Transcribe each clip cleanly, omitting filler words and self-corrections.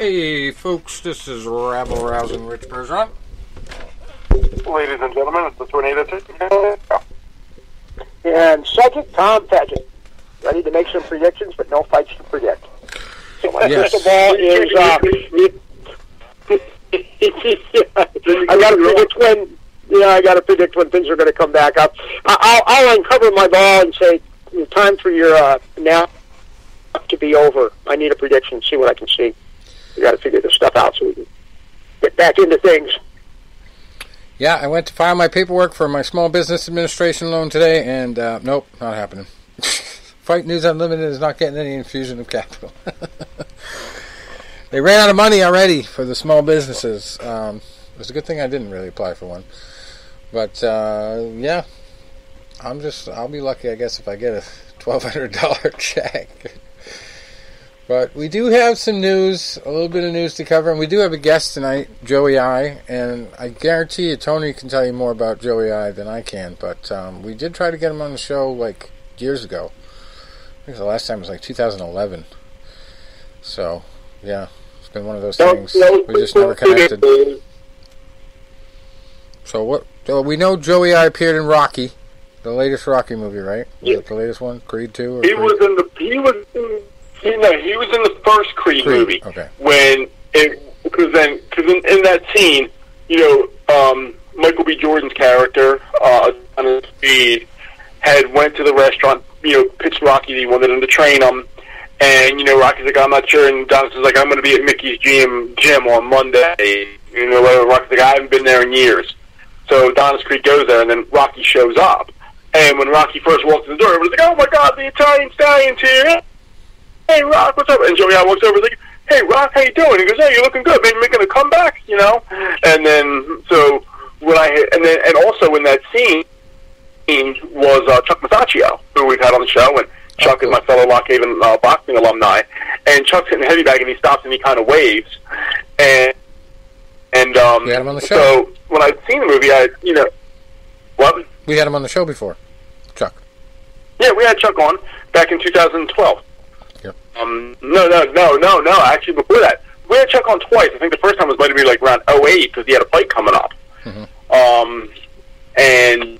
Hey folks, this is Rabble Rousing Rich Bergeron. Ladies and gentlemen, it's the Tornado Ticket. And second, Tom Paget. Ready to make some predictions, but no fights to predict. So my crystal ball is... I got to predict when... Yeah, I got to predict when things are going to come back up. I'll uncover my ball and say, time for your nap to be over. I need a prediction, see what I can see. We got to figure this stuff out so we can get back into things. Yeah, I went to file my paperwork for my small business administration loan today, and nope, not happening. Fight News Unlimited is not getting any infusion of capital. They ran out of money already for the small businesses. It was a good thing I didn't really apply for one. But, yeah, I'll be lucky, I guess, if I get a $1,200 check. But we do have some news, a little bit of news to cover, and we do have a guest tonight, Joey I, and I guarantee you Tony can tell you more about Joey I than I can, but we did try to get him on the show, like, years ago. I think the last time was, like, 2011. So, yeah, it's been one of those things. We just never connected. So, what? We know Joey I appeared in Rocky, the latest Rocky movie, right? Was it the latest one? Creed 2? He was in the first Creed movie. Okay. Because in that scene, Michael B. Jordan's character, on Speed, had went to the restaurant, pitched Rocky that he wanted him to train him, and Rocky's like, I'm not sure, and Adonis is like, I'm going to be at Mickey's gym on Monday. Rocky's like, I haven't been there in years. So Adonis Creed goes there, and then Rocky shows up. And when Rocky first walks in the door, everyone's like, oh my God, the Italian Stallion's here. Hey, Rock, what's up? And Joey walks over and is like, hey, Rock, how you doing? He goes, hey, you're looking good. Maybe making a comeback, And then, so, and also in that scene was Chuck Masaccio, who we've had on the show, and Chuck is my fellow Lock Haven boxing alumni. And Chuck's hitting the heavy bag, and he stops and he kind of waves. And we had him on the show. So when I'd seen the movie, what? We had him on the show before, Chuck. Yeah, we had Chuck on back in 2012. Yep. No. Actually, before that, we had Chuck on twice. I think the first time was going to be like around 2008 because he had a fight coming up. Mm-hmm. And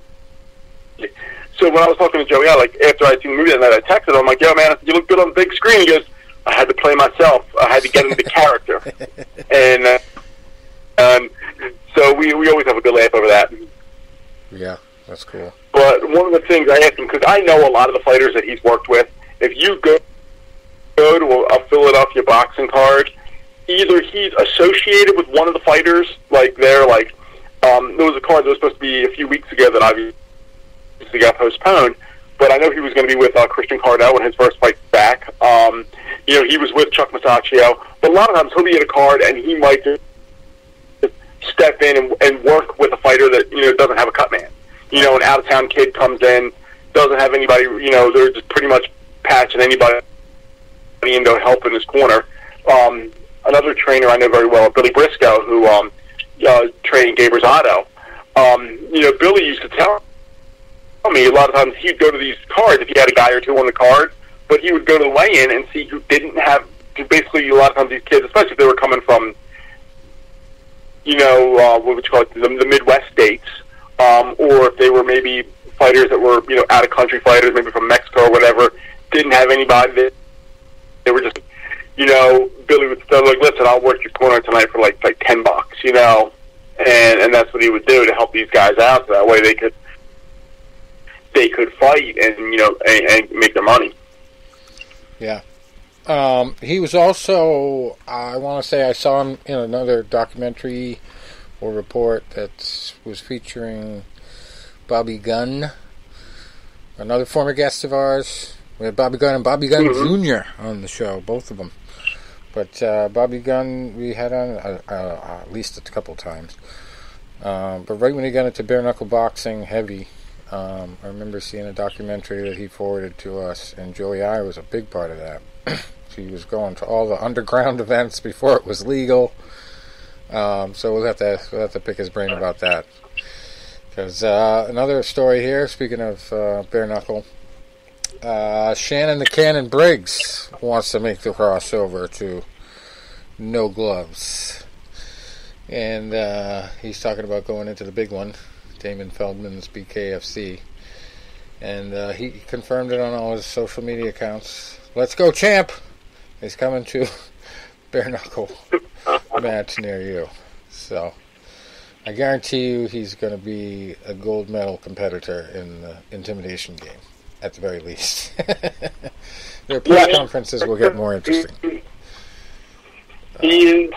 so when I was talking to Joey, after I'd seen the movie that night, I texted him. I'm like, yo, man, I said, you look good on the big screen. He goes, I had to play myself. I had to get into the character. And so we always have a good laugh over that. Yeah, that's cool. But one of the things I asked him, because I know a lot of the fighters that he's worked with, if you go to a Philadelphia boxing card, either he's associated with one of the fighters, there was a card that was supposed to be a few weeks ago that obviously got postponed, but I know he was going to be with Christian Cardell when his first fight's back. He was with Chuck Masaccio, but a lot of times he'll be at a card and he might just step in and work with a fighter that, doesn't have a Cutman. An out-of-town kid comes in, doesn't have anybody, they're just pretty much patching anybody into help in his corner. Another trainer I know very well, Billy Briscoe, who trained Gabe Rosado. Billy used to tell me a lot of times he'd go to these cards if he had a guy or two on the card, but he would go to the weigh-in and see who didn't have, basically a lot of times these kids, especially if they were coming from, what would you call it, the Midwest states, or if they were maybe fighters that were, out-of-country fighters, maybe from Mexico or whatever, didn't have anybody that they were just, Billy would say, like, listen, I'll work your corner tonight for like $10, and that's what he would do to help these guys out, so that way they could fight and, and make their money. Yeah. He was also, I want to say I saw him in another documentary or report that was featuring Bobby Gunn, another former guest of ours. We had Bobby Gunn and Bobby Gunn Jr. on the show, both of them. But Bobby Gunn we had on at least a couple times. But right when he got into bare-knuckle boxing heavy, I remember seeing a documentary that he forwarded to us, and Joey I was a big part of that. He was going to all the underground events before it was legal. So we'll have to pick his brain about that. Because another story here, speaking of bare knuckle, Shannon the Cannon Briggs wants to make the crossover to no gloves. And he's talking about going into the big one, Damon Feldman's BKFC. And he confirmed it on all his social media accounts. Let's go, champ! He's coming to bare knuckle match near you. So I guarantee you he's going to be a gold medal competitor in the intimidation game, at the very least. Their press conferences will get more interesting. He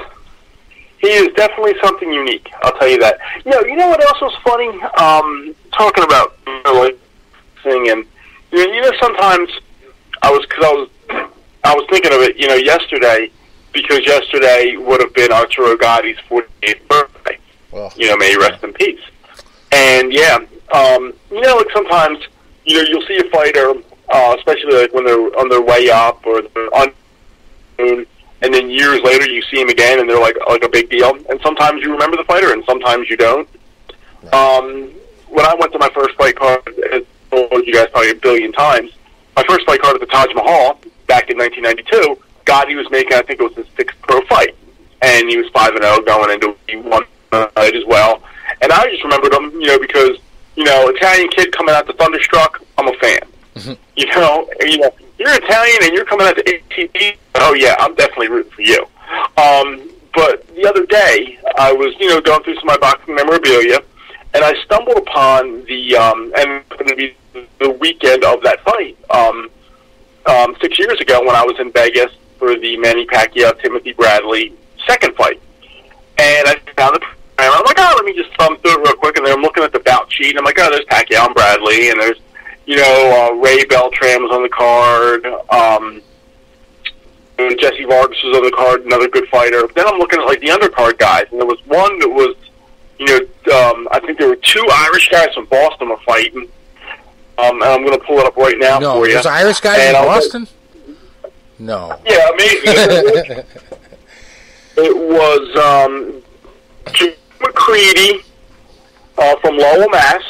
is definitely something unique, I'll tell you that. You know what else was funny? Talking about and sometimes I was thinking of it, yesterday, because yesterday would have been Arturo Gotti's 48th birthday. Well, may he rest in peace. And like sometimes you'll see a fighter, especially like when they're on their way up or they're on, and then years later you see them again and they're like a big deal. And sometimes you remember the fighter and sometimes you don't. Right. When I went to my first fight card, as I told you guys probably a billion times, my first fight card at the Taj Mahal back in 1992, Gotti was making, I think it was his 6th pro fight, and he was 5-0 going into one fight as well. And I just remembered him, because Italian kid coming out to Thunderstruck, I'm a fan. Mm-hmm. You're Italian and you're coming out to ATP. Oh yeah, I'm definitely rooting for you. But the other day, I was going through some of my boxing memorabilia, and I stumbled upon the weekend of that fight 6 years ago when I was in Vegas for the Manny Pacquiao Timothy Bradley second fight, and I found the program. I'm like, let me just thumb through it real quick, and then I'm looking at the bout sheet, and I'm like, there's Pacquiao and Bradley, and there's Ray Beltran was on the card. Jesse Vargas was on the card, another good fighter. But then I'm looking at the undercard guys, and there was one that was, I think there were 2 Irish guys from Boston were fighting. And I'm going to pull it up right now for you. There's Irish guys in Boston? No. Yeah, amazing. It was Jim McCready from Lowell, Mass,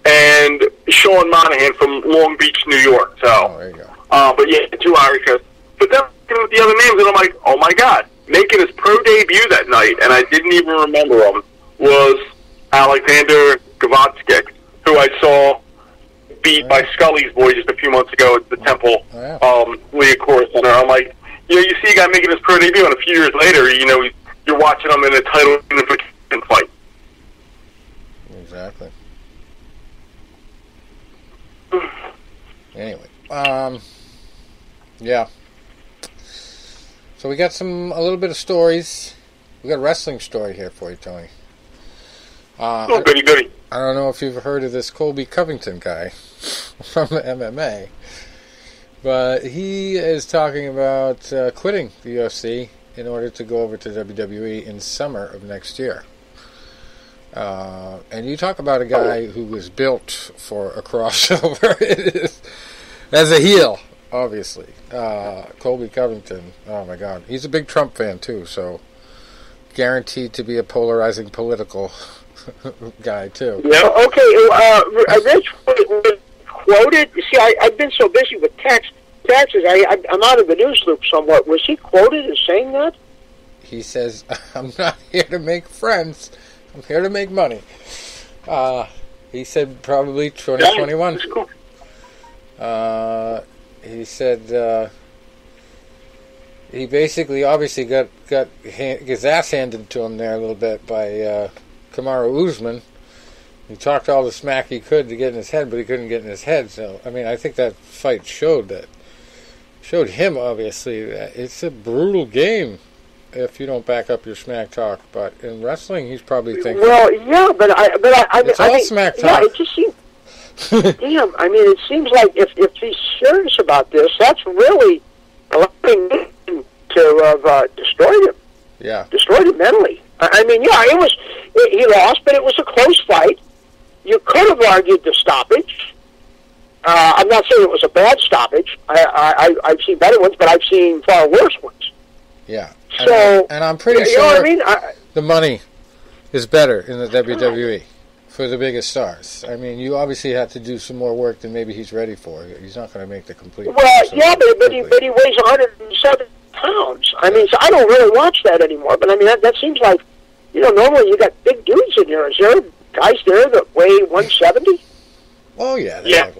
and Sean Monahan from Long Beach, New York. So, there you go. But yeah, 2 Irish guys. But then looking at the other names, and I'm like, oh my God, making his pro debut that night, and I didn't even remember him, was Alexander Gavatskyk, who I saw beat by Scully's boy just a few months ago at the Temple Leah Center. I'm like, you see a guy making his pro debut, and a few years later, you're watching him in a title unification fight. Exactly. Anyway, yeah. So we got a little bit of stories. We got a wrestling story here for you, Tony. Goody. I don't know if you've heard of this Colby Covington guy from MMA, but he is talking about quitting the UFC in order to go over to WWE in summer of next year. And you talk about a guy who was built for a crossover as a heel, obviously. Colby Covington, oh my God. He's a big Trump fan too, so guaranteed to be a polarizing political guy too. Yeah, okay. Rich quoted, see, I've been so busy with taxes, I'm out of the news loop somewhat. Was he quoted as saying that? He says, I'm not here to make friends. I'm here to make money. He said probably 2021. That's cool. He said he basically obviously got his ass handed to him there a little bit by Kamaru Usman. He talked all the smack he could to get in his head, but he couldn't get in his head. So, I mean, I think that fight showed him, obviously, that it's a brutal game if you don't back up your smack talk. But in wrestling, he's probably thinking... Well, yeah, but I it's all smack talk. Yeah, it just seems... Damn, I mean, it seems like if he's serious about this, that's really allowing him to have destroyed him. Yeah. Destroyed him mentally. I mean, yeah, he lost, but it was a close fight. You could have argued the stoppage. I'm not saying it was a bad stoppage. I've seen better ones, but I've seen far worse ones. Yeah. So, and I'm pretty sure you know what I mean? The money is better in the WWE for the biggest stars. I mean, you obviously have to do some more work than maybe he's ready for. He's not going to make the complete... Well, yeah, but he weighs 107 pounds. I mean, so I don't really watch that anymore. But I mean, that seems like, normally you got big dudes in there. Is there guys there that weigh 170? Oh yeah, yeah.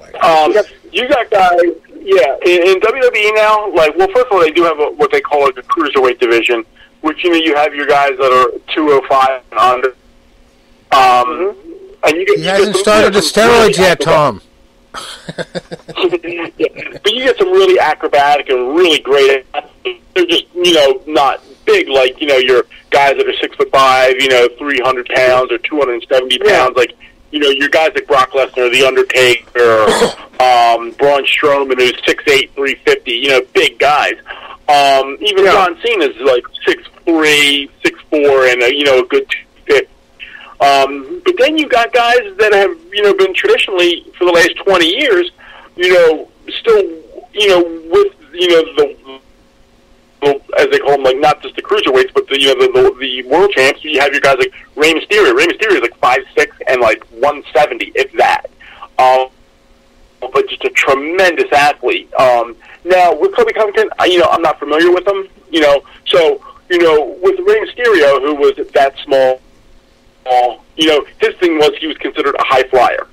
You got guys. Yeah, in WWE now. Like, well, first of all, they do have what they call like a cruiserweight division, which you have your guys that are 205 and under. And he hasn't started the steroids yet, Tom. Yeah. But you get some really acrobatic and really great athletes. They're just, not big like, your guys that are 6'5", 300 pounds or 270 pounds. Like, your guys like Brock Lesnar, The Undertaker, Braun Strowman, who's 6'8", 350, big guys. Even John Cena's like 6'3", 6'4", and a good 250. But then you got guys that have, been traditionally for the last 20 years, still, with, the as they call them, like not just the cruiserweights, but the world champs. You have your guys like Rey Mysterio. Rey Mysterio is like 5'6" and like 170, if that. But just a tremendous athlete. Now with Kobe Covington, I'm not familiar with him. So with Rey Mysterio, who was that small. His thing was he was considered a high flyer.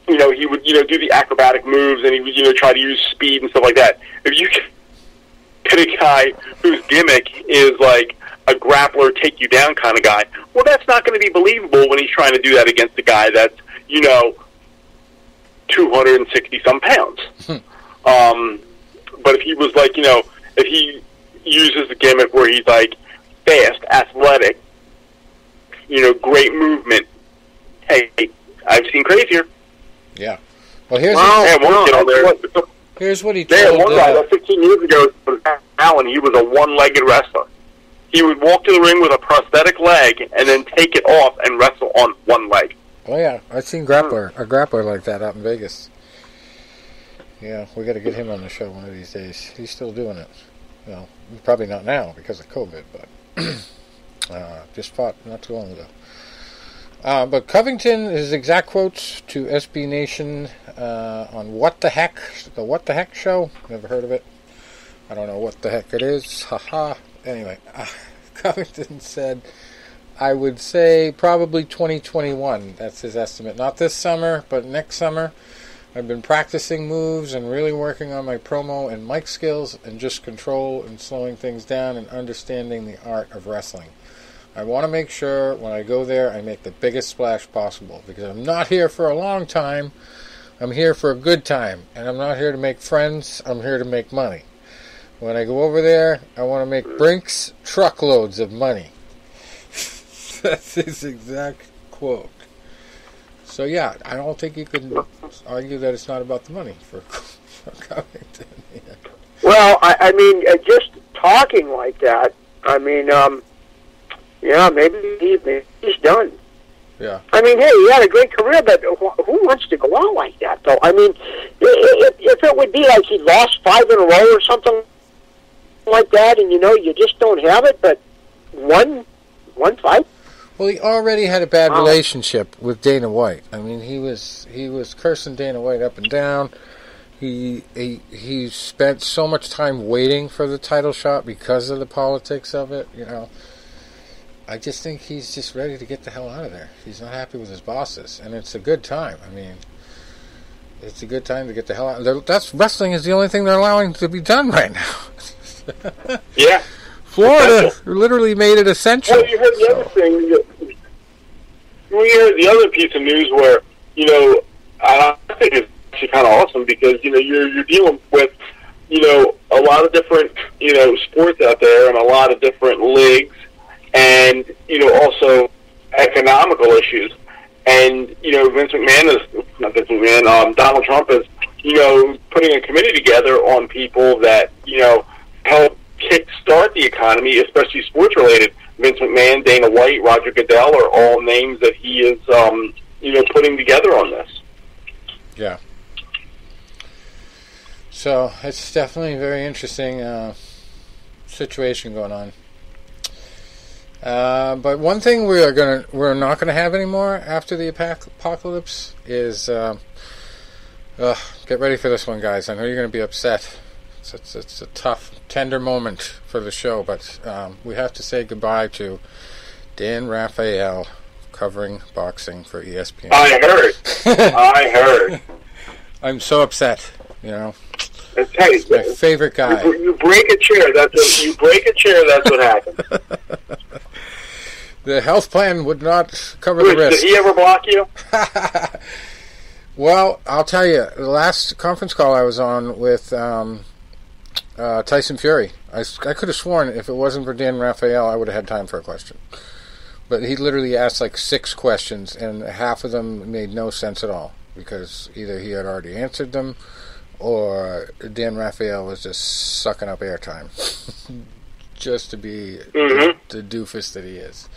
He would, do the acrobatic moves, and he would, try to use speed and stuff like that. If you get a guy whose gimmick is like a grappler, take you down kind of guy, well, that's not going to be believable when he's trying to do that against a guy that's, 260 some pounds. But if he was like, if he uses the gimmick where he's like fast, athletic, great movement. Hey, I've seen crazier. Yeah. Well, here's what he told. They had one guy that 15 years ago was Allen. He was a one-legged wrestler. He would walk to the ring with a prosthetic leg and then take it off and wrestle on one leg. Oh yeah, I've seen a grappler like that out in Vegas. Yeah, we got to get him on the show one of these days. He's still doing it. Well, probably not now because of COVID, but just fought not too long ago. But Covington, his exact quotes to SB Nation on What the Heck, the What the Heck show. Never heard of it. I don't know what the heck it is. Haha. Anyway, Covington said, I would say probably 2021. That's his estimate. Not this summer, but next summer. I've been practicing moves and really working on my promo and mic skills and just control and slowing things down and understanding the art of wrestling. I want to make sure when I go there I make the biggest splash possible because I'm not here for a long time. I'm here for a good time. And I'm not here to make friends. I'm here to make money. When I go over there, I want to make Brinks truckloads of money. That's his exact quote. So yeah, I don't think you could argue that it's not about the money for Covington. Yeah. Well, I mean, just talking like that, I mean, yeah, maybe he's done. Yeah. I mean, hey, he had a great career, but who wants to go out like that, though? I mean, if it would be like he lost 5 in a row or something like that, and you just don't have it, but one fight. Well, he already had a bad relationship with Dana White. I mean, he was cursing Dana White up and down. He spent so much time waiting for the title shot because of the politics of it. I just think he's just ready to get the hell out of there. He's not happy with his bosses, and it's a good time. I mean, it's a good time to get the hell out. That's wrestling is the only thing they're allowing to be done right now. Yeah. Florida literally made it essential. Well, you heard the other thing. We heard the other piece of news where, I think it's actually kind of awesome because, you're dealing with, a lot of different, sports out there and a lot of different leagues and, also economical issues. And, Vince McMahon is, not Vince McMahon, Donald Trump is, putting a committee together on people that, help kickstart the economy, especially sports-related. Vince McMahon, Dana White, Roger Goodell are all names that he is, putting together on this. Yeah. So it's definitely a very interesting situation going on. But one thing we're not gonna have anymore after the apocalypse is get ready for this one, guys. I know you're gonna be upset. It's a tough, tender moment for the show, but we have to say goodbye to Dan Raphael covering boxing for ESPN. I heard. I'm so upset, you know. Hey, he's my favorite guy. You break a chair, that's what happens. The health plan would not cover the risk. Did he ever block you? Well, I'll tell you, the last conference call I was on with Tyson Fury, I could have sworn if it wasn't for Dan Raphael, I would have had time for a question. But he literally asked like 6 questions, and half of them made no sense at all, because either he had already answered them, or Dan Raphael was just sucking up airtime just to be the doofus that he is.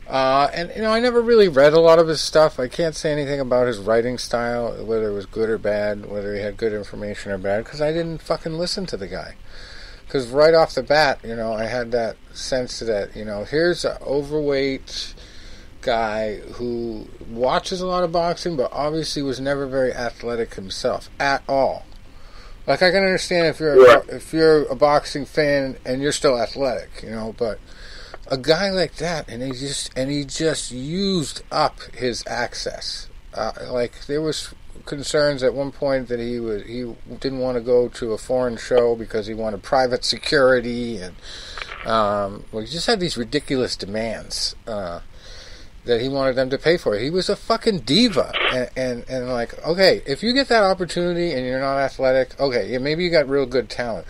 And, you know, I never really read a lot of his stuff. I can't say anything about his writing style, whether it was good or bad, whether he had good information or bad, because I didn't fucking listen to the guy. Because right off the bat, you know, I had that sense that, you know, here's an overweight guy who watches a lot of boxing, but obviously was never very athletic himself, at all. Like, I can understand if you're a boxing fan and you're still athletic, you know, but a guy like that, and he just used up his access. Like, there was concerns at one point that he didn't want to go to a foreign show because he wanted private security, and he just had these ridiculous demands that he wanted them to pay for. He was a fucking diva, and like, okay, if you get that opportunity and you're not athletic, okay, yeah, maybe you got real good talent.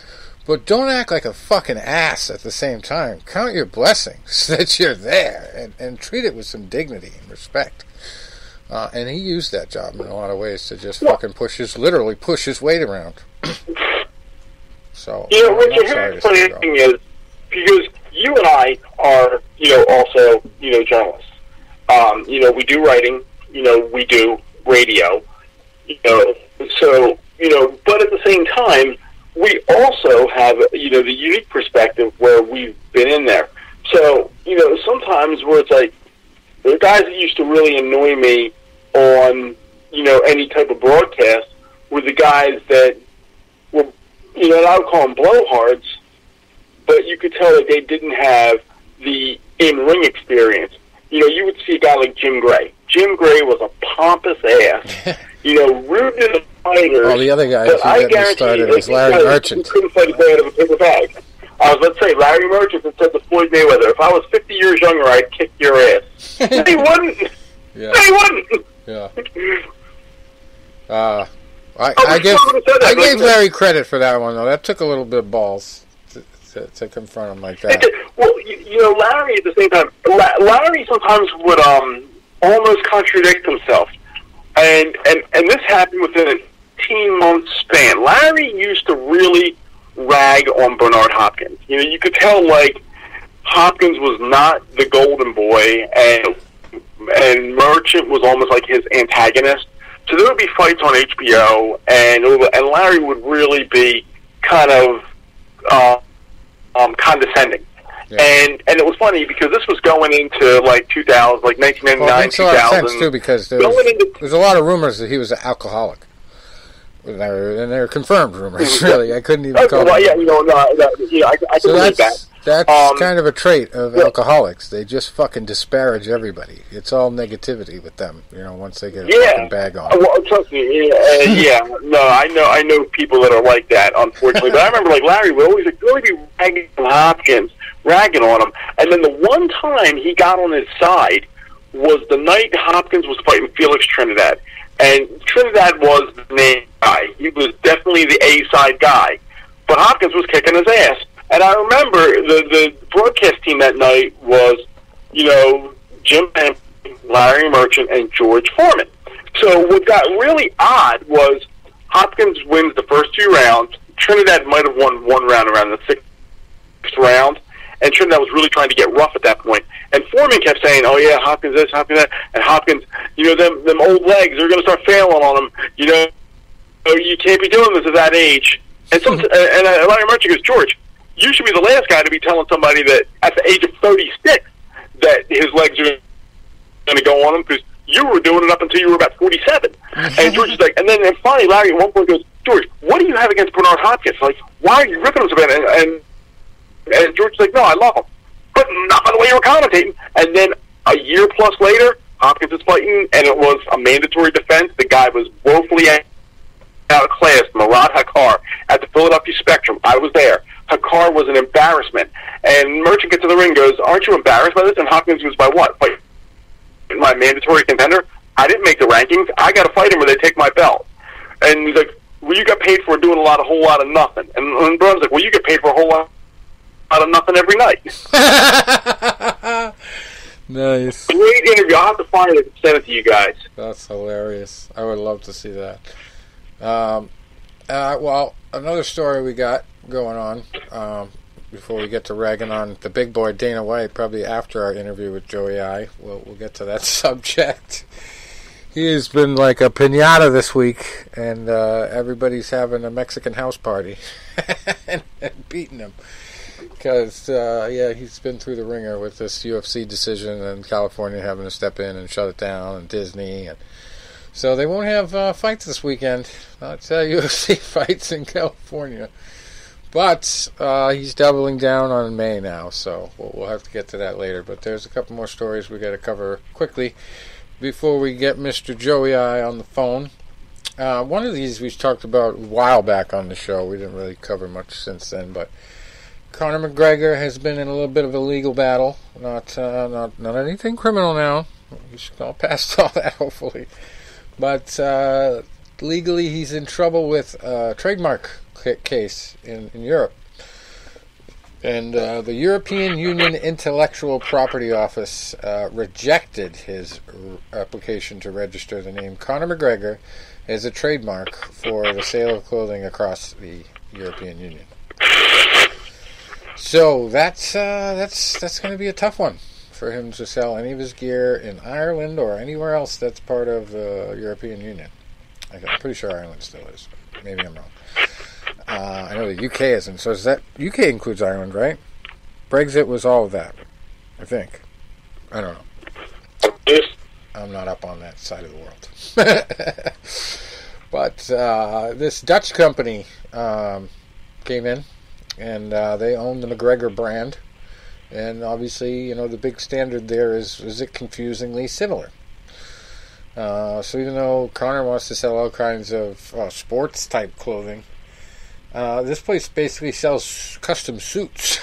But don't act like a fucking ass at the same time. Count your blessings that you're there, and treat it with some dignity and respect. And he used that job in a lot of ways to just fucking push his weight around. So, you know, what you're hearing thing is, because you and I are, you know, also, you know, journalists. You know, we do writing, you know, we do radio, you know, so, you know, but at the same time, we also have, you know, the unique perspective where we've been in there. So, you know, sometimes where it's like, the guys that used to really annoy me on, you know, any type of broadcast were the guys that were, you know, and I would call them blowhards, but you could tell that they didn't have the in-ring experience. You know, you would see a guy like Jim Gray. Jim Gray was a pompous ass, you know, rude to the fighters. Well, the other guy, if you get me started, was Larry Merchant. He couldn't fight a guy out of a paper bag. Let's say Larry Merchant said to Floyd Mayweather, if I was 50 years younger, I'd kick your ass. He wouldn't. Yeah. He wouldn't. Yeah. I gave Larry credit for that one, though. That took a little bit of balls to confront him like that. Well, you know, Larry at the same time, Larry sometimes would almost contradict himself. And this happened within a 18-month span. Larry used to really rag on Bernard Hopkins. You know, you could tell, like, Hopkins was not the golden boy, and Merchant was almost like his antagonist. So there would be fights on HBO, and Larry would really be kind of condescending. Yeah. And it was funny because this was going into like 2000, like 1999, well, it makes a lot of sense too, because there's a lot of rumors that he was an alcoholic. And they're confirmed rumors, really. I couldn't even call them. Yeah, you know, I can believe that. That's kind of a trait of alcoholics. They just fucking disparage everybody. It's all negativity with them, you know, once they get a fucking bag on. Well, trust me, no, I know people that are like that, unfortunately. But I remember, like, Larry would always be ragging on Hopkins, ragging on him. And then the one time he got on his side was the night Hopkins was fighting Felix Trinidad. And Trinidad was the main guy. He was definitely the A-side guy. But Hopkins was kicking his ass. And I remember the broadcast team that night was, you know, Jim Hampton, Larry Merchant, and George Foreman. So what got really odd was Hopkins wins the first 2 rounds. Trinidad might have won 1 round around the 6th round. And Trinidad was really trying to get rough at that point. And Foreman kept saying, oh, yeah, Hopkins this, Hopkins that. And Hopkins, you know, them old legs, they're going to start failing on him. You know, you can't be doing this at that age. And Larry Merchant goes, George, you should be the last guy to be telling somebody that at the age of 36 that his legs are going to go on him, because you were doing it up until you were about 47. And George is like, and then finally Larry at one point goes, George, what do you have against Bernard Hopkins? Like, why are you ripping him so bad? And George's like, no, I love him. But not by the way you were commentating. And then a year plus later, Hopkins is fighting, and it was a mandatory defense. The guy was woefully outclassed, Murad Hakkar, at the Philadelphia Spectrum. I was there. Hakkar was an embarrassment. And Merchant gets to the ring and goes, aren't you embarrassed by this? And Hopkins goes, by what? By my mandatory contender? I didn't make the rankings. I got to fight him or they take my belt. And he's like, well, you got paid for doing a whole lot of nothing. And Brown's like, well, you get paid for a whole lot of nothing every night. Nice. Great interview. I'll have to find it and send it to you guys. That's hilarious. I would love to see that. Well, another story we got going on before we get to ragging on the big boy Dana White, probably after our interview with Joey I. We'll get to that subject. He has been like a piñata this week, and everybody's having a Mexican house party and beating him. Because, he's been through the ringer with this UFC decision and California having to step in and shut it down, and Disney. And so they won't have fights this weekend. Not UFC fights in California. But he's doubling down on May now, so we'll have to get to that later. But there's a couple more stories we got to cover quickly before we get Mr. Joey I on the phone. One of these we talked about a while back on the show. We didn't really cover much since then, but Conor McGregor has been in a little bit of a legal battle. Not anything criminal now. He's all past all that, hopefully. But legally, he's in trouble with a trademark case in Europe. And the European Union Intellectual Property Office rejected his application to register the name Conor McGregor as a trademark for the sale of clothing across the European Union. So that's going to be a tough one for him to sell any of his gear in Ireland or anywhere else that's part of the European Union. I'm pretty sure Ireland still is. Maybe I'm wrong. I know the UK isn't. So is that UK includes Ireland, right? Brexit was all of that, I think. I don't know. I'm not up on that side of the world. But this Dutch company came in. And they own the McGregor brand. And obviously, the big standard there is it confusingly similar. So even though Conor wants to sell all kinds of sports-type clothing, this place basically sells custom suits.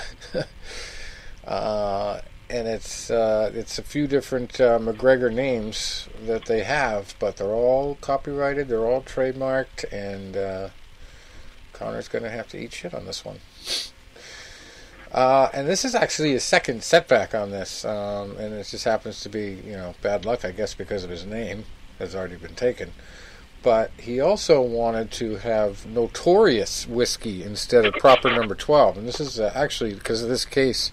And it's a few different McGregor names that they have, but they're all copyrighted, they're all trademarked, and Conor's going to have to eat shit on this one. And this is actually a second setback on this, and it just happens to be, bad luck, I guess, because of his name has already been taken. But he also wanted to have Notorious whiskey instead of proper number 12, and this is actually, because of this case,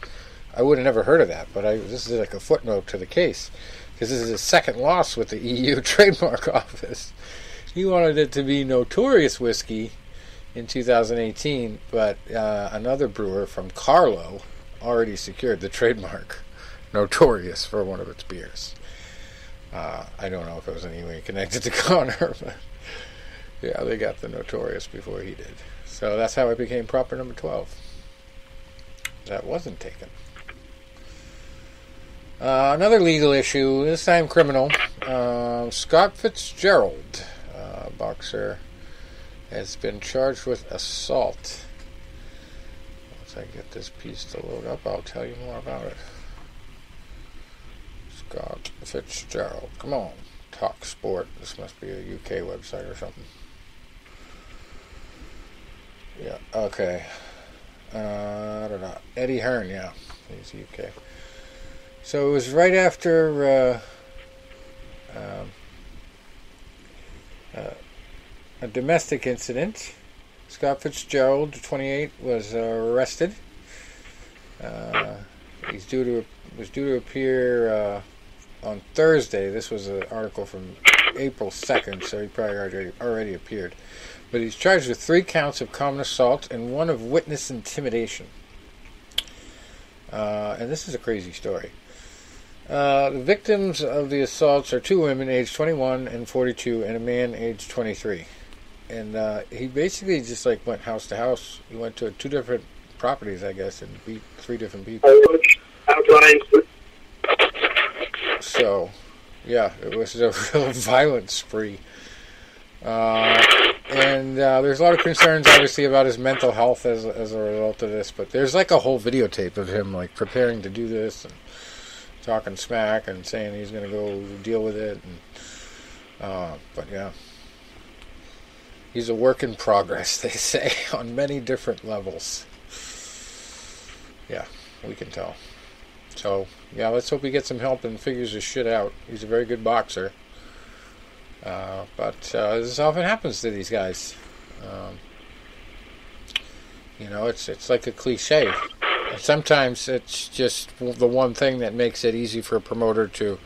I would have never heard of that, but this is like a footnote to the case, because this is his second loss with the EU Trademark Office. He wanted it to be Notorious whiskey in 2018, but another brewer from Carlo already secured the trademark Notorious for one of its beers. I don't know if it was in any way connected to Conor, but yeah, they got the Notorious before he did. So that's how it became proper number 12. That wasn't taken. Another legal issue, this time criminal. Scott Fitzgerald, boxer, has been charged with assault. Once I get this piece to load up, I'll tell you more about it. Scott Fitzgerald. Come on. Talk Sport. This must be a UK website or something. Yeah, okay. I don't know. Eddie Hearn, yeah. He's UK. So it was right after a domestic incident. Scott Fitzgerald, 28, was arrested. Was due to appear on Thursday. This was an article from April 2nd, so he probably already appeared. But he's charged with 3 counts of common assault and 1 of witness intimidation. And this is a crazy story. The victims of the assaults are 2 women aged 21 and 42 and a man aged 23. and he basically just like went house to house. He went to 2 different properties, I guess, and beat 3 different people. So, yeah, it was a real violent spree. And there's a lot of concerns, obviously, about his mental health as a result of this. But there's like a whole videotape of him like preparing to do this and talking smack and saying he's going to go deal with it. And, but yeah, he's a work in progress, they say, on many different levels. Yeah, we can tell. So, yeah, let's hope he gets some help and figures his shit out. He's a very good boxer. But this often happens to these guys. It's like a cliche. And sometimes it's just the one thing that makes it easy for a promoter to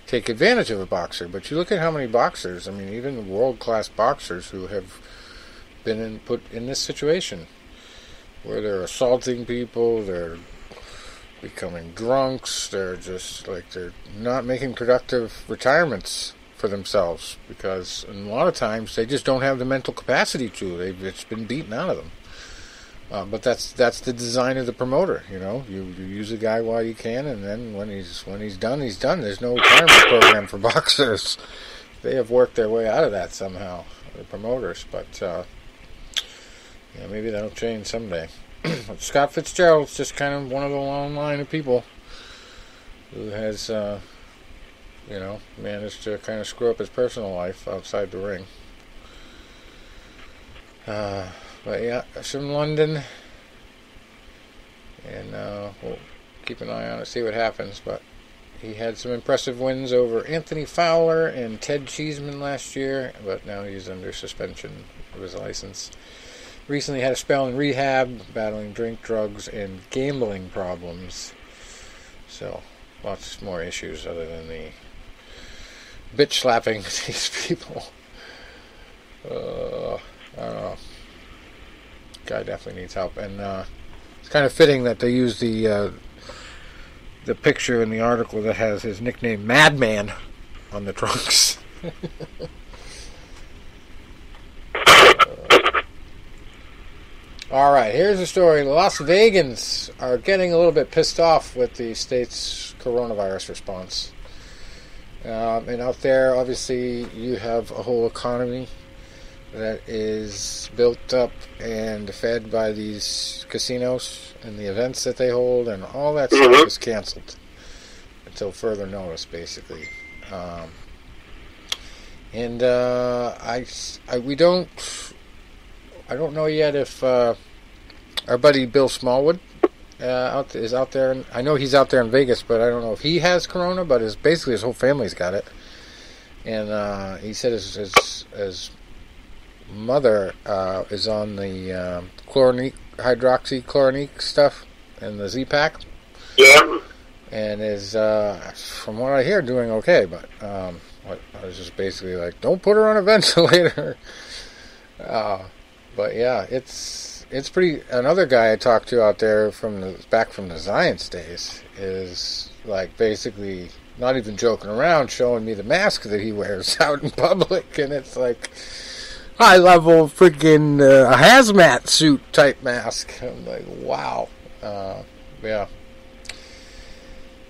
take advantage of a boxer. But you look at how many boxers, I mean, even world-class boxers who have been put in this situation, where they're assaulting people, they're becoming drunks, they're just like, they're not making productive retirements for themselves, because a lot of times they just don't have the mental capacity to. It's been beaten out of them. But that's the design of the promoter. You use a guy while you can, and then when he's done, he's done. There's no retirement program for boxers. They have worked their way out of that somehow, the promoters. But maybe that'll change someday. Scott Fitzgerald's just kind of one of the long line of people who has managed to kind of screw up his personal life outside the ring. But yeah, it's from London, and we'll keep an eye on it, see what happens. But he had some impressive wins over Anthony Fowler and Ted Cheeseman last year, but now he's under suspension of his license. Recently had a spell in rehab, battling drink, drugs, and gambling problems. So, lots more issues other than the bitch slapping these people. I don't know. Guy definitely needs help, and it's kind of fitting that they use the picture in the article that has his nickname Madman on the trunks. All right, here's the story. Las Vegans are getting a little bit pissed off with the state's coronavirus response. And out there, obviously, you have a whole economy that is built up and fed by these casinos and the events that they hold, and all that stuff is canceled until further notice, basically. I don't know yet if our buddy Bill Smallwood is out there. I know he's out there in Vegas, but I don't know if he has corona. But basically his whole family's got it, and he said his mother is on the hydroxychloroquine stuff and the Z-Pack. Yeah. And is, from what I hear, doing okay. But I was just basically like, don't put her on a ventilator. But yeah, it's pretty. Another guy I talked to out there back from the Zions days is like basically not even joking around, showing me the mask that he wears out in public, and it's like high level freaking a hazmat suit type mask. I'm like, wow, yeah.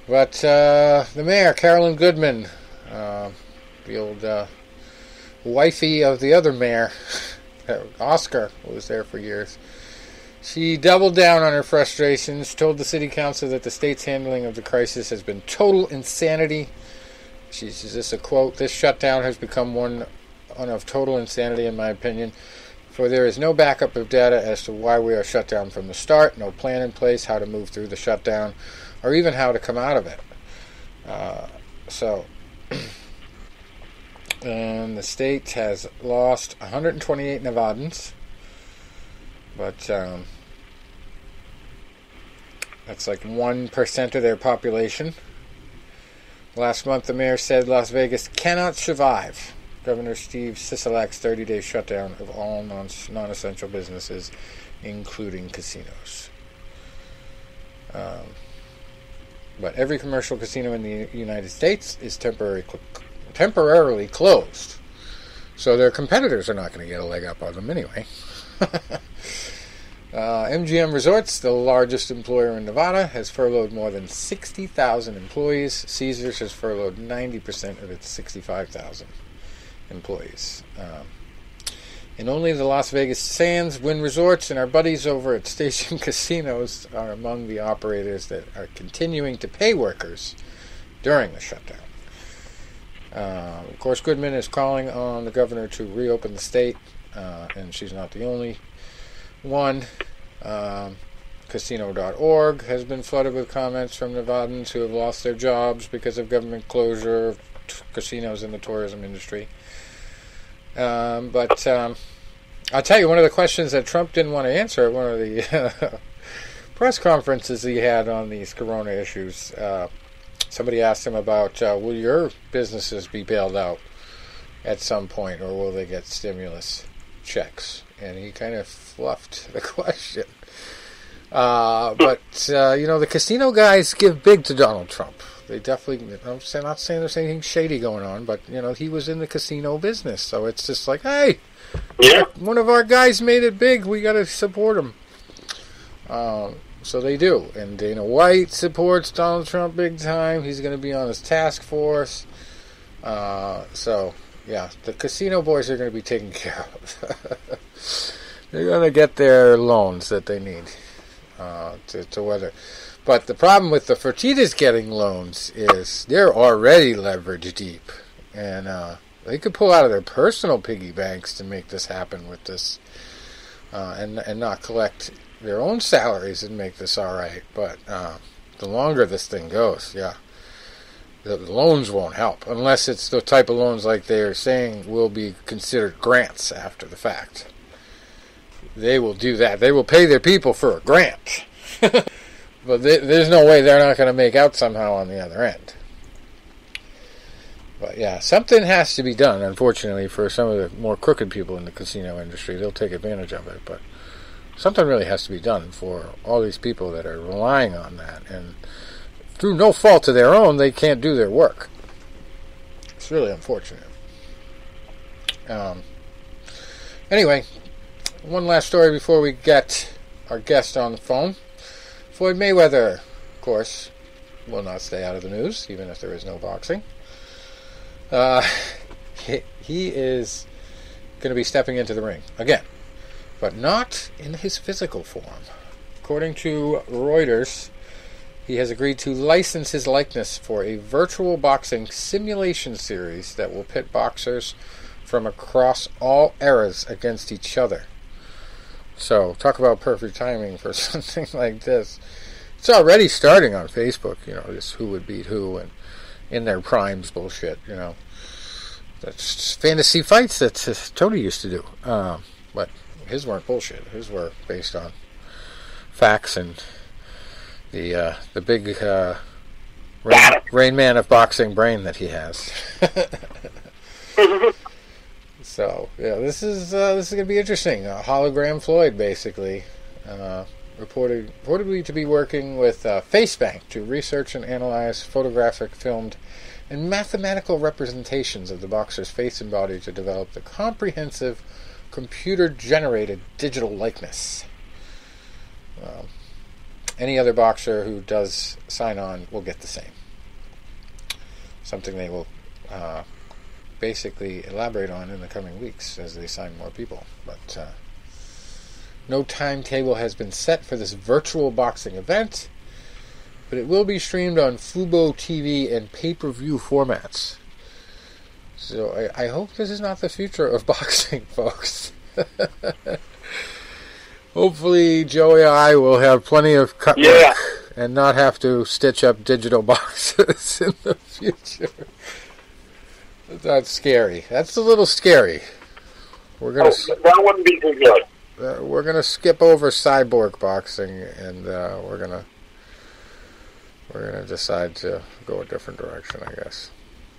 But the mayor, Carolyn Goodman, the old wifey of the other mayor, Oscar, who was there for years, she doubled down on her frustrations, told the city council that the state's handling of the crisis has been total insanity. She says, this is a quote, "This shutdown has become one of total insanity in my opinion, for there is no backup of data as to why we are shut down from the start, no plan in place how to move through the shutdown, or even how to come out of it." And the state has lost 128 Nevadans, but that's like 1% of their population. Last month, the mayor said Las Vegas cannot survive Governor Steve Sisolak's 30-day shutdown of all non-essential businesses, including casinos. But every commercial casino in the United States is temporarily closed. So their competitors are not going to get a leg up on them anyway. MGM Resorts, the largest employer in Nevada, has furloughed more than 60,000 employees. Caesars has furloughed 90% of its 65,000 employees. And only the Las Vegas Sands, Wynn Resorts, and our buddies over at Station Casinos are among the operators that are continuing to pay workers during the shutdown. Of course, Goodman is calling on the governor to reopen the state, and she's not the only one. Casino.org has been flooded with comments from Nevadans who have lost their jobs because of government closure of casinos in the tourism industry. But I'll tell you, one of the questions that Trump didn't want to answer at one of the press conferences he had on these corona issues, somebody asked him about, will your businesses be bailed out at some point, or will they get stimulus checks? And he kind of fluffed the question. But the casino guys give big to Donald Trump. They definitely, I'm not saying there's anything shady going on, but, he was in the casino business. So it's just like, hey, one of our guys made it big. We got to support him. So they do. And Dana White supports Donald Trump big time. He's going to be on his task force. Yeah, the casino boys are going to be taken care of. They're going to get their loans that they need to weather. But the problem with the Fertittas getting loans is they're already leveraged deep. And they could pull out of their personal piggy banks to make this happen with this and not collect their own salaries and make this all right. But the longer this thing goes, the loans won't help. Unless it's the type of loans like they're saying will be considered grants after the fact. They will do that. They will pay their people for a grant. But there's no way they're not going to make out somehow on the other end. But yeah, something has to be done, unfortunately, for some of the more crooked people in the casino industry. They'll take advantage of it, but something really has to be done for all these people that are relying on that. And through no fault of their own, they can't do their work. It's really unfortunate. Anyway, one last story before we get our guest on the phone. Floyd Mayweather, of course, will not stay out of the news, even if there is no boxing. He is going to be stepping into the ring again, but not in his physical form. According to Reuters, he has agreed to license his likeness for a virtual boxing simulation series that will pit boxers from across all eras against each other. So, talk about perfect timing for something like this. It's already starting on Facebook, this who would beat who and in their primes bullshit, That's fantasy fights that Tony used to do. But his weren't bullshit. His were based on facts and the big Rain Man of boxing brain that he has. So yeah, this is going to be interesting. Hologram Floyd, basically, reportedly to be working with FaceBank to research and analyze photographic, filmed, and mathematical representations of the boxer's face and body to develop the comprehensive computer-generated digital likeness. Any other boxer who does sign on will get the same. Something they will basically elaborate on in the coming weeks as they sign more people. But no timetable has been set for this virtual boxing event, but it will be streamed on Fubo TV and pay-per-view formats. So I hope this is not the future of boxing, folks. Hopefully Joey and I will have plenty of cut work and not have to stitch up digital boxes in the future. That's scary. That's a little scary. That wouldn't be too good. We're gonna skip over cyborg boxing, and we're gonna decide to go a different direction. I guess.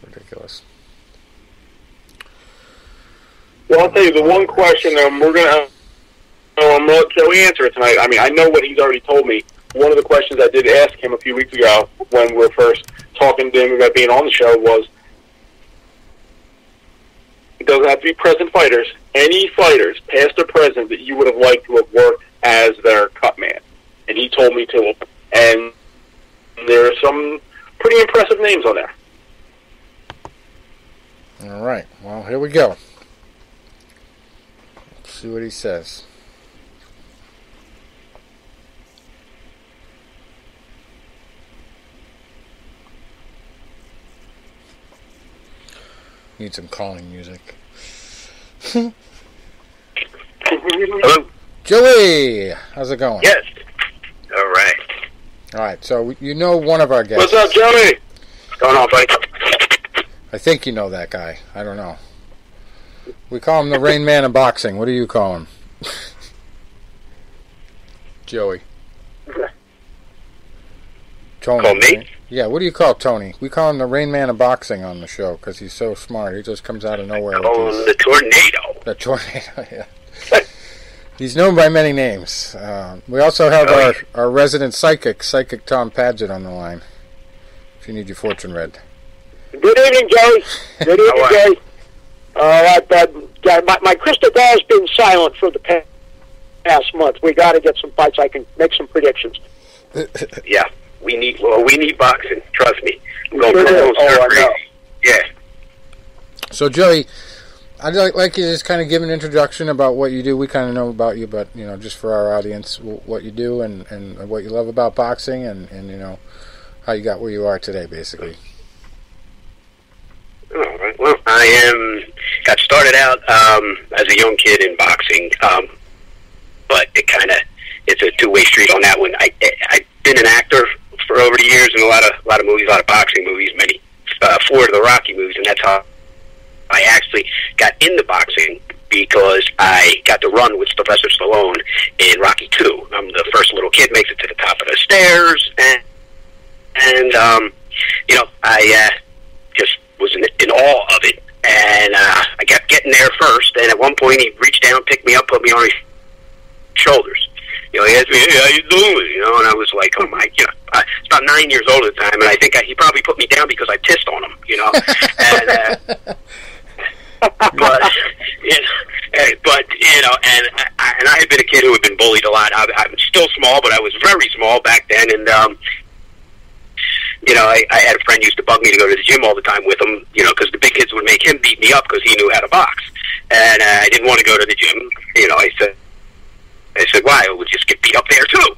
Ridiculous. Well, I'll tell you the one question. We're gonna let Joey answer it tonight. I mean, I know what he's already told me. One of the questions I did ask him a few weeks ago when we were first talking to him about being on the show was, it doesn't have to be present fighters, any fighters, past or present, that you would have liked to have worked as their Cutman. And he told me to. And there are some pretty impressive names on there. All right. Well, here we go. Let's see what he says. Need some calling music. Hello? Joey! How's it going? Yes. All right. All right, so you know one of our guests. What's up, Joey? What's going on, buddy? I think you know that guy. I don't know. We call him the Rain Man of boxing. What do you call him? Joey. Tony. Call me? Right? Yeah, what do you call Tony? We call him the Rain Man of boxing on the show because he's so smart. He just comes out of nowhere. Call him the Tornado. The Tornado, yeah. He's known by many names. We also have our resident psychic Tom Padgett, on the line. If you need your fortune read. Good evening, Joey. Good evening, Joey. My crystal ball has been silent for the past month. We got to get some fights. I can make some predictions. Yeah, we need boxing. Trust me. I'm going Sure to crazy. Yeah. So, Joey, I'd like you to just kind of give an introduction about what you do. We kind of know about you, but, just for our audience, what you do and what you love about boxing and how you got where you are today, basically. All right. Well, I got started out as a young kid in boxing, but it's a two-way street on that one. I've been an actor for over the years in a lot of movies, a lot of boxing movies, many 4 of the Rocky movies, and that's how I actually got into boxing, because I got to run with Sylvester Stallone in Rocky 2. I'm the first little kid, makes it to the top of the stairs, and I just was in awe of it, and I kept getting there first, and at one point he reached down, picked me up, put me on his shoulders. He asked me, "Hey, how you doing?" And I was like, "Oh my!" I was about 9 years old at the time, and I think he probably put me down because I pissed on him. And and I had been a kid who had been bullied a lot. I'm still small, but I was very small back then, and I had a friend who used to bug me to go to the gym all the time with him, because the big kids would make him beat me up because he knew how to box, and I didn't want to go to the gym. I said, why? I would just get beat up there too.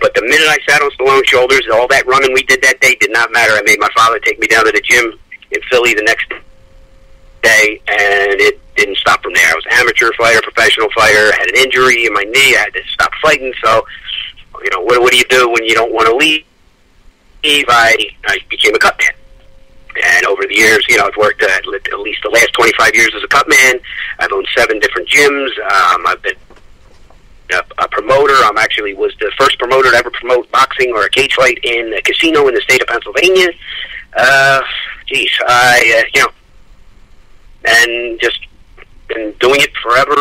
But the minute I sat on Stallone's shoulders, all that running we did that day did not matter. I made my father take me down to the gym in Philly the next day, and it didn't stop from there. I was an amateur fighter, professional fighter, had an injury in my knee. I had to stop fighting. So, what do you do when you don't want to leave? I became a Cutman. And over the years, I've worked at least the last 25 years as a Cutman. I've owned 7 different gyms. I've been a promoter. Was the first promoter to ever promote boxing or a cage fight in a casino in the state of Pennsylvania. And just been doing it forever.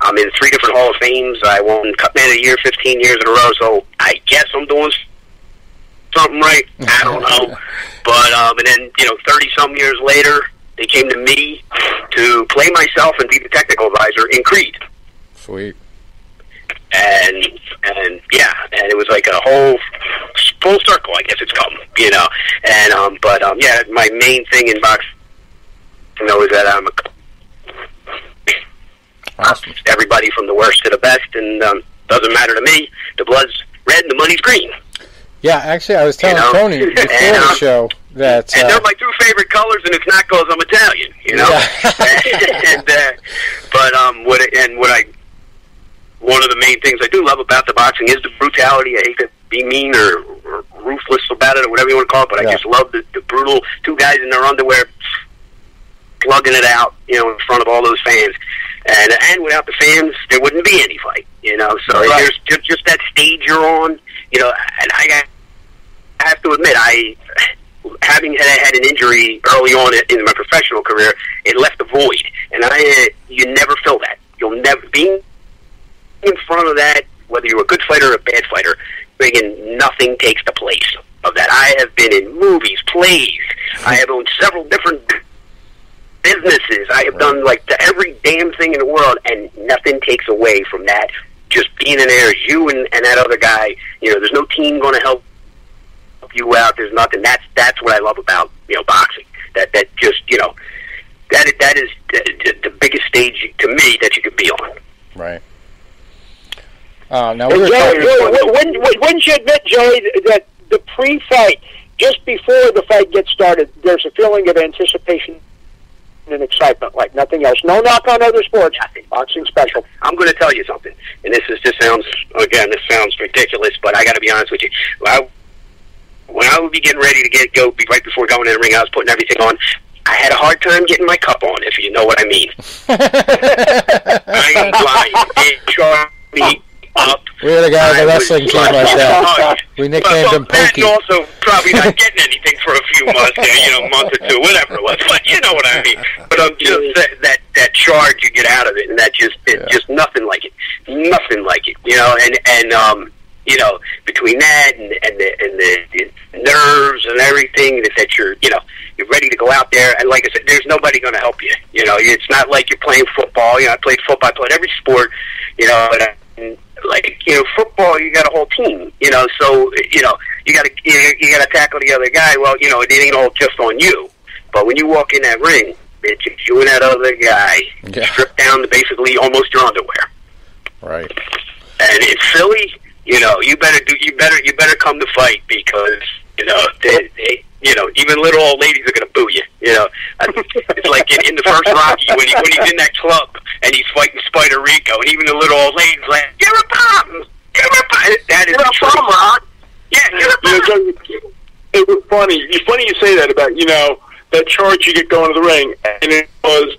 I'm in 3 different Hall of Fames. I won Cutman of the Year 15 years in a row, so I guess I'm doing something right. I don't know. But, and then, 30-some years later, they came to me to play myself and be the technical advisor in Creed. Sweet. And it was like a whole full circle, I guess it's come, And, my main thing in boxing, is that I'm awesome. Everybody from the worst to the best, and doesn't matter to me. The blood's red and the money's green. Yeah, actually, I was telling Tony before the show that... and they're my 2 favorite colors, and it's not because I'm Italian, Yeah. One of the main things I do love about the boxing is the brutality. I hate to be mean or ruthless about it or whatever you want to call it, but I just love the brutal 2 guys in their underwear slugging it out, in front of all those fans. And without the fans, there wouldn't be any fight, So there's just that stage you're on, and I have to admit, having had an injury early on in my professional career, it left a void, and you never fill that. You'll never be in front of that, whether you're a good fighter or a bad fighter. Friggin' nothing takes the place of that. I have been in movies, plays. I have owned several different businesses. I have done like every damn thing in the world, and nothing takes away from that. Just being in there as you and that other guy. There's no team going to help you out. There's nothing. That's what I love about boxing. That just that is the biggest stage to me that you could be on. Right. Now, wouldn't you admit, Joey, that the pre-fight, just before the fight gets started, there's a feeling of anticipation and excitement like nothing else. No knock on other sports. Boxing special. I'm going to tell you something, and this sounds ridiculous, but I got to be honest with you. When I would be getting ready to go right before going in the ring, I was putting everything on. I had a hard time getting my cup on, if you know what I mean. I ain't lying. It charged me up. We had a guy on the wrestling team like that. We nicknamed him Pokey. And also probably not getting anything for a few months there, month or two, whatever it was. But you know what I mean. But I'm just that charge you get out of it, and that just nothing like it. Nothing like it. And between that and the nerves and everything that you're ready to go out there, and like I said, there's nobody going to help you. It's not like you're playing football. I played football. I played every sport. Football, you got a whole team. So you got to tackle the other guy. Well, it ain't all just on you. But when you walk in that ring, it's you and that other guy stripped down to basically almost your underwear. Right. And it's Philly. You better come to fight because even little old ladies are going to boo you. It's like in the first Rocky when he's in that club and he's fighting Spider Rico, and even the little old ladies like, "You're a bomb! You're a bomb!" That is a bomb, Rock. Yeah, you're a bomb. It was funny. It's funny you say that about that charge you get going to the ring, and it was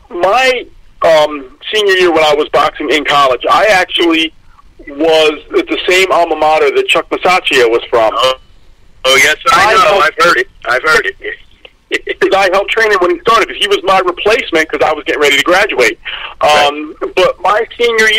my senior year when I was boxing in college. I actually was at the same alma mater that Chuck Masaccio was from. Oh yes, I know. I've heard it. Because I helped train him when he started. Because he was my replacement because I was getting ready to graduate. But my senior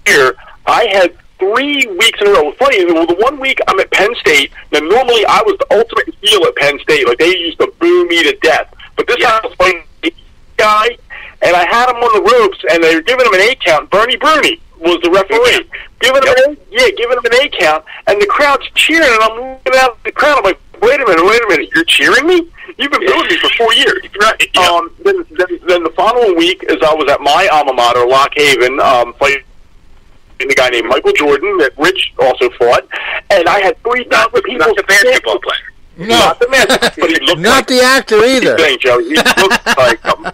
year, I had 3 weeks in a row. It was funny. The 1 week I'm at Penn State. Now normally I was the ultimate heel at Penn State. Like they used to boo me to death. But this time I was fighting a guy, and I had him on the ropes, and they were giving him an 8 count. Bernie Bruni was the referee. Giving him an 8 count, and the crowd's cheering, and I'm looking out at the crowd. I'm like, wait a minute, you're cheering me? You've been booing me for 4 years. Right. Then the following week, as I was at my alma mater, Lock Haven, fighting a guy named Michael Jordan that Rich also fought, and I had 3,000 people. Not the basketball player. No. Not the man, but he looked not like the actor either. Joe. He looked like him.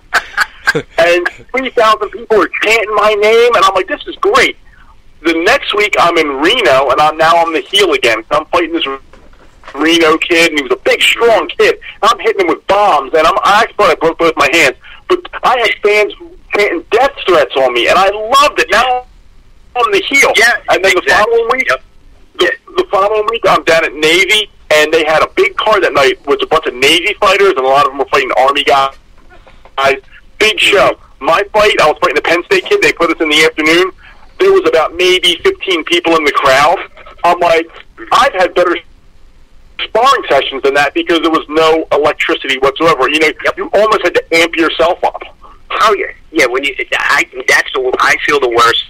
And 3,000 people are chanting my name, and I'm like, this is great. The next week, I'm in Reno, and I'm the heel again. I'm fighting this Reno kid, and he was a big, strong kid. I'm hitting him with bombs, and I thought I broke both my hands. But I had fans chanting death threats on me, and I loved it. Now I'm the heel. Yeah, and then the following week, I'm down at Navy, and they had a big card that night with a bunch of Navy fighters, and a lot of them were fighting Army guys. Big show. My fight, I was fighting the Penn State kid. They put us in the afternoon. There was about maybe 15 people in the crowd. I'm like, I've had better sparring sessions than that because there was no electricity whatsoever. You almost had to amp yourself up. Oh yeah. When I feel the worst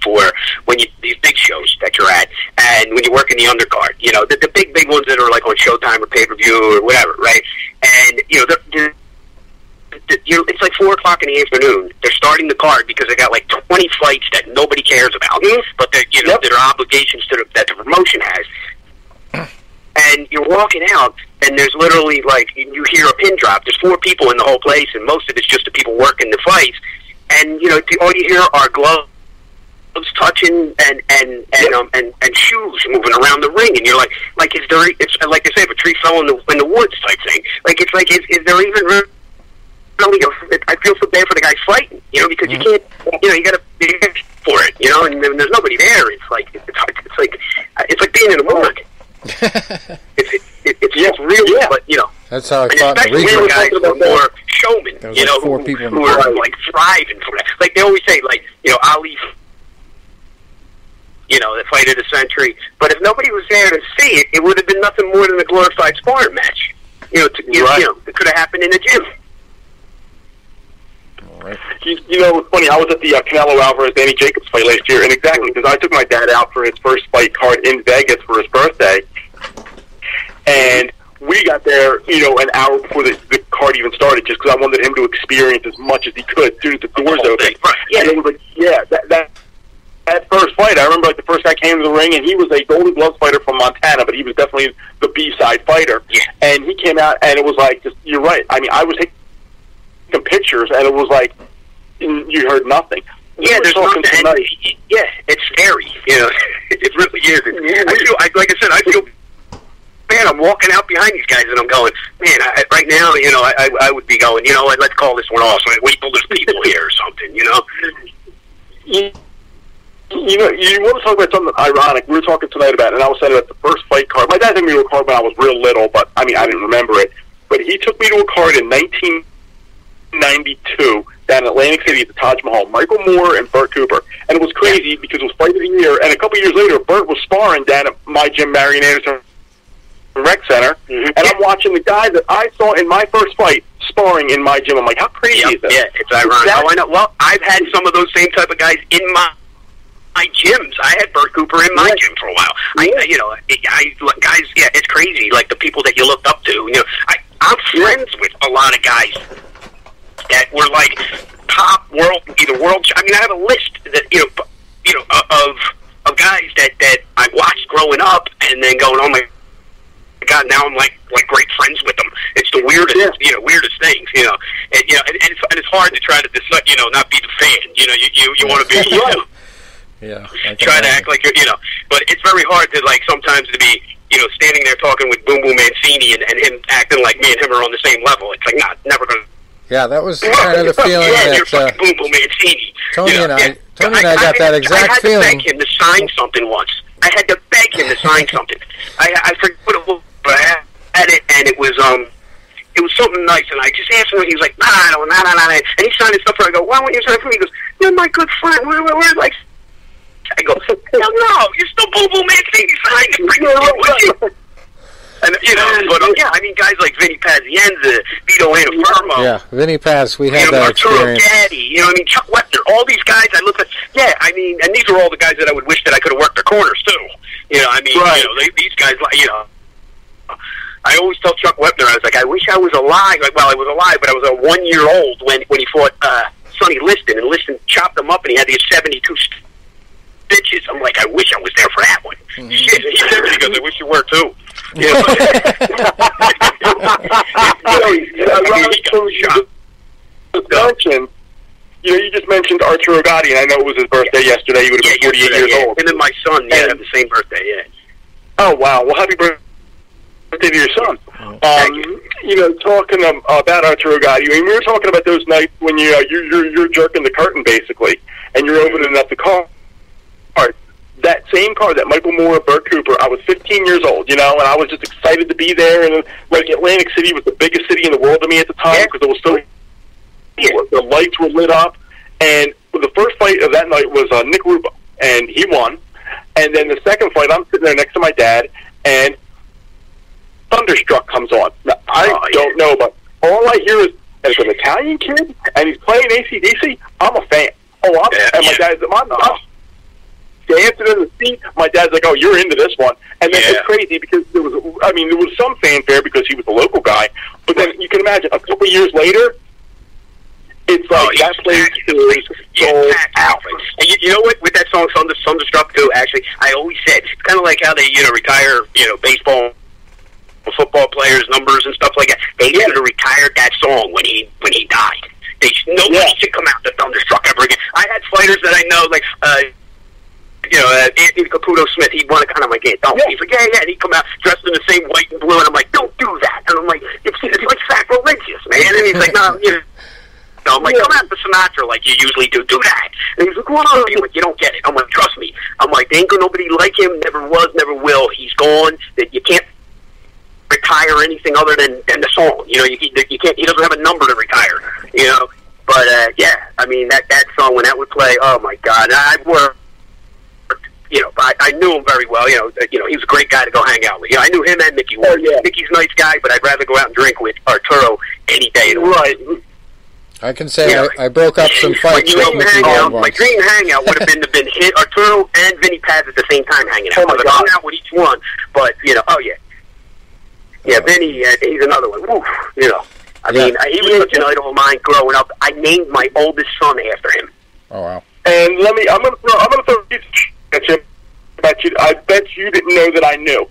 for when these big shows that you're at, and when you work in the undercard. The big ones that are like on Showtime or pay-per-view or whatever, right? And it's like 4 o'clock in the afternoon. They're starting the card because they got like 20 fights that nobody cares about, but there are obligations that the promotion has. And you're walking out, and there's literally like you hear a pin drop. There's 4 people in the whole place, and most of it's just the people working the fights. And all you hear are gloves touching and shoes moving around the ring, and you're like is there? It's like they say, if a tree fell in the woods type thing. Like it's like is there even really? I feel so bad for the guy fighting, because you can't, you got to be for it, and there's nobody there. It's like it's like being in a morgue. It's just real, but that's how I thought. Especially when guys who are more showmen, like 4 people who are like thriving for that. Like they always say, Ali, the fight of the century. But if nobody was there to see it, it would have been nothing more than a glorified sparring match. It could have happened in the gym. Right. You know, it's funny. I was at the Canelo Alvarez Danny Jacobs fight last year, and exactly because I took my dad out for his first fight card in Vegas for his birthday, and we got there, you know, an hour before the card even started, just because I wanted him to experience as much as he could as soon as the doors opened. Right. Yeah, and it was like, yeah, that first fight, I remember like the first guy came to the ring, and he was a Golden Gloves fighter from Montana, but he was definitely the B-side fighter. Yeah. And he came out, and it was like, just, you're right. I mean, I was taking pictures, and it was like, you heard nothing. Yeah, there's nothing. Yeah, it's scary. You know, it really is. Like I said, I feel bad. I'm walking out behind these guys, and I'm going, man, right now, you know, I would be going, you know, let's call this one off. So wait till there's people here or something, you know. You know, you want to talk about something ironic. We were talking tonight about it, and I was saying about the first fight card. My dad took me to a card when I was real little, but, I mean, I didn't remember it. But he took me to a card in 1992 down in Atlantic City at the Taj Mahal. Michael Moore and Bert Cooper. And it was crazy because it was fight of the year, and a couple years later, Bert was sparring down at my gym, Marion Anderson Rec Center, and I'm watching the guy that I saw in my first fight sparring in my gym. I'm like, how crazy is that? Yeah, it's ironic. Oh, I know. Well, I've had some of those same type of guys in my gyms. I had Bert Cooper in my gym for a while. Guys, yeah, it's crazy. Like the people that you looked up to. You know, I'm friends with a lot of guys that were like top world. I mean, I have a list that of guys that I watched growing up, and then going, oh my God, now I'm like great friends with them. It's the weirdest, weirdest things, you know. And it's hard to try to decide, not be the fan. You know, you want to be, Yeah. Try to act like you're, but it's very hard to sometimes to be, standing there talking with Boom Boom Mancini and him acting like me and him are on the same level. It's like, never gonna. Yeah, that was kind of the feeling you're that Boom Boom Mancini. Tony and I got that exact feeling. I had to beg him to sign something once. I had to beg him to sign something. I forget what it was, but I had it, and it was something nice, and I just asked him, and he was like, nah, and he signed his stuff, and I go, why won't you sign for me? He goes, you're my good friend, where like, I go, no, you're still Boom Boom Mancini, sign it for you. And, I mean, guys like Vinny Pazienza, Vito Antuofermo. Yeah, Vinny Paz, we had that Arturo experience. Gaddy, I mean, Chuck Wepner, all these guys I looked at, I mean, and these are all the guys that I would wish that I could have worked their corners, too. These guys, I always tell Chuck Wepner, I was like, I wish I was alive. I was alive, but I was 1 year old when he fought Sonny Liston, and Liston chopped him up, and he had these 72 stitches. I'm like, I wish I was there for that one. Mm-hmm. Shit, he said to me, he goes, I wish you were, too. You just mentioned Arturo Gatti, and I know it was his birthday yesterday. He would have been 48 years old. Him and my son, have the same birthday, Oh, wow. Well, happy birthday to your son. Talking about Arturo Gatti, I mean, we were talking about those nights when you're jerking the curtain, basically, and you're opening up the card. That same card, that Michael Moore, Bert Cooper, I was 15 years old, and I was just excited to be there. And Atlantic City was the biggest city in the world to me at the time because it was so. The lights were lit up, and the first fight of that night was Nick Rupa, and he won. And then the second fight, I'm sitting there next to my dad, and Thunderstruck comes on. Now, I don't know, but all I hear is it's an Italian kid, and he's playing AC/DC. I'm a fan. My dad's dancing in the seat. My dad's like, "Oh, you're into this one," and then it's crazy because there was some fanfare because he was a local guy, but then you can imagine a couple years later, it's like that place is sold out. And you know what? With that song, Thunderstruck too. Actually, I always said it's kind of like how they retire baseball, football players' numbers and stuff like that. They should have retired that song when he died. Nobody should come out to Thunderstruck ever again. I had fighters that I know like. Anthony Caputo Smith, he'd want to kind of like, hey, don't. He's like, yeah, and he'd come out dressed in the same white and blue, and I'm like, don't do that. And I'm like, it's like sacrilegious, man. And he's like, no, I'm like, come out to Sinatra like you usually do that. And he's like, well, you don't get it. I'm like, trust me. I'm like, there ain't gonna nobody like him, never was, never will. He's gone. That you can't retire anything other than the song. You can't. He doesn't have a number to retire. But I mean that song when that would play, oh my God, I've worked. I knew him very well. He was a great guy to go hang out with. I knew him and Mickey Ward. Mickey's a nice guy, but I'd rather go out and drink with Arturo any day. Right. I can say I broke up some fights. My dream hangout would have been hit Arturo and Vinny Paz at the same time hanging out. I hung out with each one, but Vinny, he's another one. Oof, he was such an idol of mine growing up. I named my oldest son after him. Oh wow! And I'm gonna throw these at you. I bet you didn't know that I knew.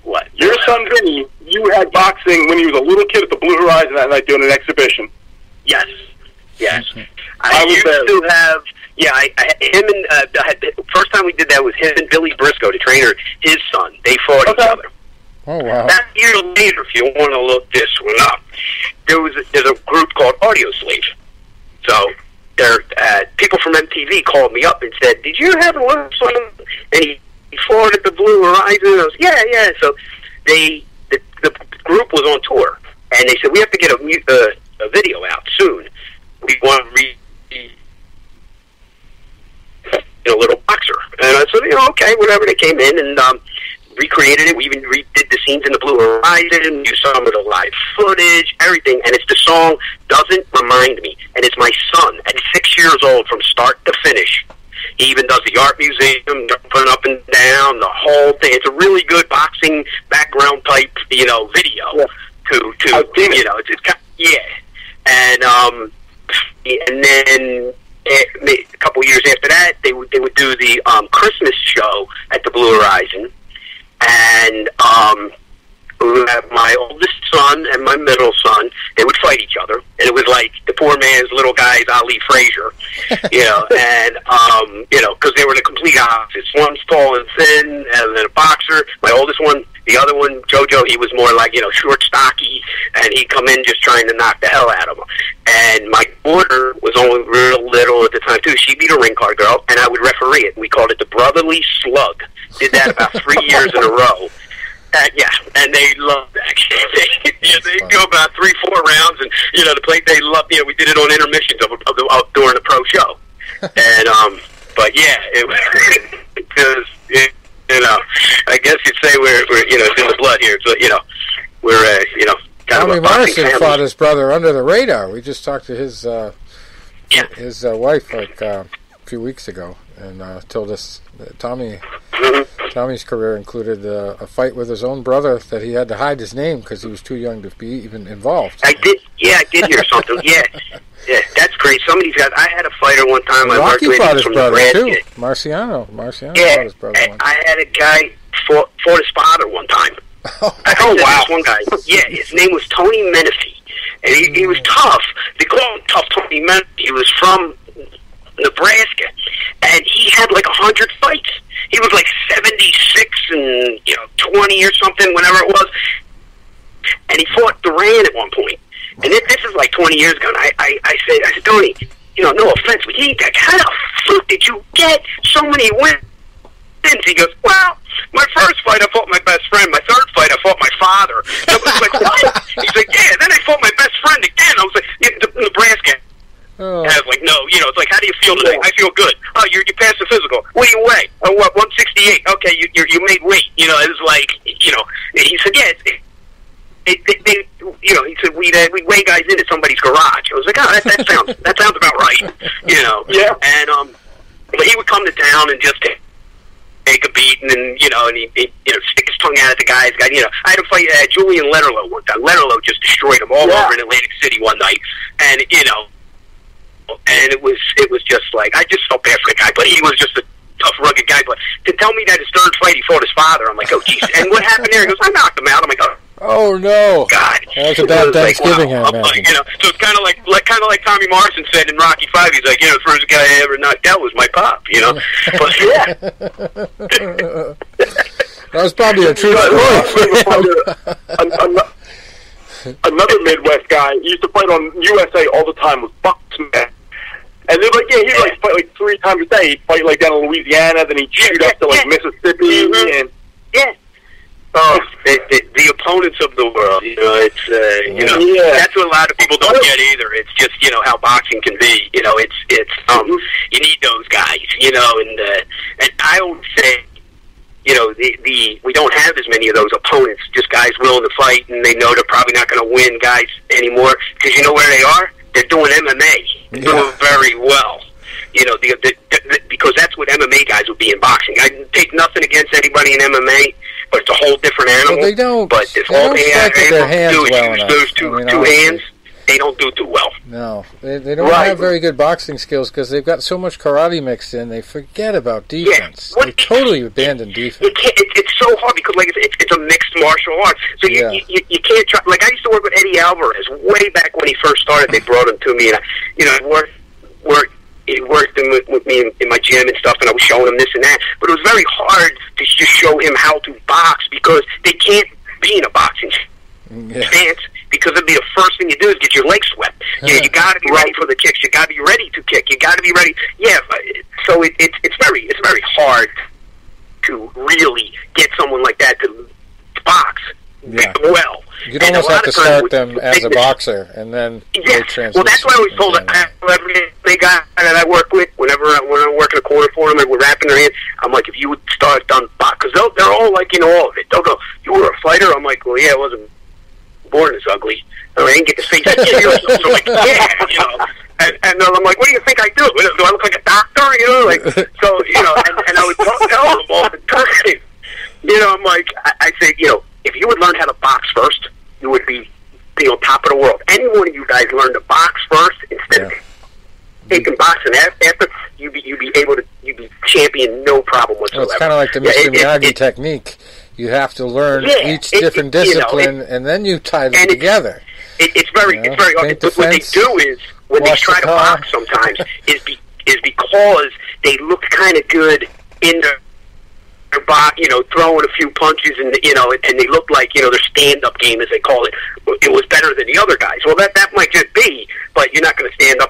What? Your son Vinny, you had boxing when he was a little kid at the Blue Horizon that night doing an exhibition. Yes. I used to have. Yeah, him and first time we did that was him and Billy Briscoe, the trainer, his son. They fought each other. Oh wow! That year later, if you want to look this one up, there's a group called Audio Slave. So people from MTV called me up and said, "Did you have a little son?" And he fought at the Blue Horizon. I was, yeah. So the group was on tour, and they said we have to get a video out soon. We want to read a little boxer, and I said, okay, whatever. They came in and recreated it. We even redid the scenes in the Blue Horizon, used some of the live footage, everything. And it's the song "Doesn't Remind Me," and it's my son at 6 years old from start to finish. He even does the art museum, jumping up and down, the whole thing. It's a really good boxing background type, video. Yeah. And then a couple years after that, they would do the Christmas show at the Blue Horizon, and my oldest son and my middle son, they would fight each other, and it was like the poor man's little guy's Ali Frazier, and because they were the complete opposites. One's tall and thin, and then a boxer. My oldest one, the other one, JoJo, he was more like short, stocky, and he'd come in just trying to knock the hell out of him. And my daughter was only real little at the time too. She'd be the ring card girl, and I would referee it. We called it the Brotherly Slug. Did that about 3 years in a row. And they loved that. They go about 3-4 rounds, and the play they loved. We did it on intermissions of during the pro show, and but it was because I guess you'd say we're it's in the blood here. So we're kind Tommy of a boxing Morrison family. fought his brother under the radar. We just talked to his wife like a few weeks ago, and told us that Tommy's career included a fight with his own brother that he had to hide his name because he was too young to be even involved. I did hear something. Yeah, that's great. Some of these guys. I had a fighter one time. Rocky fought his brother Nebraska. too. Marciano fought his brother once. I had a guy fought his father one time. Wow! This one guy. Yeah, his name was Tony Menifee, and he was tough. They call him Tough Tony Menifee. He was from Nebraska, and he had like 100 fights. He was like 76 and 20 or something, whenever it was. And he fought Duran at one point. And this is like 20 years ago. And I said, Tony, no offense, but you ain't that. How the fuck did you get so many wins? He goes, well, my first fight I fought my best friend. My third fight I fought my father. I was like, what? He's like, yeah. Then I fought my best friend again. I was like, Nebraska. Oh. And I was like, no, it's like, how do you feel today? I feel good. Oh, you passed the physical. What do you weigh? Oh, what, 168? Okay, you made weight. It was like, he said, yeah, he said, we'd weigh guys into somebody's garage. I was like, oh, that sounds about right. Yeah. And, but he would come to town and just take a beating, and he'd stick his tongue out at the guys. I had to fight Julian Letterlow one time. Letterlow just destroyed him all over in Atlantic City one night, and and it was just like, I just felt bad for the guy, but he was just a tough, rugged guy. But to tell me that his third fight he fought his father, I'm like, oh jeez. And what happened there? He goes, I knocked him out. I'm like, oh no, God, that was a bad Thanksgiving. Like, wow. So it's kind of like Tommy Morrison said in Rocky V. He's like, the first guy I ever knocked out was my pop. But yeah. That was probably a true story. Another Midwest guy used to fight on USA all the time was Bucksman. And they're like, he'd fight like 3 times a day. He'd fight like down in Louisiana, then he'd shoot up to like Mississippi. And the opponents of the world, that's what a lot of people don't get either. It's just, how boxing can be. You need those guys, and I always say, we don't have as many of those opponents, just guys willing to fight, and they know they're probably not going to win guys anymore, because you know where they are? They're doing MMA. They're doing very well. You know, because that's what MMA guys would be in boxing. I take nothing against anybody in MMA, but it's a whole different animal. Well, they don't. But this they all don't they strike with their hands do is well use enough. those two hands. They don't do too well. No, they don't have very good boxing skills because they've got so much karate mixed in. They forget about defense. They totally abandon defense. It's so hard because like it's a mixed martial art. So you can't try. Like I used to work with Eddie Alvarez way back when he first started. They brought him to me, and he worked with me in my gym and stuff, and I was showing him this and that. But it was very hard to just show him how to box because they can't be in a boxing stance. Because it'd be the first thing you do is get your legs swept. You got to be ready for the kicks. You got to be ready to kick. You got to be ready. Yeah, so it's very hard to really get someone like that to box well. You'd almost have to start them as a boxer, and then they transition. Well, that's what I always told every guy that I work with. Whenever I'm working a corner for them and we're wrapping their hands, I'm like, if you would start on box, because they're all like, all of it. They'll go, you were a fighter? I'm like, well, yeah, I wasn't born as ugly. I didn't get to face that kid. So I'm like, and I'm like, what do you think I do? Do I look like a doctor? Like, so, and I would tell them all the time. I'm like, I say, if you would learn how to box first, you would be on top of the world. Any one of you guys learn to box first instead of taking boxing after, you'd be champion, no problem whatsoever. Well, it's kind of like the Mr. Miyagi technique. You have to learn each different discipline, and then you tie them together. It's very hard. But what they do is, when they try to box sometimes, is because they look kind of good in their box, throwing a few punches, and and they look like, their stand-up game, as they call it, it was better than the other guys. Well, that might just be, but you're not going to stand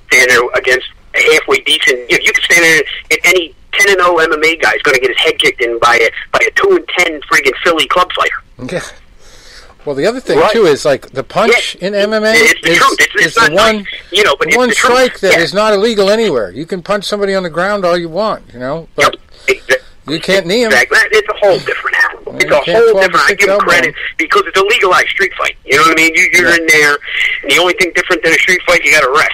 there against a halfway decent. You can stand there, and any 10-0 MMA guy is going to get his head kicked in by a 2-10 friggin' Philly club fighter. Yeah. Well, the other thing too is like the punch in MMA is the one but one strike that is not illegal anywhere. You can punch somebody on the ground all you want, but you can't knee him. Exactly. It's a whole different animal. It's a whole different. I give them credit because it's a legalized street fight. You know what I mean? You're in there, and the only thing different than a street fight, you got to rest.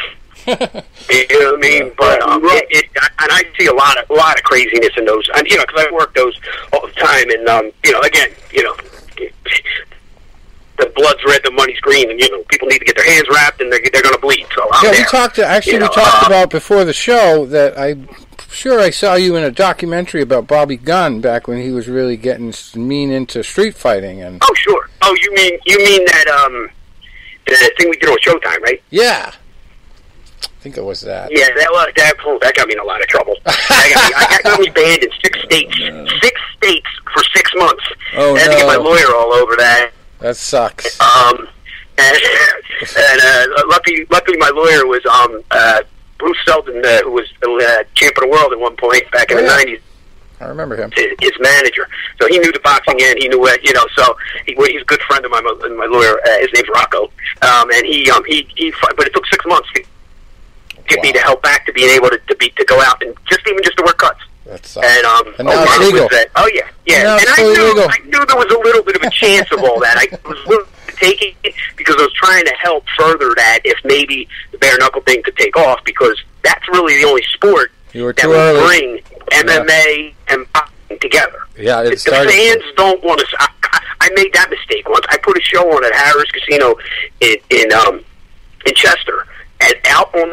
You know what I mean? But and I see a lot of craziness in those. And because I work those all the time, and again, the blood's red, the money's green, and people need to get their hands wrapped, and they're going to bleed. So I'm there. We talked about before the show that I'm sure I saw you in a documentary about Bobby Gunn back when he was really getting mean into street fighting. And oh, sure. Oh, you mean that the thing we did on Showtime, right? Yeah. I think it was that. Yeah, that got me in a lot of trouble. I got me banned in 6 states. 6 states for 6 months. Oh, I had to get my lawyer all over that. That sucks. And luckily my lawyer was Bruce Selden, who was champ of the world at one point back in the 90s. I remember him. His manager. So he knew the boxing and he knew it, so he's a good friend of my lawyer. His name's Rocco. And he but it took 6 months to get me to help back to being able to go out and just to work cuts. That's and now it's legal. And I knew there was a little bit of a chance of all that. I was willing to take it because I was trying to help further that if maybe the bare knuckle thing could take off, because that's really the only sport that will bring MMA and boxing together. Yeah, the fans don't want to. I made that mistake once. I put a show on at Harris Casino in Chester, and out on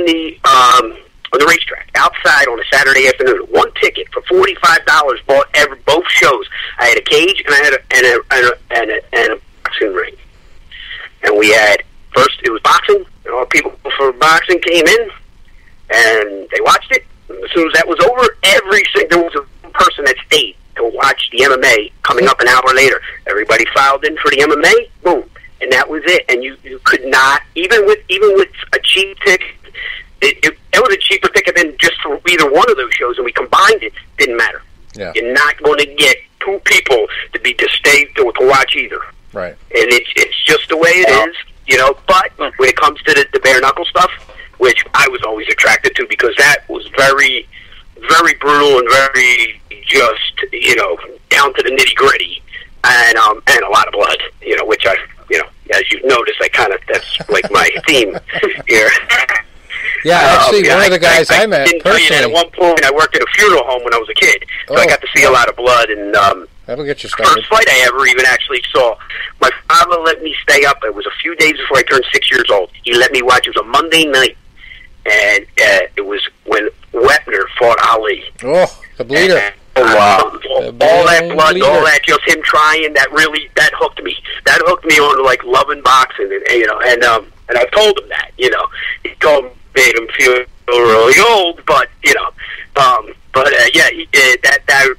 the racetrack, outside on a Saturday afternoon. One ticket for $45 bought both shows. I had a cage and I had a boxing ring. And we had, first it was boxing, and all people for boxing came in, and they watched it. And as soon as that was over, there was a person that stayed to watch the MMA coming up an hour later. Everybody filed in for the MMA, boom. And that was it. And you could not, even with a cheap ticket, it was a cheaper ticket than just for either one of those shows, and we combined it. Didn't matter. Yeah. You're not going to get 2 people to stay to watch either. Right. And it's just the way it is, But when it comes to the bare knuckle stuff, which I was always attracted to because that was very, very brutal and very just down to the nitty gritty, and a lot of blood, which as you've noticed. business. That's like my theme here. Yeah, actually, one of the guys I met didn't tell you that at one point I worked at a funeral home when I was a kid, so I got to see a lot of blood. And that'll get you started. First fight I ever even actually saw, my father let me stay up. It was a few days before I turned 6 years old. He let me watch. It was a Monday night, and it was when Wepner fought Ali. Oh, the bleeder. And, all that blood, all that, just him trying, that hooked me. That hooked me on like loving boxing, and I told him that, he told me, made him feel really old, but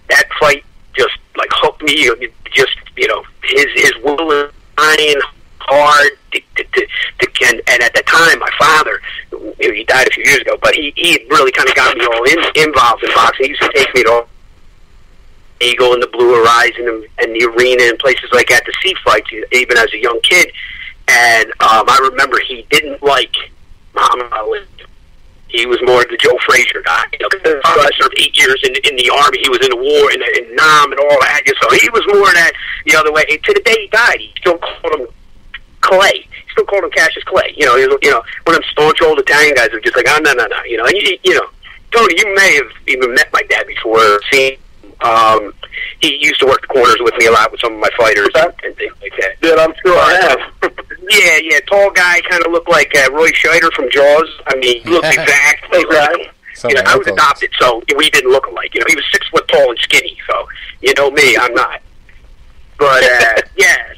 that fight just like hooked me. Just his will and trying hard and at the time my father, he died a few years ago, but he really kind of got me all involved in boxing. He used to take me to Eagle and the Blue Horizon and the arena and places like that to see fights, even as a young kid. And I remember he didn't like Muhammad Ali. He was more the Joe Frazier guy. I served 8 years in the Army. He was in the war in Nam and all that. So he was more that the other way. And to the day he died, he still called him Clay. He still called him Cassius Clay. One of them staunch old Italian guys who were just like, oh, no. And Tony, you may have even met my dad before or seen. He used to work the corners with me a lot with some of my fighters and things like that. Yeah, I'm sure I have. Yeah, tall guy, kind of looked like Roy Scheider from Jaws. I mean, he looked exactly right. I was adopted, so we didn't look alike. He was 6 foot tall and skinny, so me, I'm not. But yeah,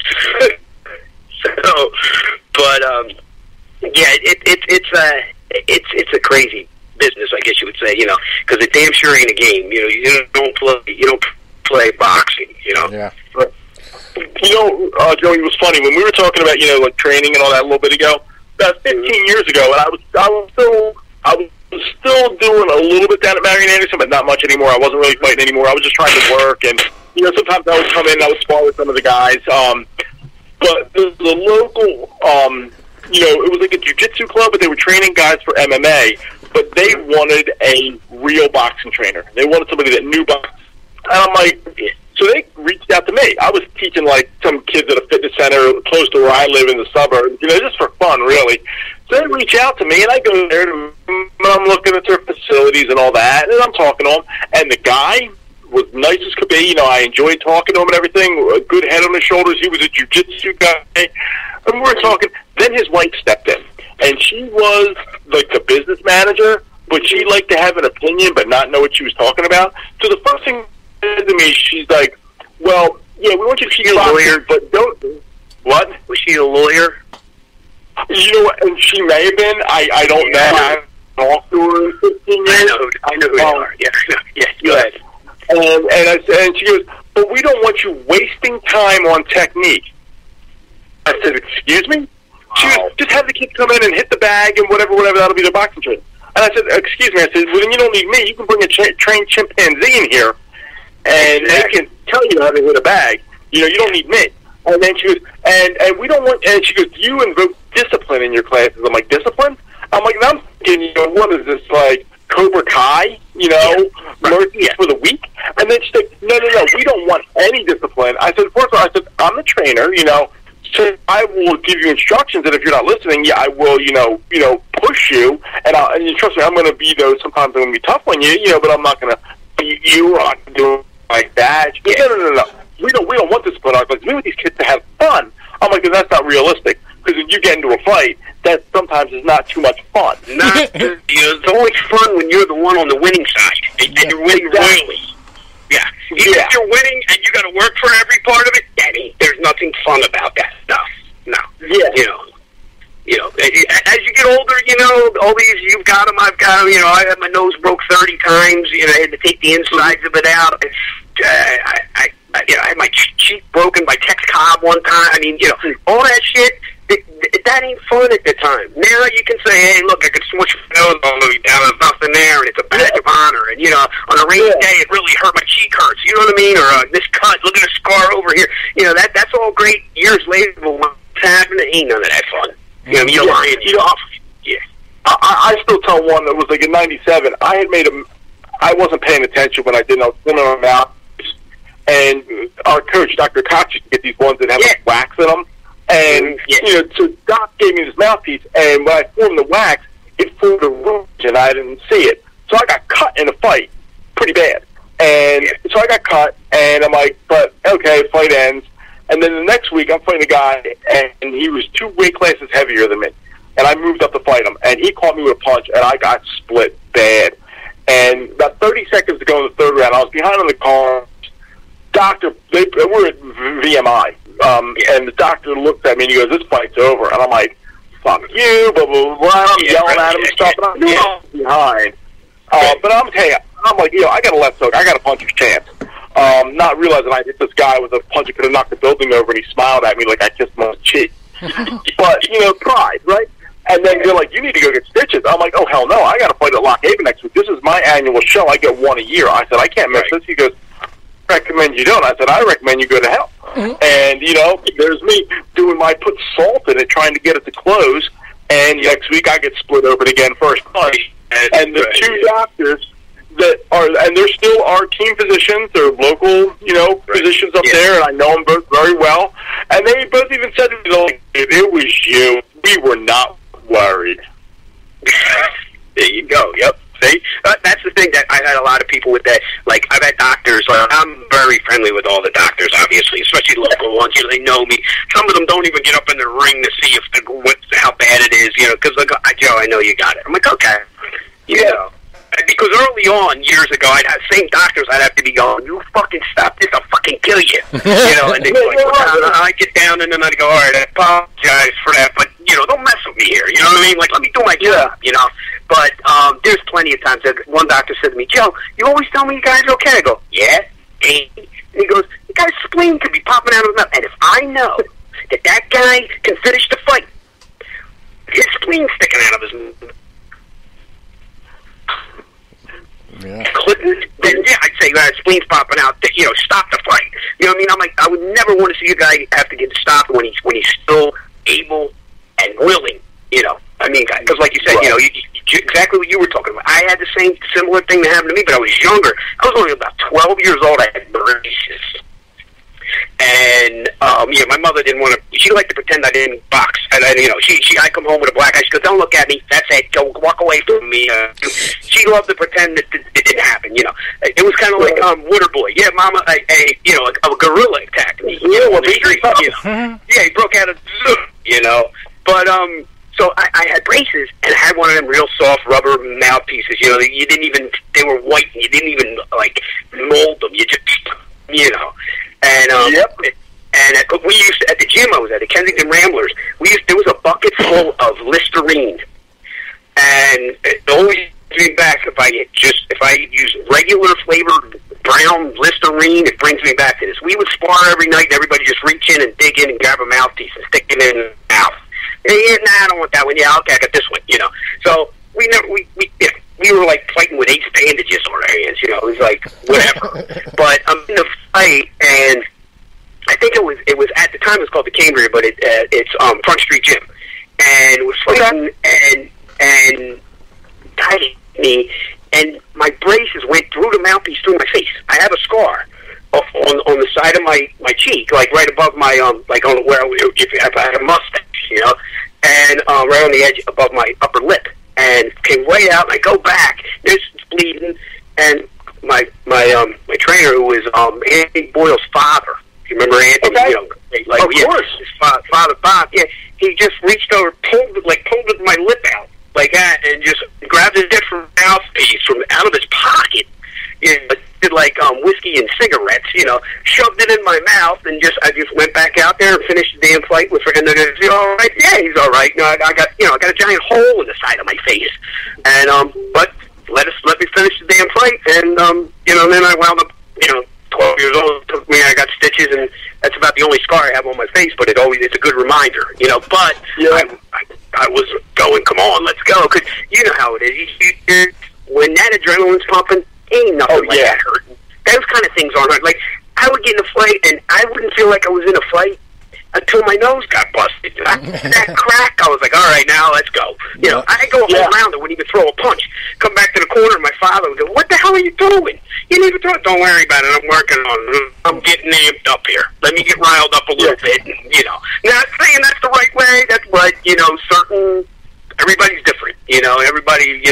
it's a crazy business, I guess you would say, because it damn sure ain't a game. You don't play boxing, Yeah. Right. Joey, it was funny when we were talking about like training and all that a little bit ago. About 15 years ago, and I was still doing a little bit down at Marion Anderson, but not much anymore. I wasn't really fighting anymore. I was just trying to work, and sometimes I would come in, and I would spar with some of the guys. But the local, it was like a jiu-jitsu club, but they were training guys for MMA. But they wanted a real boxing trainer. They wanted somebody that knew boxing. And I'm like, so they reached out to me. I was teaching like some kids at a fitness center close to where I live in the suburbs, just for fun, really. So they reach out to me, and I go there, and I'm looking at their facilities and all that, and I'm talking to them. And the guy was nice as could be. I enjoyed talking to him and everything. A good head on his shoulders. He was a jiu-jitsu guy. And we were talking. Then his wife stepped in. And she was like the business manager, but she liked to have an opinion but not know what she was talking about. So the first thing she said to me, she's like, well, yeah, we want you to be a lawyer, but don't... What? Was she a lawyer? And she may have been. I don't know. I haven't talked to her in 15 years. I know who you are. Yeah, go ahead. And she goes, but we don't want you wasting time on technique. I said, excuse me? She goes, just have the kids come in and hit the bag and whatever, that'll be the boxing training. And I said, excuse me. I said, well, then you don't need me. You can bring a trained chimpanzee in here, and they can tell you how to hit a bag. You don't need me. And then she goes, and we don't want, and she goes, you invoke discipline in your classes. I'm like, discipline? I'm like, I'm thinking, what is this, like, Cobra Kai, mercy for the weak? And then she's like, no, we don't want any discipline. I said, first of all, I'm the trainer, so I will give you instructions, and if you're not listening, I will, push you, and trust me, I'm going to be sometimes I'm going to be tough on you, but I'm not going to beat you or I'm doing like that. She goes, no. We don't want discipline. I was like, we want these kids to have fun. I'm like, that's not realistic, because when you get into a fight, that sometimes is not too much fun. It's always fun when you're the one on the winning side, and you're winning royally. Yeah. Even if you're winning and you got to work for every part of it, there's nothing fun about that. No. Yeah. As you get older, all these, you've got them, I've got them. I had my nose broke 30 times. I had to take the insides of it out. I had my cheek broken by Tex Cobb one time. I mean, all that shit. That ain't fun at the time. Now you can say, hey, look, I can switch my nose all the way down. There's nothing there, and it's a badge of honor. And, on a rainy day, it really hurt. My cheek hurts. You know what I mean? Or this cut, look at a scar over here. That's all great years later, but what's happening, ain't none of that fun. You're lying. Yeah. I still tell one that was like in 97. I had made I wasn't paying attention when I did. I was swimming in my mouth. And our coach, Dr. Cox, used to get these ones that have like wax in them. And, so Doc gave me this mouthpiece, and when I formed the wax, it formed a rouge, and I didn't see it. So I got cut in a fight pretty bad. And so I got cut, and I'm like, but, okay, fight ends. And then the next week, I'm fighting a guy, and he was 2 weight classes heavier than me. And I moved up to fight him, and he caught me with a punch, and I got split bad. And about 30 seconds to go in the third round, I was behind on the car. Doctor, we're at VMI, and the doctor looked at me and he goes, "This fight's over." And I'm like, "Fuck you!" Blah blah blah. I'm yelling at him and stuff, and I'm behind. But I'm telling you, I'm like, I got a left hook. I got a puncher's chance. Not realizing I hit this guy with a punch that could have knocked the building over, and he smiled at me like I kissed him on the cheek. But pride, right? And then they're like, "You need to go get stitches." I'm like, "Oh hell no! I got to fight at Lock Haven next week. This is my annual show. I get one a year." I said, "I can't miss this." He goes, "I recommend you don't." I said, "I recommend you go to hell." And there's me doing my put salt in it, trying to get it to close. And next week I get split open again first fight. And the 2 doctors that are, and they're still our team physicians. They're local, physicians up there, and I know them both very well. And they both even said to me, like, "If it was you, we were not worried." There you go. Yep. See, that's the thing that I had a lot of people with that. Like, I've had doctors. I'm very friendly with all the doctors, obviously, especially local ones. They know me. Some of them don't even get up in the ring to see how bad it is. Because Joe, I know you got it. I'm like, okay, Because early on, years ago, I'd have same doctors. I'd have to be going, "You fucking stop this! I'll fucking kill you!" And they'd be like, I get down, and then I'd go, "All right, I apologize for that, but don't mess with me here." You know what I mean? Like, let me do my job. But there's plenty of times that one doctor said to me, "Joe, you always tell me you guys are okay." I go, "Yeah." And he goes, "The guy's spleen could be popping out of his mouth, and if I know that guy can finish the fight, his spleen sticking out of his mouth." Yeah. Then I'd say spleen's popping out. Stop the fight. You know what I mean? I'm like, I would never want to see a guy have to get stopped when he's still able and willing. I mean, because like you said, exactly what you were talking about. I had the same similar thing that happened to me, but I was younger. I was only about 12 years old. I had braces. And my mother didn't want to. She liked to pretend I didn't box. And I come home with a black eye. She goes, "Don't look at me. That's it. Go walk away from me." She loved to pretend that it didn't happen. It was kind of like Waterboy. Yeah, Mama, a gorilla attacked me. On the street. Yeah, he broke out of. But so I had braces, and I had one of them real soft rubber mouthpieces. You didn't even. They were white. And you didn't even mold them. You just And we used to, at the gym I was at, the Kensington Ramblers, there was a bucket full of Listerine, and it always brings me back if I use regular flavored brown Listerine, it brings me back to this. We would spar every night, and everybody just reach in and dig in and grab a mouthpiece and stick it in the mouth. Yeah, I don't want that one. Yeah, okay, I got this one. So we were like fighting with ace bandages on our hands. It was like whatever. But I'm in the fight, and I think it was at the time it was called the Cambria, but it's Front Street Gym, and was fighting and tied me, and my braces went through the mouthpiece through my face. I have a scar on the side of my cheek, like right above my like on where if I had a mustache, and right on the edge above my upper lip, and came right out. And I go back, it's bleeding, and my trainer, who was Anthony Boyle's father. You remember Anthony? Okay. Of course. His father Bob. Yeah, he just reached over, pulled my lip out like that, and just grabbed a different mouthpiece from out of his pocket. Did like whiskey and cigarettes, shoved it in my mouth, and I just went back out there and finished the damn fight with. And they're going to say, "All right, yeah, he's all right." I got a giant hole in the side of my face, and but let me finish the damn fight, and then I wound up 12 years old. It took me. I got stitches, and that's about the only scar I have on my face. But it's a good reminder, But I was going, come on, let's go, because you know how it is. When that adrenaline's pumping, ain't nothing like that hurting. Those kind of things aren't hurt. Like, I would get in a fight, and I wouldn't feel like I was in a fight until my nose got busted. That crack, I was like, all right, now let's go. I go a whole round and wouldn't even throw a punch. Come back to the corner, and my father would go, "What the hell are you doing? You didn't even throw it." "Don't worry about it. I'm working on it. I'm getting amped up here. Let me get riled up a little bit." And, Not saying that's the right way. That's what, everybody's different. Everybody,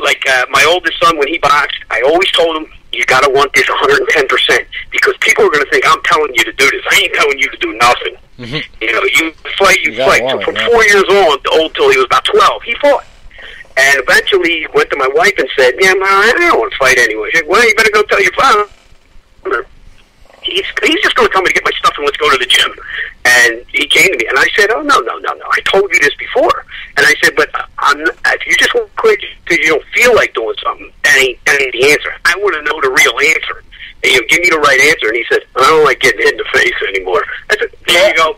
like my oldest son, when he boxed, I always told him, you got to want this 110% because people are going to think I'm telling you to do this. I ain't telling you to do nothing. Mm-hmm. You fight. So from 4 years old till he was about 12, he fought. And eventually he went to my wife and said, yeah, Ma, I don't want to fight anyway. She said, well, you better go tell your father. He's just going to tell me to get my stuff and let's go to the gym. And he came to me, and I said, oh, no. I told you this before. And I said, but if you just want to quit because you don't feel like doing something, that ain't the answer. I want to know the real answer. And, give me the right answer. And he said, I don't like getting hit in the face anymore. I said, there you go.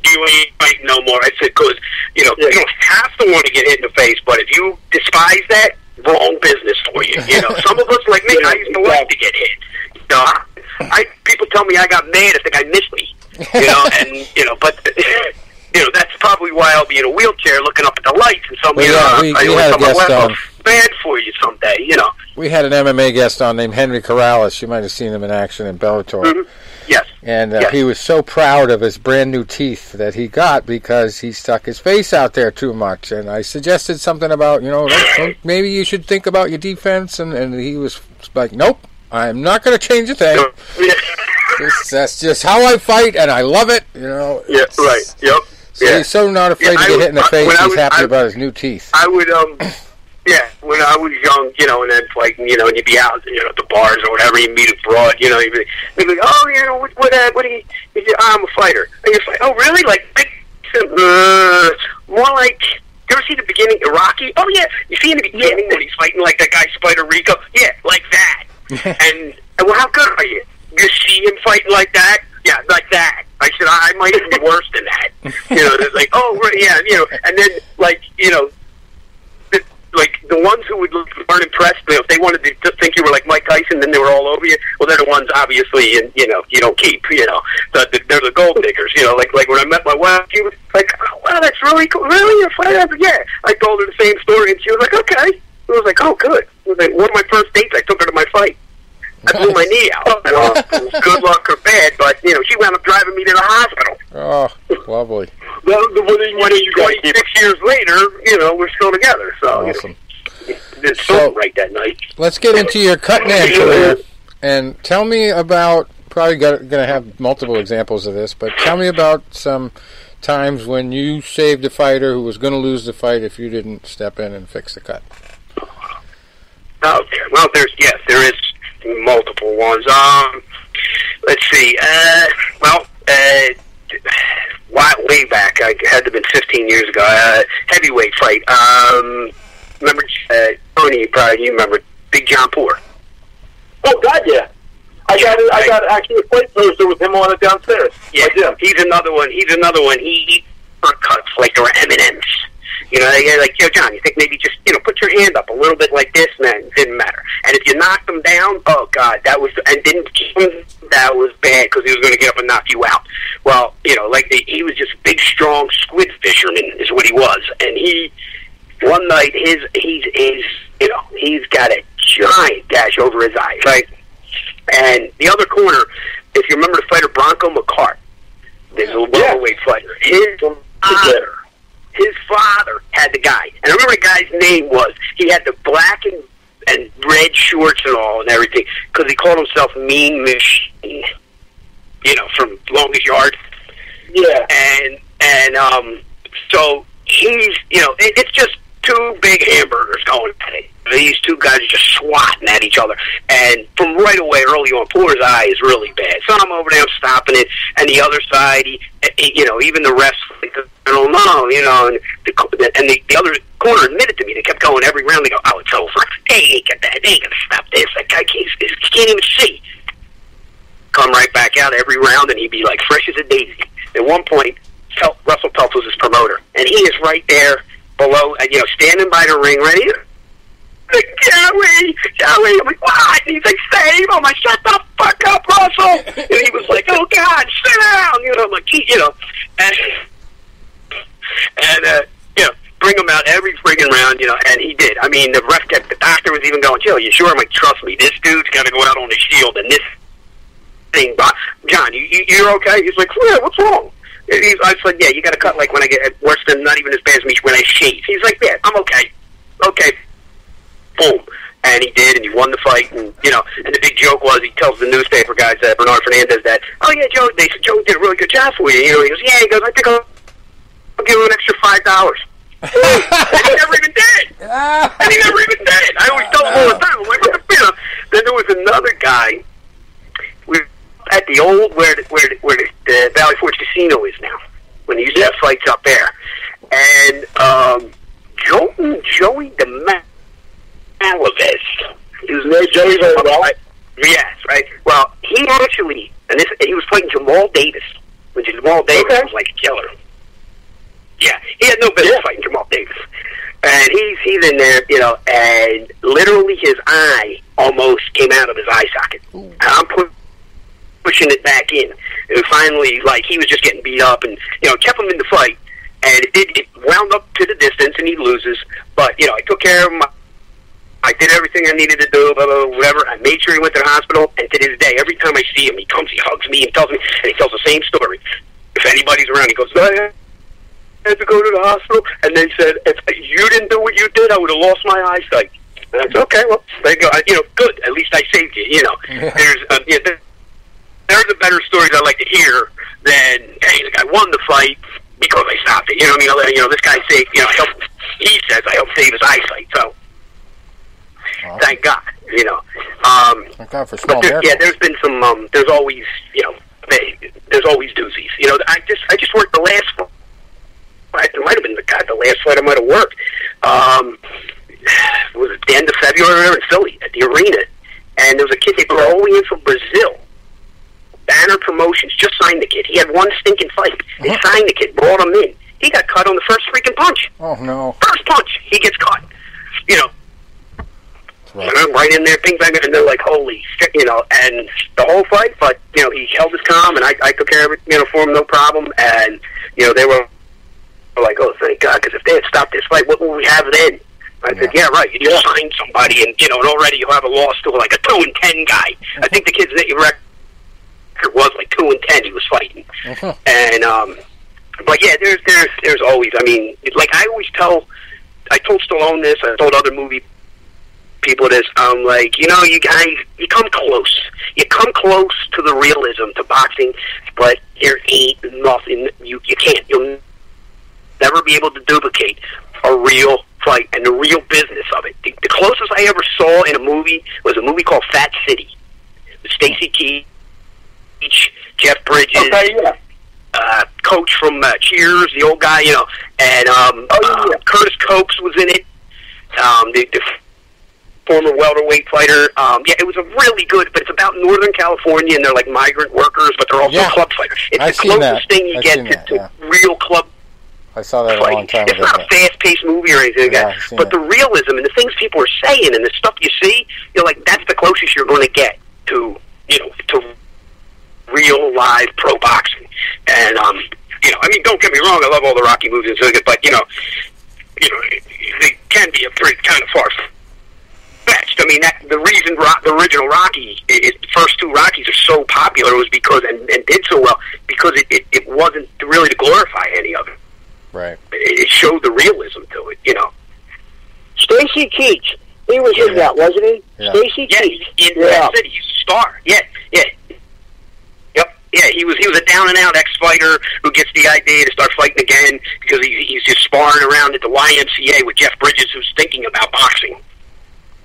You ain't fighting no more. I said, because, you don't have to want to get hit in the face, but if you despise that, wrong business for you. Some of us, like me, I used to like to get hit. People tell me I got mad if the guy missed me. But that's probably why I'll be in a wheelchair looking up at the lights and somebody we had a guest on. Bad for you someday, We had an MMA guest on named Henry Corrales. You might have seen him in action in Bellator. Mm-hmm. Yes. And he was so proud of his brand new teeth that he got because he stuck his face out there too much. And I suggested something about, maybe you should think about your defense. And he was like, nope, I'm not going to change a thing. That's just how I fight, and I love it. Yeah, right. Yep. So he's so not afraid to get hit in the face. He's happy about his new teeth. I would, when I was young, and then and you'd be out, at the bars or whatever, you meet abroad, you'd be like, oh, what do you? I'm a fighter. And you're like, oh, really? Like, more like. You ever see the beginning of Rocky? Oh yeah, you see in the beginning when he's fighting like that guy Spider Rico? Yeah, like that. and well, how good are you? You see him fighting like that? Yeah, like that. I said, I might even be worse than that. It's like, oh, yeah, and then, the ones who weren't impressed, if they wanted to just think you were like Mike Tyson, then they were all over you, well, they're the ones, obviously, and, you don't keep, they're the gold diggers, like when I met my wife, she was like, oh, wow, that's really cool. Really? You're a fighter? Yeah. I told her the same story, and she was like, okay. I was like, oh, good. I was like, one of my first dates, I took her to my fight. I blew my knee out. It was good luck or bad, but, she wound up driving me to the hospital. Oh, lovely. Well, 26 years later, we're still together. So, awesome. It's so right that night. Let's get into your Cutman career, and tell me about, probably going to have multiple examples of this, but tell me about some times when you saved a fighter who was going to lose the fight if you didn't step in and fix the cut. Okay. Well, there is multiple ones. Let's see. Way back, I had to have been 15 years ago. Heavyweight fight. Remember Tony? Probably you remember Big John Poor. Oh God, yeah. I got actually a plate poster with him on it downstairs. Yeah, he's another one. He cuts like there were M&Ms. They're like, John, you think maybe just, put your hand up a little bit like this, man, it didn't matter. And if you knocked him down, oh, God, that was bad because he was going to get up and knock you out. Well, he was just a big, strong squid fisherman is what he was. And one night, he's got a giant gash over his eye, right? And the other corner, if you remember the fighter Bronco McCart, there's a welterweight fighter. His father had the guy. And I remember the guy's name was, he had the black and red shorts and all and everything, because he called himself Mean Machine, from Longest Yard. Yeah. And so he's, it's just two big hamburgers going at it. These two guys just swatting at each other. And from right away, early on, Poor's eye is really bad. So I'm over there, I'm stopping it. And the other side, even the refs, I don't know, and the other corner admitted to me. They kept going every round. They go, oh, it's over. They ain't going to stop this. That guy can't even see. Come right back out every round, and he'd be like fresh as a daisy. At one point, Russell Phelps was his promoter. And he is right there below, standing by the ring, ready to, Joey. I'm like, what? And he's like, save him. I shut the fuck up, Russell. And he was like, oh, God, sit down. I'm like, bring him out every friggin' round, and he did. I mean, the doctor was even going, Joe, you sure? I'm like, trust me, this dude's got to go out on his shield, and this thing, John, you're okay? He's like, yeah, what's wrong? I was like, yeah, you got to cut like when I get worse than not even as bad as me when I shave. He's like, yeah, I'm okay. Okay. Boom. And he did, and he won the fight, and and the big joke was he tells the newspaper guys, Bernard Fernandez, that, oh yeah, Joe, they said Joe did a really good job for you. He goes, yeah, I think I'll give him an extra $5. And he never even did. I always tell him all the time. I'm like, what the. Then there was another guy. We at the old where the Valley Forge Casino is now. When he used to have fights up there, and Joey DeMalavis. He was there. Joey DeMalavis. Yes, right. Well, he actually, he was fighting Jamal Davis. When Jamal Davis was like a killer. Yeah, he had no business fighting Jamal Davis. And he's in there, and literally his eye almost came out of his eye socket. And I'm pushing it back in. And finally, he was just getting beat up and, kept him in the fight. And it wound up to the distance, and he loses. But, I took care of him. I did everything I needed to do, blah, blah, blah, whatever. I made sure he went to the hospital. And to this day, every time I see him, he comes, he hugs me, and tells the same story. If anybody's around, he goes, I had to go to the hospital, and they said, if you didn't do what you did, I would have lost my eyesight. And I said, okay, well, there you go. Good. At least I saved you. There's the better stories I like to hear than, hey, the guy won the fight because I stopped it. This guy saved. He says I helped save his eyesight. So thank God. Thank God for small miracles. Yeah, there's been some. There's always, there's always doozies. I just worked the last one. It might have been the last fight I might have worked. It was at the end of February in Philly at the arena, and there was a kid they brought all the way in from Brazil. Banner Promotions just signed the kid. He had one stinking fight. They signed the kid, brought him in. He got cut on the first freaking punch. Oh no! First punch, he gets cut. Right. And I'm right in there, ping bang, and they're like, holy shit, and the whole fight. But he held his calm, and I took care of it, for him, no problem. And they were like, oh, thank God, because if they had stopped this fight, what would we have then? I said, yeah, right. You just signed somebody, and and already you have a loss to like a 2-10 guy. I think the kid's record was like 2-10. He was fighting, and but yeah, there's always. I mean, I always I told Stallone this. I told other movie people this. I'm like, you guys, you come close. You come close to the realism to boxing, but there ain't nothing. You can't. You'll never be able to duplicate a real fight and the real business of it. The closest I ever saw in a movie was a movie called Fat City. With Stacy Keach, Jeff Bridges, Coach from Cheers, the old guy, and Curtis Copes was in it. The former welterweight fighter. It was a really good, but it's about Northern California, and they're like migrant workers, but they're also club fighters. It's the closest thing you get to real club. I saw that a long time ago. It's not a fast-paced movie or anything like that, but the realism and the things people are saying and the stuff you see, you're like, that's the closest you're going to get to, to real live pro boxing. And I mean, don't get me wrong, I love all the Rocky movies, but they can be a pretty kind of far-fetched. I mean, the reason the original Rocky, the first two Rockies are so popular was because and did so well because it wasn't really to glorify any of it. Right. It showed the realism to it, Stacy Keach, he was in that, wasn't he? Yeah. Stacy Keach. In Red City, he's a star. Yeah. Yep. Yeah, he was a down and out ex-fighter who gets the idea to start fighting again because he's just sparring around at the YMCA with Jeff Bridges, who's thinking about boxing.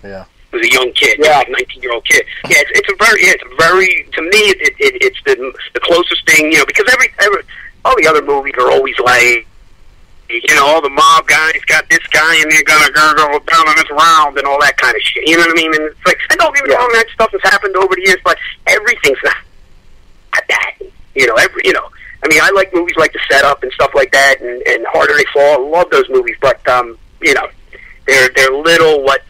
Yeah. He was a young kid, like a 19-year-old kid. Yeah, it's a very to me it's the closest thing, because every all the other movies are always like, all the mob guys got this guy and they're gonna go down on this round and all that kind of shit. You know what I mean? And it's like, and don't get me wrong, that stuff has happened over the years, but everything's not that. I mean, I like movies like The Setup and stuff like that, and Harder They Fall. I love those movies, but they're little what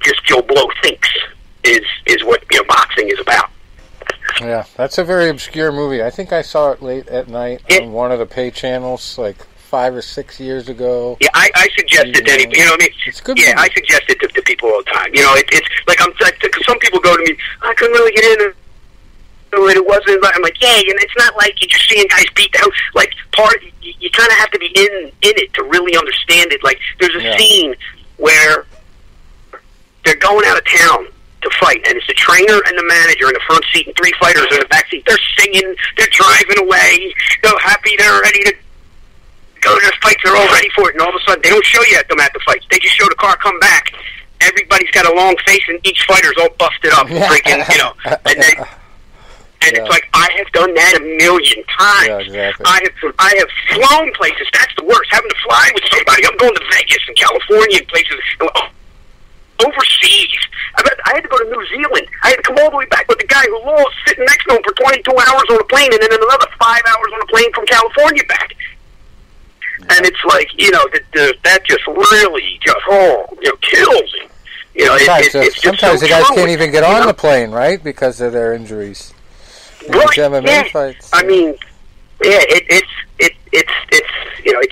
just Joe Blow thinks is what boxing is about. Yeah, that's a very obscure movie. I think I saw it late at night on one of the pay channels, like 5 or 6 years ago. Yeah, I suggest it to anybody. What I mean? It's good. Yeah, I suggest it to people all the time. It's like because some people go to me, I couldn't really get into it wasn't. I'm like, yeah, and it's not like you're just seeing guys beat down. Like you kind of have to be in it to really understand it. Like there's a scene where they're going out of town to fight, and it's the trainer and the manager in the front seat and 3 fighters in the back seat. They're singing, they're driving away, they're happy, they're ready to go to the fights, they're all ready for it, and all of a sudden, they don't show you them at the fights. They just show the car come back. Everybody's got a long face, and each fighter's all busted up, freaking, and it's like, I have done that a million times. Yeah, exactly. I have flown places. That's the worst, having to fly with somebody. I'm going to Vegas and California and places. Overseas. I had to go to New Zealand. I had to come all the way back with the guy who lost sitting next to him for 22 hours on a plane, and then another 5 hours on a plane from California back. And it's like, that just really kills him. Sometimes the guys can't even get on the plane, right, because of their injuries. Right. MMA fights. I mean, it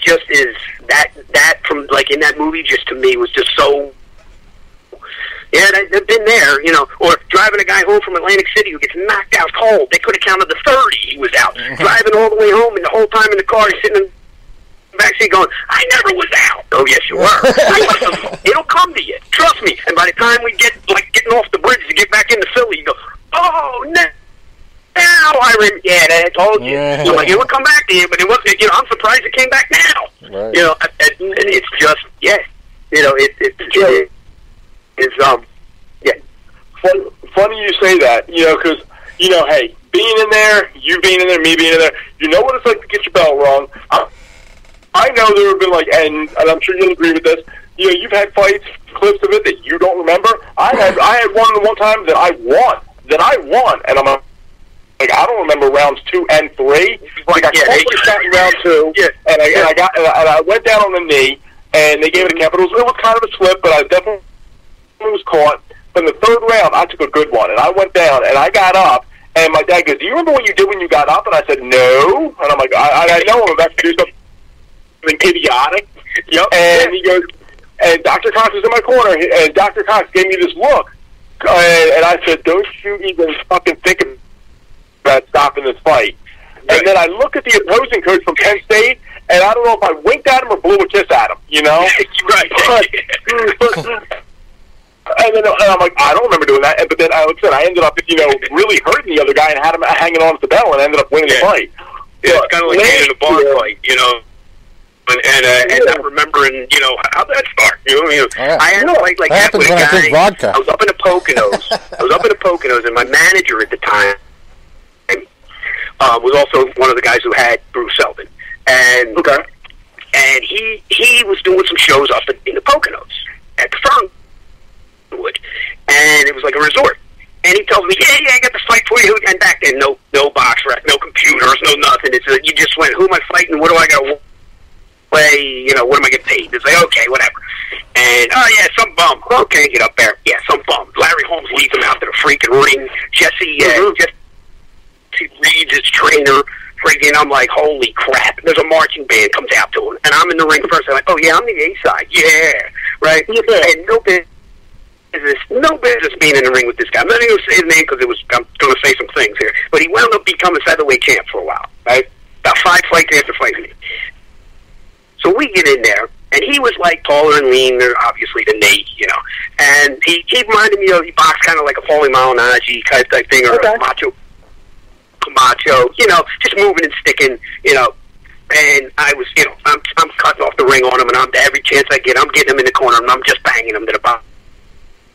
just is that from like in that movie just to me was just so. Yeah, they've been there, or driving a guy home from Atlantic City who gets knocked out cold. They could have counted to 30. He was out driving all the way home, and the whole time in the car, he's sitting in the backseat going, "I never was out." Oh, yes, you were. It'll come to you. Trust me. And by the time we get getting off the bridge to get back into Philly, you go, "Oh no." Now I remember. Yeah, I told you. Yeah. So, it would come back to you, but it was. I'm surprised it came back now. Right. And it's just Funny you say that, because, hey, being in there, you being in there, me being in there, you know what it's like to get your bell wrong. I know there have been, and I'm sure you'll agree with this, you've had fights, clips of it that you don't remember. I had one time that I won, and I'm like, I don't remember rounds 2 and 3. Like, I totally shot in round 2, and I went down on the knee, and they gave it a count. It was kind of a slip, but I definitely was caught. But in the 3rd round, I took a good one, and I went down, and I got up, and my dad goes, "Do you remember what you did when you got up?" And I said, "No." And I'm like, I know I'm about to do something idiotic. Yep. And he goes, and Dr. Cox was in my corner, and Dr. Cox gave me this look, and I said, "Don't you even fucking think about stopping this fight." Right. And then I look at the opposing coach from Penn State, and I don't know if I winked at him or blew a kiss at him, Right. And I'm like, I don't remember doing that. But then, like I said, I ended up, really hurting the other guy and had him hanging on to the bell, and ended up winning the fight. Yeah, it's kind of like being in a bar fight, and not remembering, how did that start? I had a fight like that with a guy. I was up in the Poconos. And my manager at the time was also one of the guys who had Bruce Seldon, and he was doing some shows up in the Poconos at the Fernwood, and it was like a resort. And he tells me, yeah, I got the fight for you. And back then, no box rec, no computers, no nothing. It's you just went, who am I fighting? What do I got to play? What am I getting paid? It's like, okay, whatever. And, some bum. Okay, get up there. Yeah, some bum. Larry Holmes leads him out to the freaking ring. Jesse Reed's his trainer. Freaking, I'm like, holy crap. There's a marching band comes out to him. And I'm in the ring first. I'm like, oh, yeah, I'm the A side. Yeah. Right? And no business being in the ring with this guy. I'm not going to say his name because I'm going to say some things here. But he wound up becoming featherweight champ for a while, right? About 5 fights after fighting me. So we get in there, and he was like taller and leaner, obviously, than Nate, And he reminded me of, he boxed kind of like a Paulie Malignaggi type thing, or a Macho Camacho, just moving and sticking, And I was, I'm cutting off the ring on him, and every chance I get, I'm getting him in the corner, and I'm just banging him to the bottom.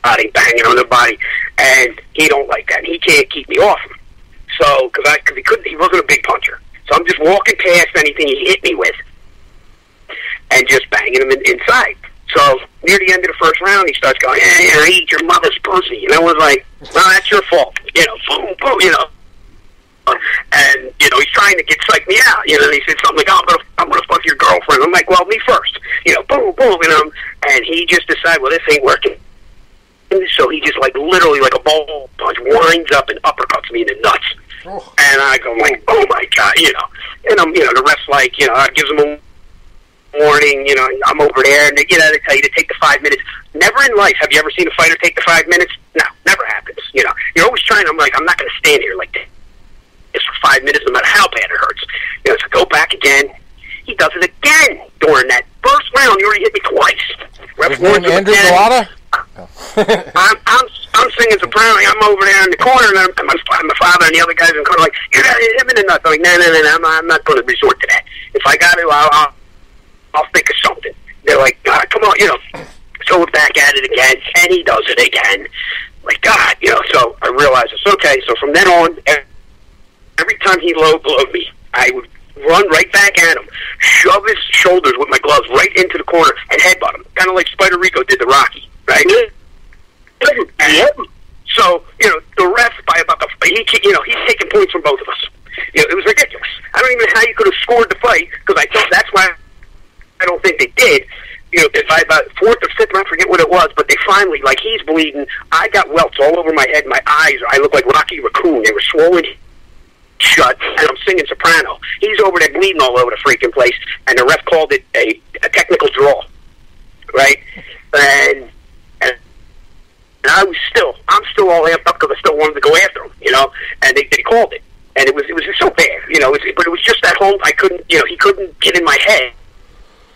Banging on the body, and he don't like that. He can't keep me off him. So, because he wasn't a big puncher. So I'm just walking past anything he hit me with, and just banging him inside. So near the end of the 1st round, he starts going, "Yeah, I eat your mother's pussy," and I was like, "Well, that's your fault," boom, boom, And he's trying to psych me out. And he said something like, "Oh, I'm gonna fuck your girlfriend." I'm like, "Well, me first." Boom, boom, and he just decided, well, this ain't working. So he just literally like a ball punch winds up and uppercuts me in the nuts. Oh. And I go like, oh my God, and I'm, the ref's gives him a warning, I'm over there, and they tell you to take the 5 minutes. Never in life have you ever seen a fighter take the 5 minutes? No, never happens. You're always trying. I'm like, I'm not going to stand here like 5 minutes, no matter how bad it hurts. You know, so go back again. He does it again during that first round. He already hit me twice. His name Andrew Galata? I'm singing soprano. I'm over there in the corner, and my father and the other guys in the corner are like, "You got to hit him in the nuts." I'm like, no, I'm not going to resort to that. If I got to, I'll think of something. They're like, God, come on, you know. So we're back at it again, and he does it again. Like, God, you know. So I realized it's okay. So from then on, every time he low-glove me, I would run right back at him, shove his shoulders with my gloves right into the corner, and headbutt him, kind of like Spider Rico did to Rocky, right? Yep. So, you know, the ref by about he's taking points from both of us. You know, it was ridiculous. I don't even know how you could have scored the fight, because I thought that's why I don't think they did. You know, if I about 4th or 5th round, I forget what it was, but they finally, like, he's bleeding. I got welts all over my head, my eyes. I look like Rocky Raccoon. They were swollen shut, and I'm singing soprano. He's over there bleeding all over the freaking place, and the ref called it a technical draw, right? And I'm still all amped up because I still wanted to go after him, you know. And they called it, and it was just so bad, you know. But it was just that whole he couldn't get in my head,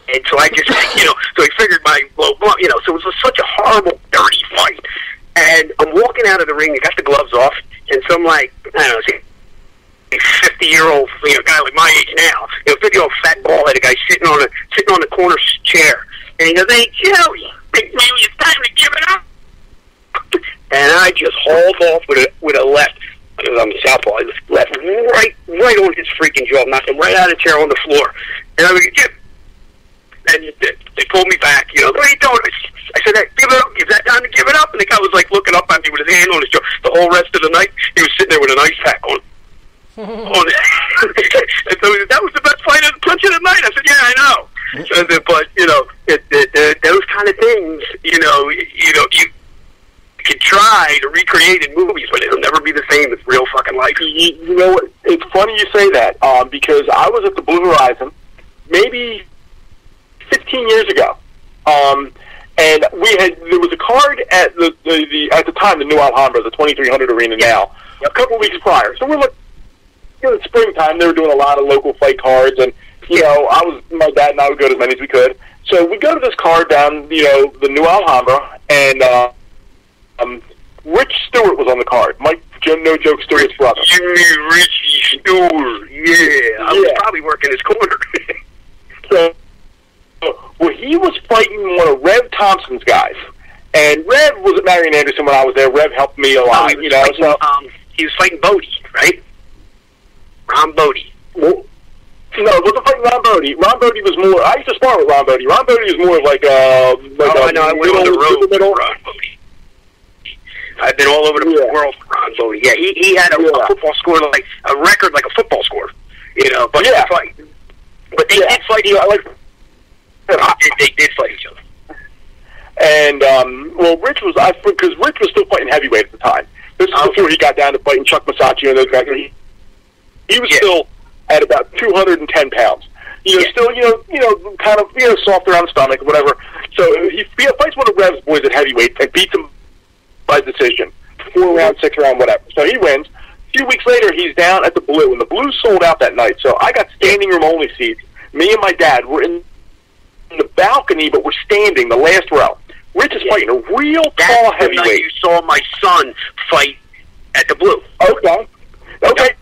and so I just so he figured my low blow, you know. So it was such a horrible, dirty fight. And I'm walking out of the ring. They got the gloves off, and some like I don't know. 50-year-old, guy like my age now, 50-year-old fat bald-headed guy sitting on the corner chair, and he goes, "Hey, Joey, maybe it's time to give it up." And I just hauled off with a left, because I'm a southpaw. I just left right on his freaking jaw, knocked him right out of the chair on the floor. And I was like, "Jim," and they pulled me back. What are you doing? I said, "Hey, give it up. Is that time to give it up?" And the guy was like looking up at me with his hand on his jaw. The whole rest of the night, he was sitting there with an ice pack on. And so that was the best fight of the punch of the night. I said, "Yeah, I know." So, but those kind of things, you can try to recreate in movies, but it'll never be the same as real fucking life. You know what? It's funny you say that because I was at the Blue Horizon maybe 15 years ago, and there was a card at at the time the New Alhambra, the 2300 arena now, a couple of weeks prior. So we're like. In the springtime, they were doing a lot of local fight cards, and my dad and I would go to as many as we could. So we go to this card down, the New Alhambra, and Rich Stewart was on the card. Mike, No Joke Stewart's brother. Jimmy Richie Stewart, yeah. I was probably working his corner. So, he was fighting one of Rev Thompson's guys, and Rev was at Marion Anderson when I was there. Rev helped me a lot, he was fighting Bodie, right? Ron Bodie. Well, no, it wasn't fighting Ron Bodie. Ron Bodie was more. I used to spar with Ron Bodie. Ron Bodie was more of like a. I know. I went on the road with Ron Bodie. I've been all over the world with Ron Bodie. Yeah, he had a football score, like a record, like a football score. But they fight. But they did fight each other. They did fight each other. And Rich was because Rich was still fighting heavyweight at the time. This is before he got down to fighting Chuck Masaccio and those guys. He was still at about 210 pounds. Still, kind of, soft around the stomach, whatever. So he fights one of Rev's boys at heavyweight and beats him by decision. 4 round, 6 round, whatever. So he wins. A few weeks later, he's down at the Blue, and the Blue sold out that night. So I got standing room only seats. Me and my dad were in the balcony, but we're standing, the last row. Rich is fighting a real tall heavyweight. That's the night you saw my son fight at the Blue. Okay.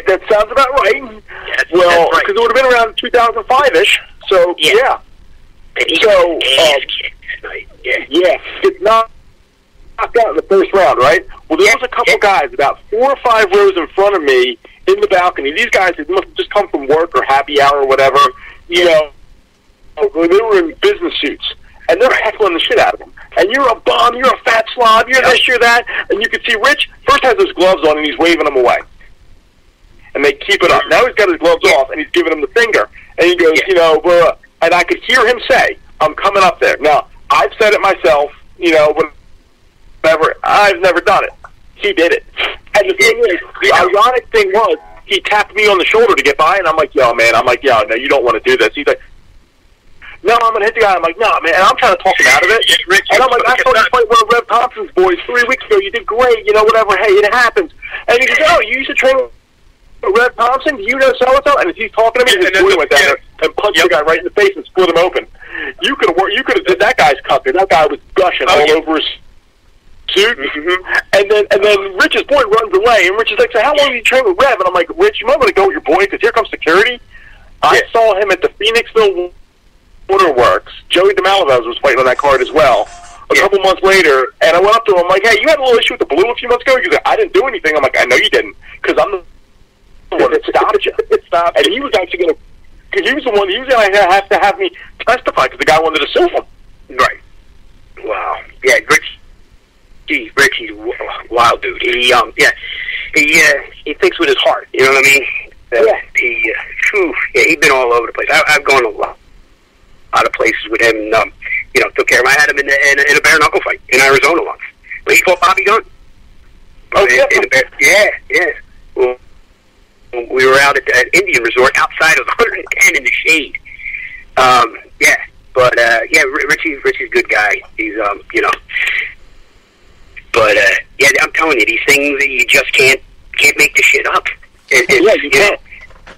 That sounds about right. Well, because it would have been around 2005-ish. So, yeah. So, it's knocked out in the first round, right? Well, there was a couple guys about 4 or 5 rows in front of me in the balcony. These guys must have just come from work or happy hour or whatever. They were in business suits, and they're heckling the shit out of him. And you're a bum, you're a fat slob, you're this, you're that. And you can see Rich first has his gloves on, and he's waving them away. And they keep it up. Now he's got his gloves off, and he's giving him the finger. And he goes, and I could hear him say, "I'm coming up there." Now, I've said it myself, whatever. I've never done it. He did it. And the thing is, the ironic thing was, he tapped me on the shoulder to get by, and I'm like, "Yo, man," no, you don't want to do this. He's like, "No, I'm going to hit the guy." I'm like, "No, man," and I'm trying to talk him out of it. And I'm like, "I saw you fight one of Rev Thompson's boys 3 weeks ago. You did great, whatever. Hey, it happens." And he goes, "Oh, you used to train Rev Thompson, do you know so-and-so? And as he's talking to me, his boy went down there and punched the guy right in the face and split him open. You could have did that guy's cup there. That guy was gushing all over his suit. And then Rich's boy runs away, and Rich is like, so how long have you trained with Rev? And I'm like, Rich, you might want to go with your boy, because here comes security. I saw him at the Phoenixville Waterworks. Joey DeMalavez was fighting on that card as well. A couple months later, and I went up to him, I'm like, hey, you had a little issue with the blue a few months ago? He goes, I didn't do anything. I'm like, I know you didn't, because I'm the one that stopped you. And he was actually going to, because he was the one, he was going to have me testify, because the guy wanted to sue him. Right. Wow. Yeah, Richie's a wild dude. He thinks with his heart. You know what I mean? He's been all over the place. I've gone a lot of places with him. And, took care of him. I had him in a bare knuckle fight in Arizona once. But he fought Bobby Gunn. Oh, yeah. Well, we were out at the Indian Resort outside of 110 in the shade. Richie's a good guy. He's But I'm telling you, these things that you just can't make the shit up. You can't.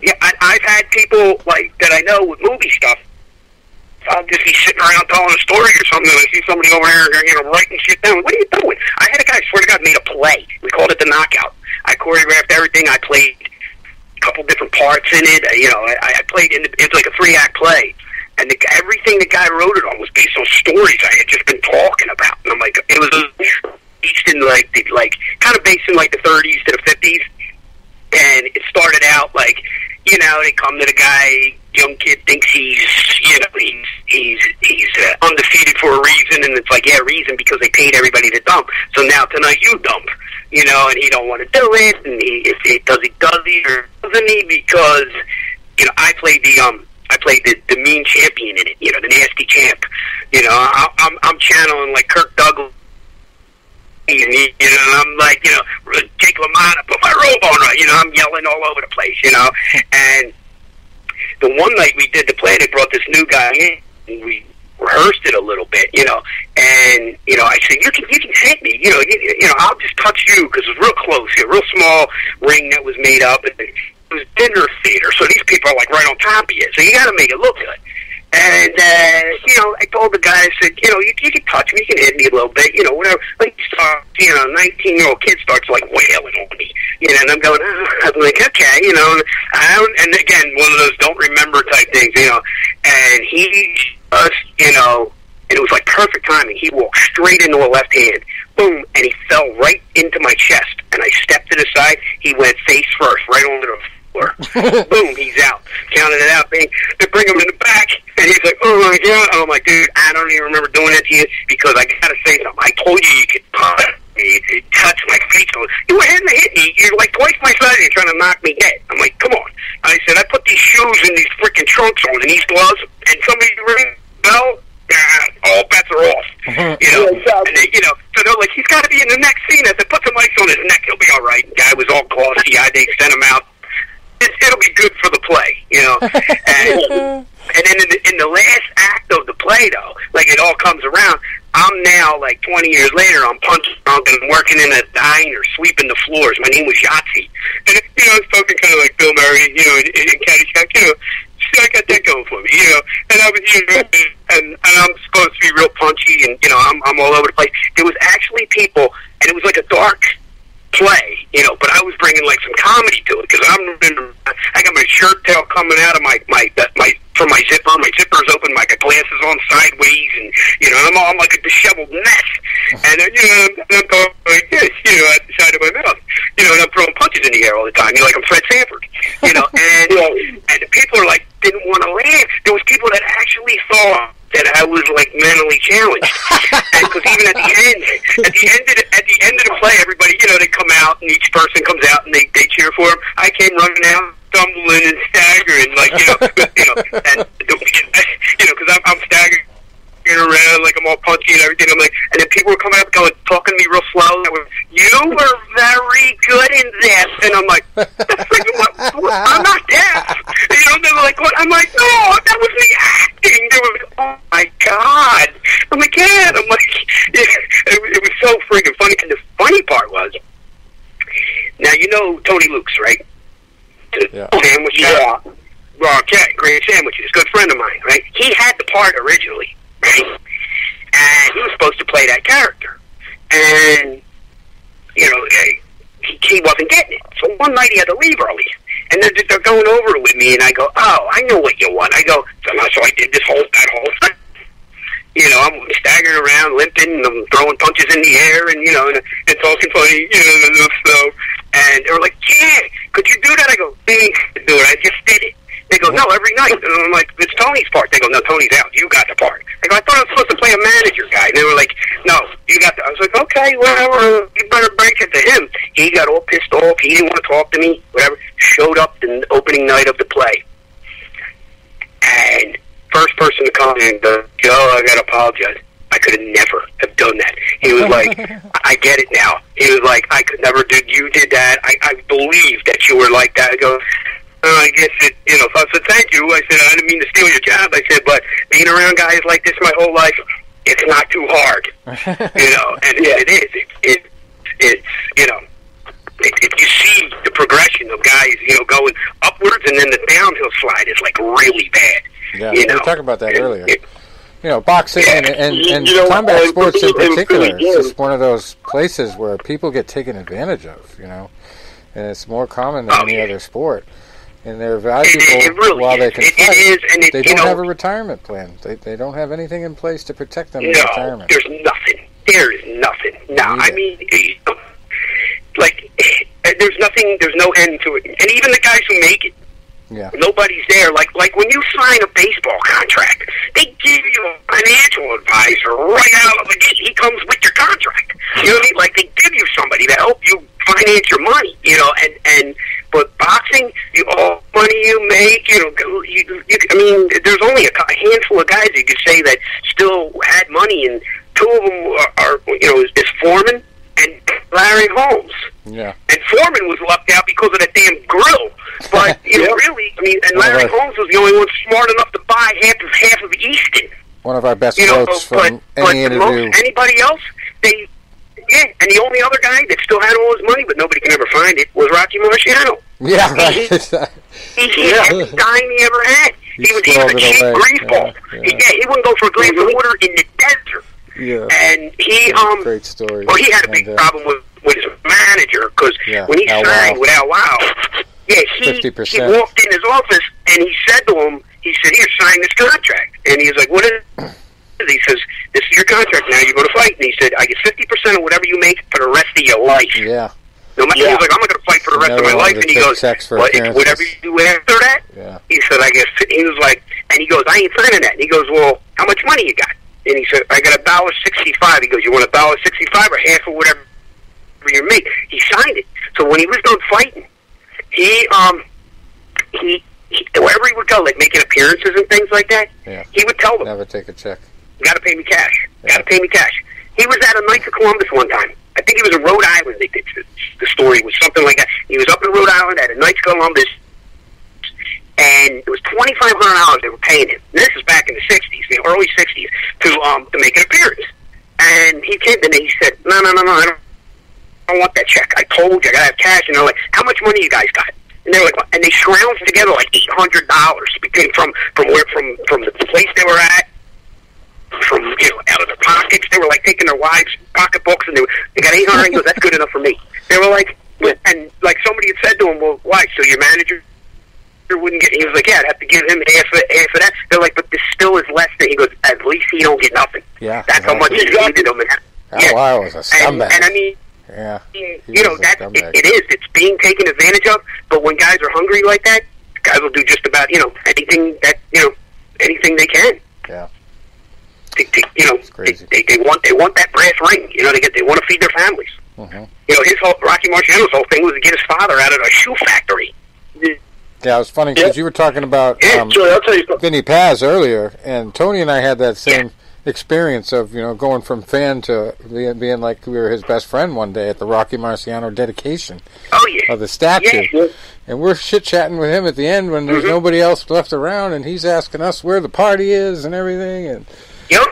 Yeah, I've had people like that I know with movie stuff. I'll just be sitting around telling a story or something, and I see somebody over there, writing shit down. What are you doing? I had a guy, I swear to God, made a play. We called it the Knockout. I choreographed everything. I played a couple different parts in it. I played it's like a 3-act play. And everything the guy wrote it on was based on stories I had just been talking about. And I'm like, it was based in kind of based in like the 30s to the 50s. And it started out like, they come to the guy, young kid thinks he's undefeated for a reason, and it's like, reason because they paid everybody to dump. So now tonight you dump, and he don't want to do it, and does he or doesn't he? Because I played the mean champion in it, the nasty champ. I'm channeling like Kirk Douglas. And I'm like, Jake LaMotta, put my robe on, right? I'm yelling all over the place, And the one night we did the play, they brought this new guy in, and we rehearsed it a little bit, And I said, you can hit me, I'll just touch you because it's real close, a real small ring that was made up. And it was dinner theater, so these people are like right on top of you, so you got to make it look good. And, I told the guy, I said, you can touch me, you can hit me a little bit, whatever. Like, 19-year-old kid starts, like, wailing on me, and I'm going, I'm like, okay, and again, one of those don't remember type things, and he just, and it was like perfect timing. He walked straight into a left hand, boom, and he fell right into my chest, and I stepped to the side, he went face first, right onto the floor. Boom, he's out. Counted it out, bang. They bring him in the back, and he's like, oh my God. And I'm like, dude, I don't even remember doing that to you because I gotta say something. I told you could touch me. It touched my face. You went ahead and hit me. You're like twice my size and you're trying to knock me dead. I'm like, come on. I said, I put these shoes and these freaking trunks on and these gloves, and somebody rings the bell, all bets are off. And they, so they're like, he's got to be in the next scene. I said, put some ice on his neck. He'll be all right. The guy was all glossy. They sent him out. It'll be good for the play, And then in the last act of the play, though, like it all comes around, I'm now, like 20 years later, I'm punching drunk and working in a diner, sweeping the floors. My name was Yahtzee. And, I was talking kind of like Bill Murray, in Caddyshack, I got that going for me, And I was, and I'm supposed to be real punchy and, I'm all over the place. There was actually people, and it was like a dark play, but I was bringing like some comedy to it because I got my shirt tail coming out of my zipper. My zipper's open, my glasses on sideways, and I'm like a disheveled mess. And I'm going like this, at the side of my mouth, and I'm throwing punches in the air all the time. Like I'm Fred Sanford, and the people are like didn't want to laugh. There was people that actually thought that I was like mentally challenged, because even at the end of the play, everybody, they come out and each person comes out and they cheer for him. I came running out, stumbling and staggering, like and because I'm staggering around like I'm all punchy and everything. I'm like, and then people were coming up talking to me real slow. You were very good in this, and I'm like, what? I'm not deaf. They were like, what? I'm like, no, that was me acting. They were like, oh my God. I'm like, yeah. I'm like, it was so freaking funny. And the funny part was, now Tony Luke's, right? sandwich shop. Okay, great sandwiches. Good friend of mine, right? He had the part originally, right? And he was supposed to play that character. And, you know, he wasn't getting it. So one night he had to leave early. And they're going over it with me, and I go, oh, I know what you want. I go, so I did that whole thing. You know, I'm staggering around, limping, and I'm throwing punches in the air, and, you know, and talking funny, you know, stuff. And they were like, yeah, could you do that? I go, I ain't do it. I just did it. They go, no, every night. And I'm like, it's Tony's part. They go, no, Tony's out. You got the part. I go, I thought I was supposed to play a manager guy. And they were like, no, you got the... I was like, okay, whatever. You better break it to him. He got all pissed off. He didn't want to talk to me, whatever. Showed up the opening night of the play. And first person to come in and go, Joe, I got to apologize. I could have never have done that. He was like, I get it now. He was like, I could never do... You did that. I believe that you were like that. I go... I guess it, you know, so I said, thank you. I said, I didn't mean to steal your job. I said, but being around guys like this my whole life, it's not too hard. You know, and it is. It's you know, you see the progression of guys, you know, going upwards, and then the downhill slide is like really bad. Yeah, you know? We were talking about that earlier. You know, boxing and you know, combat sports in particular is just one of those places where people get taken advantage of, you know, and it's more common than any other sport. And they're valuable really while they is. can fight. It is, and they don't have a retirement plan. They don't have anything in place to protect them in retirement. There's nothing. There is nothing. No, I mean, like, there's nothing, there's no end to it. And even the guys who make it, nobody's there. Like when you sign a baseball contract, they give you a financial advisor right out of the gate. He comes with your contract. You know what I mean? Like, they give you somebody to help you finance your money, you know, and but boxing, all money you make, you know, I mean, there's only a handful of guys you could say that still had money, and two of them are you know, is Foreman and Larry Holmes. Yeah. And Foreman was lucked out because of that damn grill. But, you know, really, I mean, and Larry Holmes was the only one smart enough to buy half of Easton. One of our best quotes from any interview. Anybody else, and the only other guy that still had all his money, but nobody can ever find it, was Rocky Marciano. Yeah, right. He had every dime he ever had. He was a cheap greaseball. He wouldn't go for a glass of water in the desert. Yeah. And he, great story. Well, he had a big problem with his manager, because when he signed with Al Wow, he walked in his office and he said to him, he said, here, sign this contract. And he was like, what is it? He says, this is your contract now, you're going to fight. And he said, I get 50% of whatever you make for the rest of your life. Yeah. No matter, he was like, I'm not going to fight for the rest of my life. And he goes, well, whatever you do after that? Yeah. He said, I guess, he was like, and he goes, I ain't signing that. And he goes, well, how much money you got? And he said, I got $1.65. He goes, you want $1.65 or half of whatever you make? He signed it. So when he was done fighting, he wherever he would go, like making appearances and things like that, he would tell them, never take a check. You got to pay me cash. Got to pay me cash. He was at a Knights of Columbus one time. I think he was in Rhode Island. The story was something like that. He was up in Rhode Island at a Knights of Columbus, and it was $2,500 they were paying him. And this is back in the '60s, the early '60s, to make an appearance. And he came and he said, no, I don't want that check. I told you I got to have cash. And they're like, how much money you guys got? And they're like, and they scrounged together like $800 from the place they were at. From, you know, out of their pockets. They were like taking their wives' pocketbooks, and they got $800. He goes, that's good enough for me. They were like, and like somebody had said to him, well, why? So your manager wouldn't get? He was like, yeah, I'd have to give him half of that. They're like, but this still is less than. He goes, at least he don't get nothing. Yeah, that's how much he needed him. Wow, was a scumbag. And I mean, you know, it is. It's being taken advantage of. But when guys are hungry like that, guys will do just about, you know, anything they can. Yeah. You know, they want that brass ring. You know, they want to feed their families. Mm-hmm. You know, Rocky Marciano's whole thing was to get his father out of a shoe factory. Yeah, it was funny because you were talking about Vinny Paz earlier, and Tony and I had that same experience of, you know, going from fan to being like we were his best friend one day at the Rocky Marciano dedication of the statue. Yeah. And we're chit-chatting with him at the end when there's nobody else left around, and he's asking us where the party is and everything, and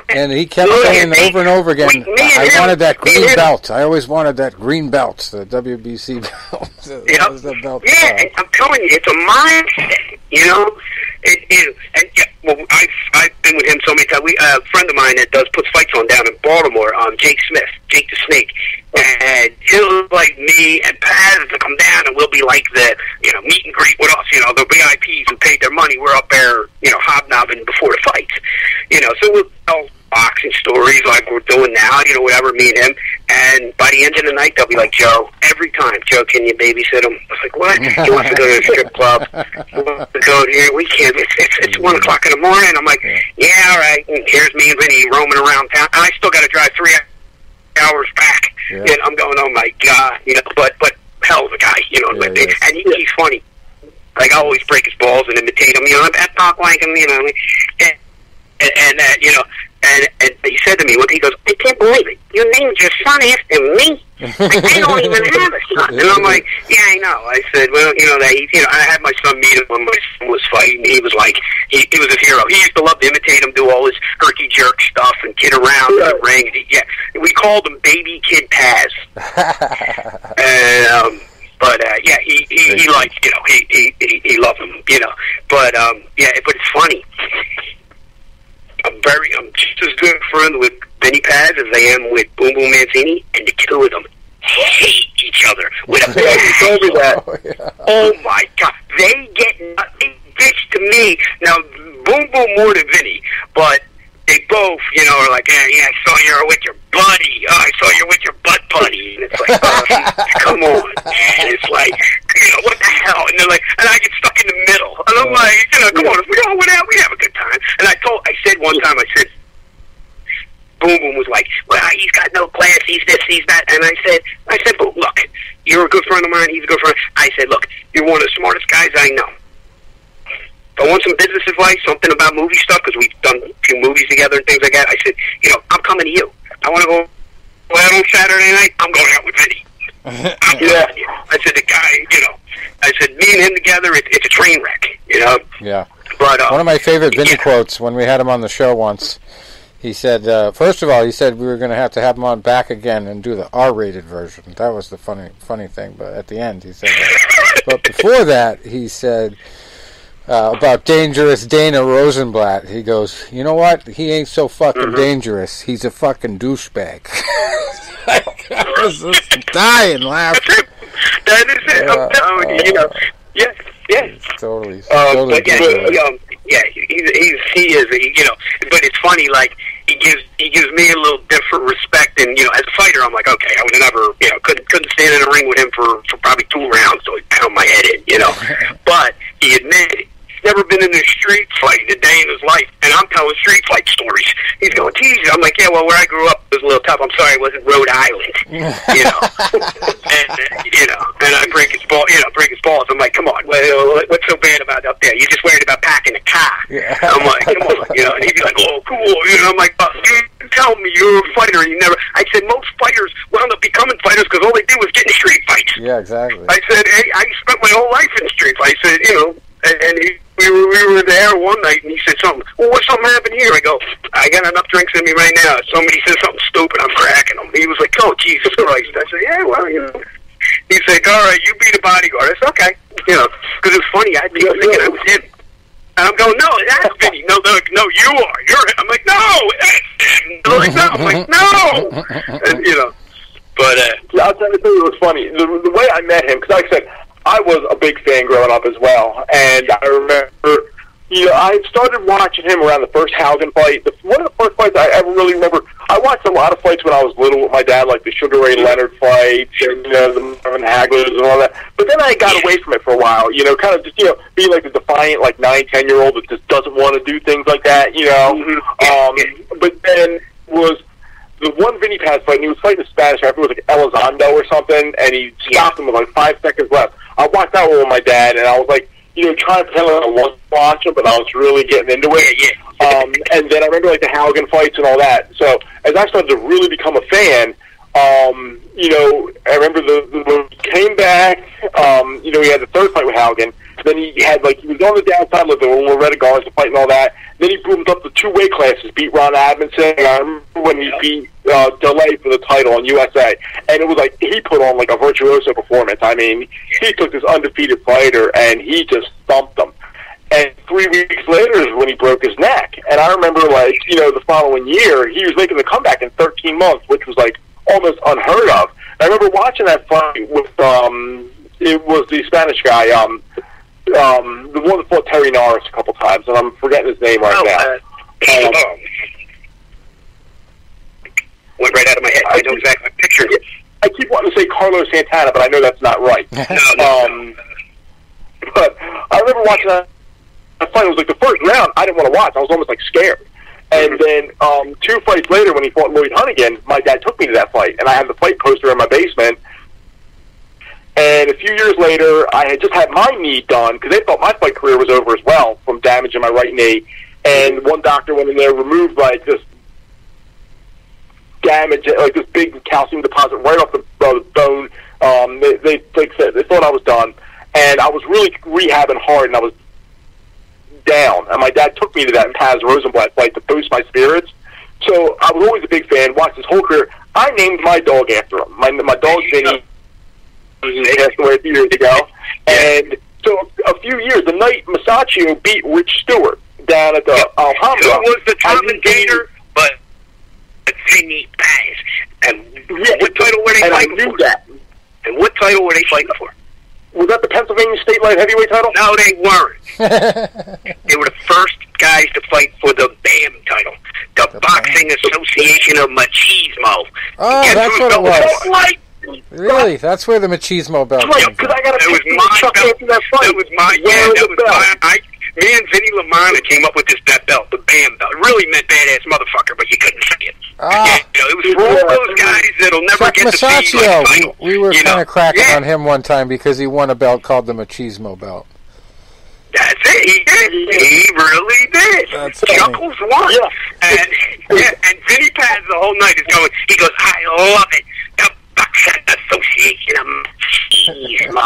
And he kept saying over and over again, I wanted that green belt. I always wanted that green belt, the WBC belt. That was the belt. Yeah, I'm telling you, it's a mindset, you know? I've been with him so many times. A friend of mine that puts fights on down in Baltimore, Jake Smith, Jake the Snake. And he'll like me and Paz to come down, and we'll be like the, you know, meet and greet with us, you know, the VIPs who paid their money. We're up there, you know, hobnobbing before the fights, you know. So we'll tell boxing stories like we're doing now, you know, whatever, me and him. And by the end of the night, they'll be like, Joe, every time, Joe, can you babysit him? I was like, what? He wants to go to the strip club. He wants to go here. We can't. It's 1 o'clock in the morning. I'm like, yeah, all right. And here's me and Vinny roaming around town. And I still got to drive 3 hours back. Yeah. And I'm going, oh my God, you know, but hell of a guy, you know, and he's funny. Like, I always break his balls and imitate him, you know, I talk like him, you know, and you know, and he said to me, he goes, I can't believe it, you named your son after me? Like, I don't even have a son. And I'm like, yeah, I know. I said, well, you know, I had my son meet him when my son was fighting. He was like, he was his hero. He used to love to imitate him, do all his herky jerk stuff and kid around in the ring. And we called him Baby Kid Paz. And, yeah, he liked, you know, he loved him, you know. But but it's funny. I'm just as good a friend with Vinny Paz as I am with Boom Boom Mancini, and the two of them hate each other with a passion. Oh my God, they bitch to me. Now, Boom Boom more than Vinny, but they both, you know, are like, yeah, I saw you with your buddy. Oh, I saw you with your butt buddy. And it's like, come on, man. It's like, you know, what the hell? And they're like, and I get stuck in the middle. And I'm like, you know, come on, if we all went out, we have a good time. And I said one time, Boom Boom was like, well, he's got no class, he's this, he's that. And I said, but look, you're a good friend of mine, he's a good friend. I said, look, you're one of the smartest guys I know. If I want some business advice, something about movie stuff, because we've done a few movies together and things like that, I said, you know, I'm coming to you. I want to go out on Saturday night, I'm going out with Vinny. I said, the guy, you know, I said, me and him together, it's a train wreck, you know? Yeah. But, one of my favorite Vinny quotes when we had him on the show once, he said, first of all, he said we were going to have him on back again and do the R-rated version. That was the funny thing, but at the end he said that. But before that, he said about Dangerous Dana Rosenblatt, he goes, you know what? He ain't so fucking dangerous. He's a fucking douchebag. I was just dying laughing. That is it. I'm telling you, you know. Yeah. Totally. But he is, you know. But it's funny, like he gives me a little different respect, and you know, as a fighter, I'm like, okay, I would never, you know, couldn't stand in a ring with him for probably 2 rounds, so he'd pound my head in, you know. But he admitted never been in a street fight a day in his life, and I'm telling street fight stories. He's going, geez. I'm like, yeah, well, where I grew up was a little tough. I'm sorry, it wasn't Rhode Island, you know. And I break his balls. I'm like, come on, what's so bad about up there? You're just worried about packing a car. Yeah. I'm like, come on, you know. And he'd be like, oh, cool, you know. I'm like, you tell me you're a fighter. You never. I said most fighters wound up becoming fighters because all they did was get in street fights. Yeah, exactly. I said, hey, I spent my whole life in street fights. I said, you know. And we were there one night, and he said something. Well, what's something happened here? I go, I got enough drinks in me right now. If somebody says something stupid, I'm cracking them. He was like, oh, Jesus Christ. I said, yeah, well, you know. He's like, all right, you be the bodyguard. I said, okay. You know, because it was funny. I'd be thinking I was him. And I'm going, no, that's Vinny. No, you are. You're him. I'm like, no, that's him. They're like, no. I'm like, no. And, you know, but... yeah, I'll tell you, it was funny. The way I met him, because like I said, I was a big fan growing up as well, and I remember, you know, I started watching him around the first Haugen fight. One of the first fights I ever really remember, I watched a lot of fights when I was little with my dad, like the Sugar Ray Leonard fights, and, you know, the Marvin Haglers and all that. But then I got away from it for a while, you know, kind of just, you know, being like the defiant, like 9, 10-year-old that just doesn't want to do things like that, you know. But then was... the one Vinny Paz fight, and he was fighting a Spanish ref, it was like Elizondo or something, and he stopped him with like 5 seconds left. I watched that one with my dad, and I was like, you know, trying to pretend like I wasn't watching, but I was really getting into it. And then I remember like the Haugen fights and all that. So as I started to really become a fan, you know, I remember when he came back, you know, he had the third fight with Haugen. Then he had, like, he was on the downside with the Loretta Garza fight and all that. Then he moved up to 2 weight classes, beat Ron Adamson. I remember when he beat DeLay for the title on USA. And it was like, he put on like a virtuoso performance. I mean, he took this undefeated fighter and he just thumped him. And 3 weeks later is when he broke his neck. And I remember, like, you know, the following year, he was making the comeback in 13 months, which was like almost unheard of. And I remember watching that fight with, it was the Spanish guy, the one that fought Terry Norris a couple times, and I'm forgetting his name right now. Went right out of my head. I know exactly. I pictured it. I keep wanting to say Carlos Santana, but I know that's not right. No. But I remember watching that fight. It was like the first round I didn't want to watch. I was almost like scared. And then 2 fights later, when he fought Lloyd Hunt again, my dad took me to that fight, and I had the fight poster in my basement. And a few years later, I had just had my knee done, because they thought my fight career was over as well from damage in my right knee. And one doctor went in there, removed like this damage, like this big calcium deposit right off the bone. They thought I was done. And I was really rehabbing hard, and I was down. And my dad took me to that Paz Rosenblatt fight to boost my spirits. So I was always a big fan, watched his whole career. I named my dog after him. My dog, Vinny, he passed away a few years ago. And so a few years, the night Masaccio beat Rich Stewart down at the Alhambra. Who was the commentator, but Vinny Paz. And what title were they fighting for? That. And what title were they fighting for? Was that the Pennsylvania State Light Heavyweight title? No, they weren't. They were the first guys to fight for the BAM title, the Boxing Association of Machismo. Oh, that's what it was. Really? That's where the machismo belt came from. Because I got It was my belt. It was my, me and Vinny LaManna came up with that belt, the BAM belt. It really meant badass motherfucker, but you couldn't say it. It was for all those guys that'll never Chuck get Masaccio. to see We were kind of cracking on him one time because he won a belt called the machismo belt. That's it. He did. He really did. Chuckles won. And Vinny Paz the whole night is going, he goes, I love it. The Boxing Association of Machismo.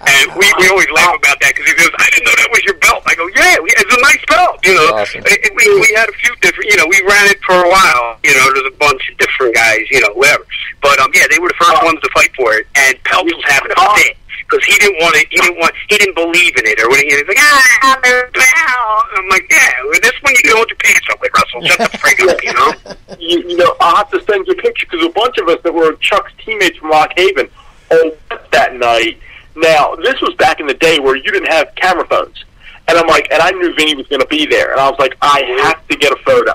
And we always laugh about that because he goes, I didn't know that was your belt. I go, yeah, it's a nice belt. You know, awesome. We had a few different, you know, we ran it for a while. You know, there's a bunch of different guys, you know, whatever. But, yeah, they were the first ones to fight for it. And Peltz was having a fit. Because he didn't want it, he didn't believe in it, or when he was like, I'm a bell. I'm like, yeah, well, this one you can hold your pants up with, Russell. Shut the frig up, you know? You know, I'll have to send you a picture, because a bunch of us that were Chuck's teammates from Lock Haven all went that night. Now, this was back in the day where you didn't have camera phones. And I'm like, and I knew Vinny was going to be there. And I was like, I have to get a photo.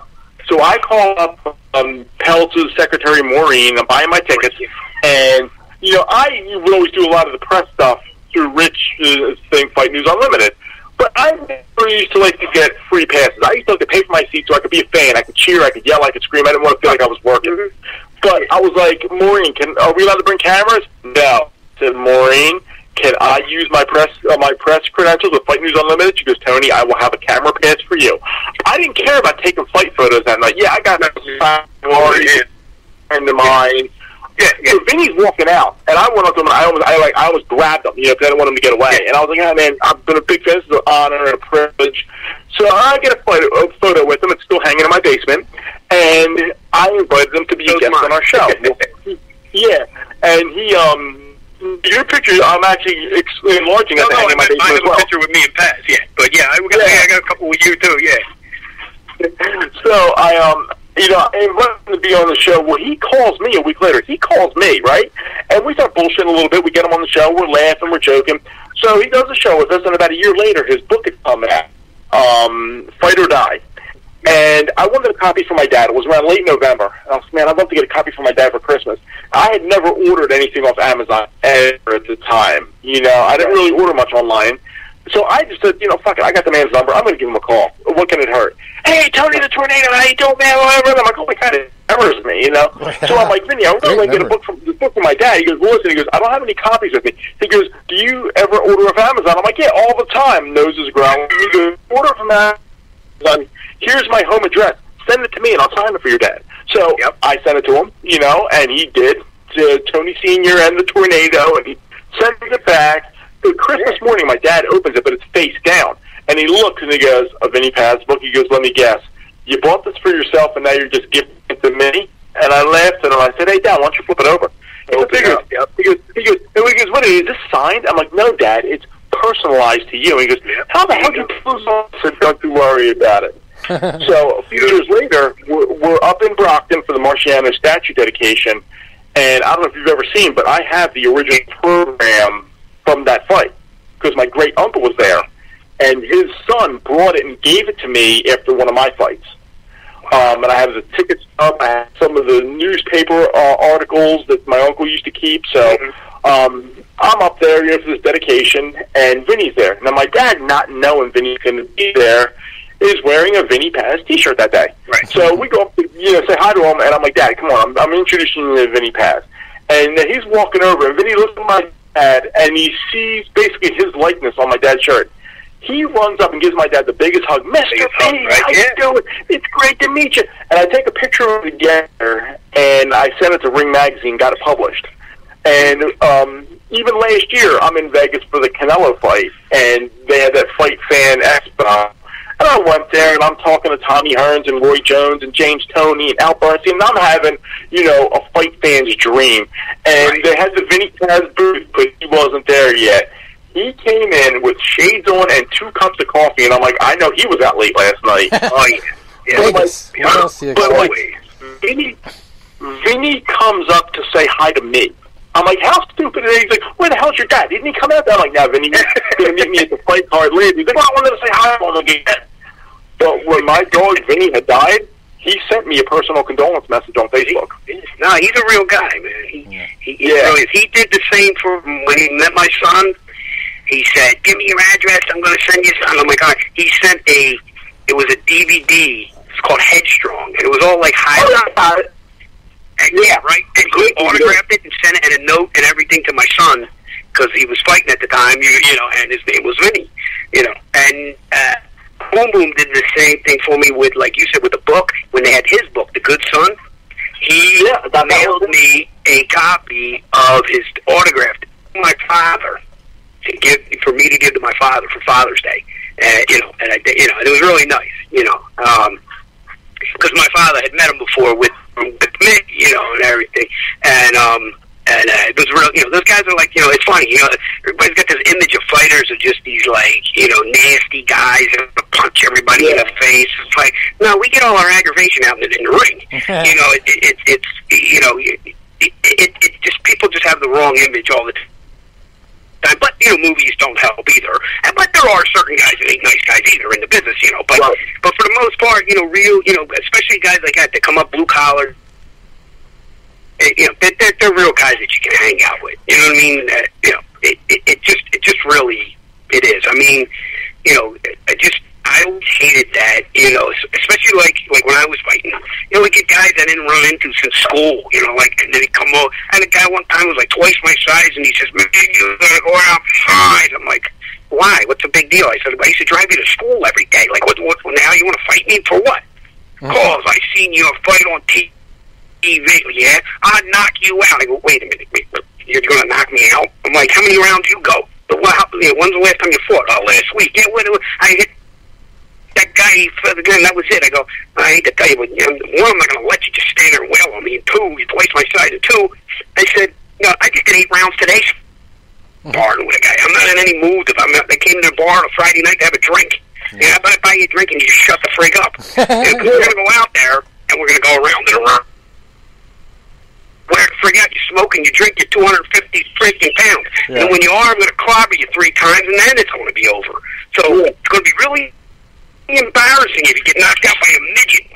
So I called up Peltz's secretary, Maureen. I'm buying my tickets, and you know, I would always do a lot of the press stuff through Rich thing, Fight News Unlimited. But I never used to like to get free passes. I used to like to pay for my seat so I could be a fan. I could cheer, I could yell, I could scream. I didn't want to feel like I was working. But I was like, Maureen, are we allowed to bring cameras? No. I said, Maureen, can I use my press credentials with Fight News Unlimited? She goes, Tony, I will have a camera pass for you. I didn't care about taking fight photos that night. Yeah, I got a friend of mine. Yeah, so Vinny's walking out, and I went up to him, and I almost grabbed him, you know, because I didn't want him to get away. And I was like, man, I've been a big fan. This is an honor and a privilege. So I get a photo with him. It's still hanging in my basement. And I invited him to be a guest on our show. Yeah. And he, your picture, I'm actually enlarging it to hang in my basement as well. I have a picture with me and Paz, yeah. But yeah, I got a couple with you, too, yeah. So you know, and wanted to be on the show. Well, he calls me a week later. He calls me, right? And we start bullshitting a little bit. We get him on the show. We're laughing. We're joking. So he does a show with us, and about a year later, his book had come out, Fight or Die. And I wanted a copy for my dad. It was around late November. And I was, man, I'd love to get a copy for my dad for Christmas. I had never ordered anything off Amazon ever at the time. You know, I didn't really order much online. So I just said, you know, fuck it, I got the man's number. I'm going to give him a call. What can it hurt? Hey, Tony the Tornado, how you doing, man? Whatever. I'm like, oh, my God, it embers me, you know? So I'm like, Vinny, I'm going to get a book from my dad. He goes, well, listen, he goes, I don't have any copies with me. He goes, do you ever order off Amazon? I'm like, yeah, all the time. Nose is growing. He goes, order from Amazon. Here's my home address. Send it to me, and I'll sign it for your dad. So I sent it to him, you know, and he did, to Tony Sr. and the Tornado, and he sent it back. So Christmas morning, my dad opens it, but it's face down. And he looks and he goes, a Vinny Paz book. He goes, let me guess. You bought this for yourself and now you're just giving it to me? And I laughed at him. I said, hey, Dad, why don't you flip it over? He goes, what is this signed? I'm like, no, Dad, it's personalized to you. He goes, how the hell did you do this? I said, don't you worry about it. So a few years later, we're up in Brockton for the Marciano statue dedication, and I don't know if you've ever seen, but I have the original program from that fight because my great uncle was there, and his son brought it and gave it to me after one of my fights. And I have the ticket stub. I have some of the newspaper articles that my uncle used to keep. So I'm up there, for this dedication, and Vinny's there. Now, my dad, not knowing Vinny's going to be there, is wearing a Vinny Paz T-shirt that day. Right. So we go up to, say hi to him, and I'm like, Dad, come on, I'm introducing you to Vinny Paz. And he's walking over, and Vinny looks at my dad, and he sees basically his likeness on my dad's shirt. He runs up and gives my dad the biggest hug. Mr. P, how you doing? It's great to meet you. And I take a picture of it together, and I sent it to Ring Magazine, got it published. And even last year, I'm in Vegas for the Canelo fight, and they had that Fight Fan Expo. And I went there, and I'm talking to Tommy Hearns and Roy Jones and James Toney and Al Bernstein, and I'm having, a fight fan's dream. And they had the Vinny Paz booth, but he wasn't there yet. He came in with shades on and 2 cups of coffee, and I'm like, I know he was out late last night. Oh, yeah. But Vinny comes up to say hi to me. I'm like, how stupid is he? He's like, where the hell's your dad? Didn't he come out there? I'm like, no, Vinny, he's going to meet me at the fight card later. He's like, well, I wanted to say hi to him again. But when my dog, Vinny, had died, he sent me a personal condolence message on Facebook. No, he's a real guy, man. He really is. He did the same for when he met my son. He said, give me your address, I'm going to send you something. I'm like, all right. He sent it was a DVD. It's called Headstrong. And it was all like high. Yeah, right. And he autographed it and sent it and a note and everything to my son because he was fighting at the time, and his name was Vinny, And Boom Boom did the same thing for me with, like you said, with the book. When they had his book, The Good Son, he mailed me a copy of his autograph to my father. For me to give to my father for Father's Day, and it was really nice, because my father had met him before with me, and everything, and it was real, those guys are like, it's funny, everybody's got this image of fighters of just these like, nasty guys that punch everybody in the face. It's like, no, we get all our aggravation out in the ring, it's just people just have the wrong image all the time. But, movies don't help either. But there are certain guys that ain't nice guys either in the business, But but for the most part, real, especially guys like that come up blue collar, they're real guys that you can hang out with. You know what I mean? It just really, it is. I mean, I always hated that, especially like when I was fighting. We get guys I didn't run into since school, and then he come over. I had a guy one time who was like twice my size, and he says, man, you gotta go outside. I'm like, why? What's the big deal? I said, I used to drive you to school every day. Like, what now you want to fight me for what? Cause I seen you fight on TV. Yeah, I'd knock you out. I go, wait a minute, you're going to knock me out? I'm like, how many rounds you go? When's the last time you fought? Oh, last week. Yeah, I hit that guy, and that was it. I go, I hate to tell you, but one, I'm not going to let you just stand there and wail on me. And 2, you're twice my size. And 2, I said, I just did 8 rounds today. Barring with a guy. I'm not in any mood. They came to the bar on a Friday night to have a drink. Yeah, I better buy you a drink and you just shut the frig up. We're going to go out there and we're going to go around and around. Forget you smoking, you drink your 250 freaking pounds. Yeah. And when you are, I'm going to clobber you 3 times and then it's going to be over. So it's going to be really embarrassing if you get knocked out by a midget.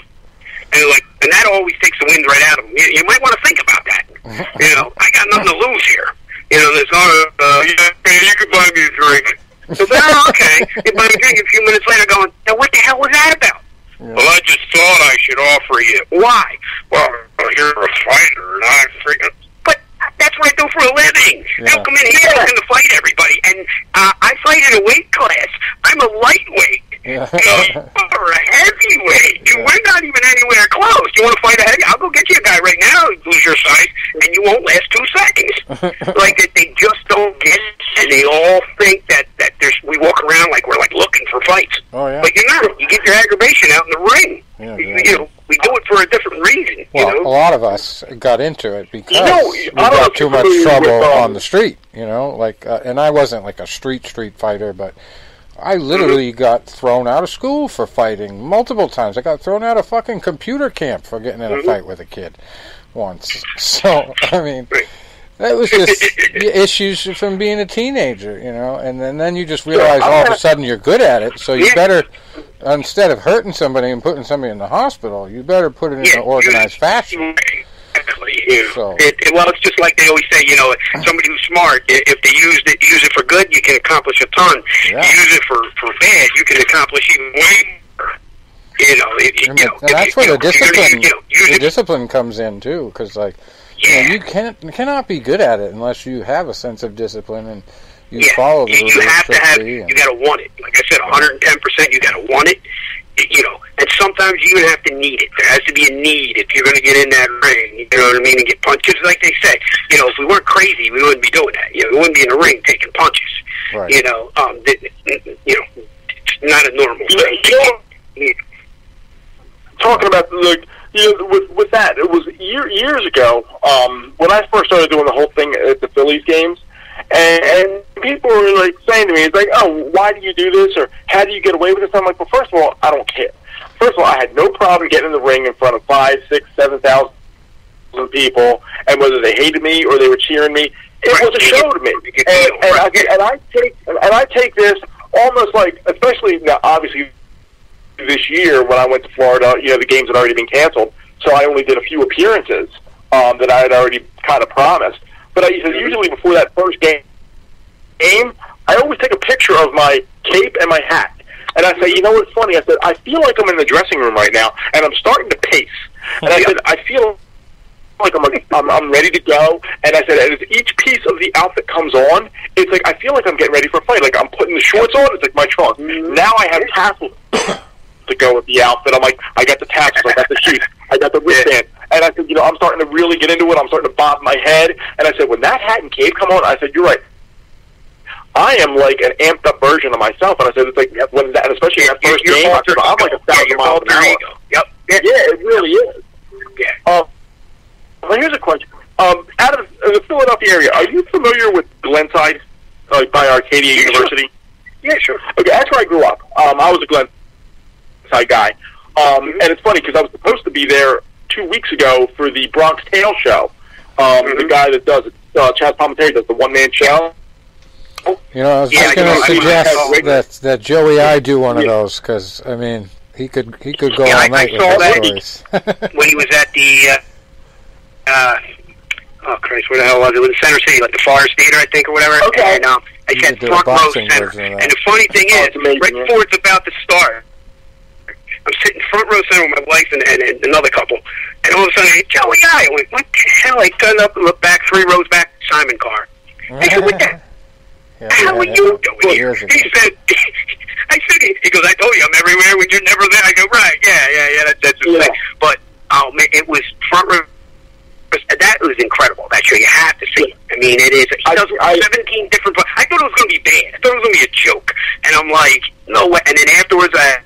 And that always takes the wind right out of them. You might want to think about that. I got nothing to lose here. There's you can buy me a drink. So okay. You buy me a drink. A few minutes later going, now what the hell was that about? Yeah. Well, I just thought I should offer you. Why? Well, you're a fighter, and I freaking... But that's what I do for a living. Yeah. I'll come in here and to fight everybody. And I fight in a weight class. I'm a lightweight. Yeah. You're a heavyweight. We're not even anywhere close. You want to fight a heavy? I'll go get you a guy right now who's your size, and you won't last 2 seconds. Like, they just don't get it, and they all think that we walk around like we're like looking for fights. Oh, yeah. But you're not. You get your aggravation out in the ring. Yeah, you know, we do it for a different reason. Well, you know? a lot of us got into it because we I don't know got if too you're much familiar trouble with, on the street, you know, like, and I wasn't like a street fighter, but I literally got thrown out of school for fighting multiple times. I got thrown out of fucking computer camp for getting in a fight with a kid once. So, I mean, that was just issues from being a teenager, you know, and then you just realize all of a sudden you're good at it, so you better, instead of hurting somebody and putting somebody in the hospital, you better put it in an organized fashion. Exactly. You know, So, well, it's just like they always say, you know, somebody who's smart, if they use it for good, you can accomplish a ton. Yeah. Use it for bad, you can accomplish even way more. You know, and that's where the discipline comes in too, because like, you know, you cannot be good at it unless you have a sense of discipline and you follow the rules. You have to have. You got to want it. Like I said, 110%. You got to want it. You know, and sometimes you even have to need it. There has to be a need if you're going to get in that ring. You know what I mean? And get punched. Just like they say, you know, if we weren't crazy, we wouldn't be doing that. You know, we wouldn't be in the ring taking punches. Right. You know, it's not a normal thing. Talking about like, you know, with that, it was years ago when I first started doing the whole thing at the Phillies games, and people were like saying to me, "It's like, oh, why do you do this, or how do you get away with this?" I'm like, well, first of all, I don't care. First of all, I had no problem getting in the ring in front of 5, 6, 7,000 people, and whether they hated me or they were cheering me, it was a show to me. And I take this almost like, especially now, obviously, this year when I went to Florida, you know, the games had already been canceled, so I only did a few appearances that I had already kind of promised. But usually before that first game, I always take a picture of my cape and my hat. And I say, you know what's funny? I said, I feel like I'm in the dressing room right now, and I'm starting to pace. And I said, I feel like I'm ready to go. And I said, as each piece of the outfit comes on, it's like I feel like I'm getting ready for a fight. Like I'm putting the shorts on. It's like my trunk. Now I have tassels to go with the outfit. I'm like, I got the tassels, I got the shoes, I got the wristband. And I said, you know, I'm starting to really get into it. I'm starting to bob my head. And I said, when that hat and cape come on, I said, you're right. I am like an amped up version of myself. And I said, it's like, when that, especially in that first game, I said, I'm like 1,000 miles an hour. Yep. Yeah, it really is. Yeah. Well, here's a question. Out of the Philadelphia area, are you familiar with Glenside, like by Arcadia University? Yeah, sure. Okay, that's where I grew up. I was a Glenside guy. And it's funny because I was supposed to be there 2 weeks ago for the Bronx Tale Show. The guy that does it, Chaz Palminteri, does the one-man show. You know, I was just going to suggest that Joey I do one of those, because, I mean, he could go all night with those stories. When he was at the, oh Christ, where the hell was it? It was in Center City, like the Forest Theater, I think, or whatever. Okay. And I said front row center. And the funny thing is, right before it's about to start, I'm sitting front row center with my wife and another couple, and all of a sudden, hey, Joey I went, what the hell? I turned up and looked back 3 rows back, Simon Carr. I said, what the how are you doing here? He said, he goes, I told you I'm everywhere when you're never there. I go, right, yeah, that's the thing. But, oh man, it was front row. That was incredible, that show. You have to see it. I mean, it is. He does 17 different. I thought it was going to be bad. I thought it was going to be a joke. And I'm like, no way. And then afterwards, I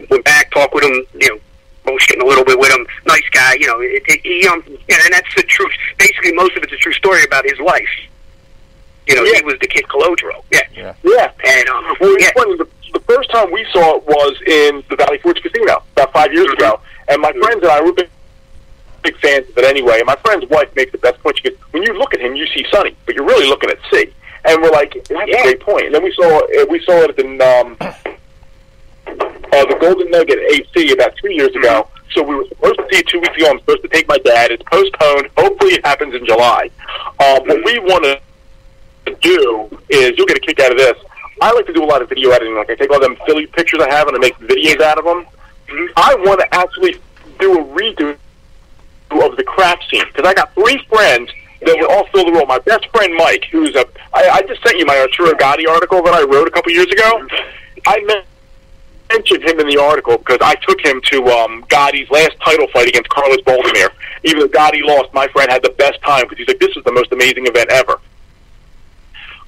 went back, talked with him, you know, bullshitting a little bit with him. Nice guy, you know. And that's the truth. Basically, most of it's a true story about his life. You know, he was the Kid Calogero. Yeah. And, it's funny, the first time we saw it was in the Valley Forge Casino about 5 years ago. And my friends and I were big fans of it anyway. And my friend's wife makes the best point. She goes, when you look at him, you see Sonny, but you're really looking at C. And we're like, that's a great point. And then we saw it at the Golden Nugget AC about 2 years ago. So we were supposed to see it 2 weeks ago. I'm supposed to take my dad. It's postponed. Hopefully it happens in July. What we want to do is, you'll get a kick out of this. I like to do a lot of video editing. Like I take all them Philly pictures I have and I make videos out of them. I want to actually do a redo of the craft scene because I got 3 friends that would all fill the role. My best friend Mike, who's I just sent you my Arturo Gotti article that I wrote a couple years ago. I mentioned him in the article because I took him to Gotti's last title fight against Carlos Baltimore. Even though Gotti lost, my friend had the best time because he's like, this is the most amazing event ever.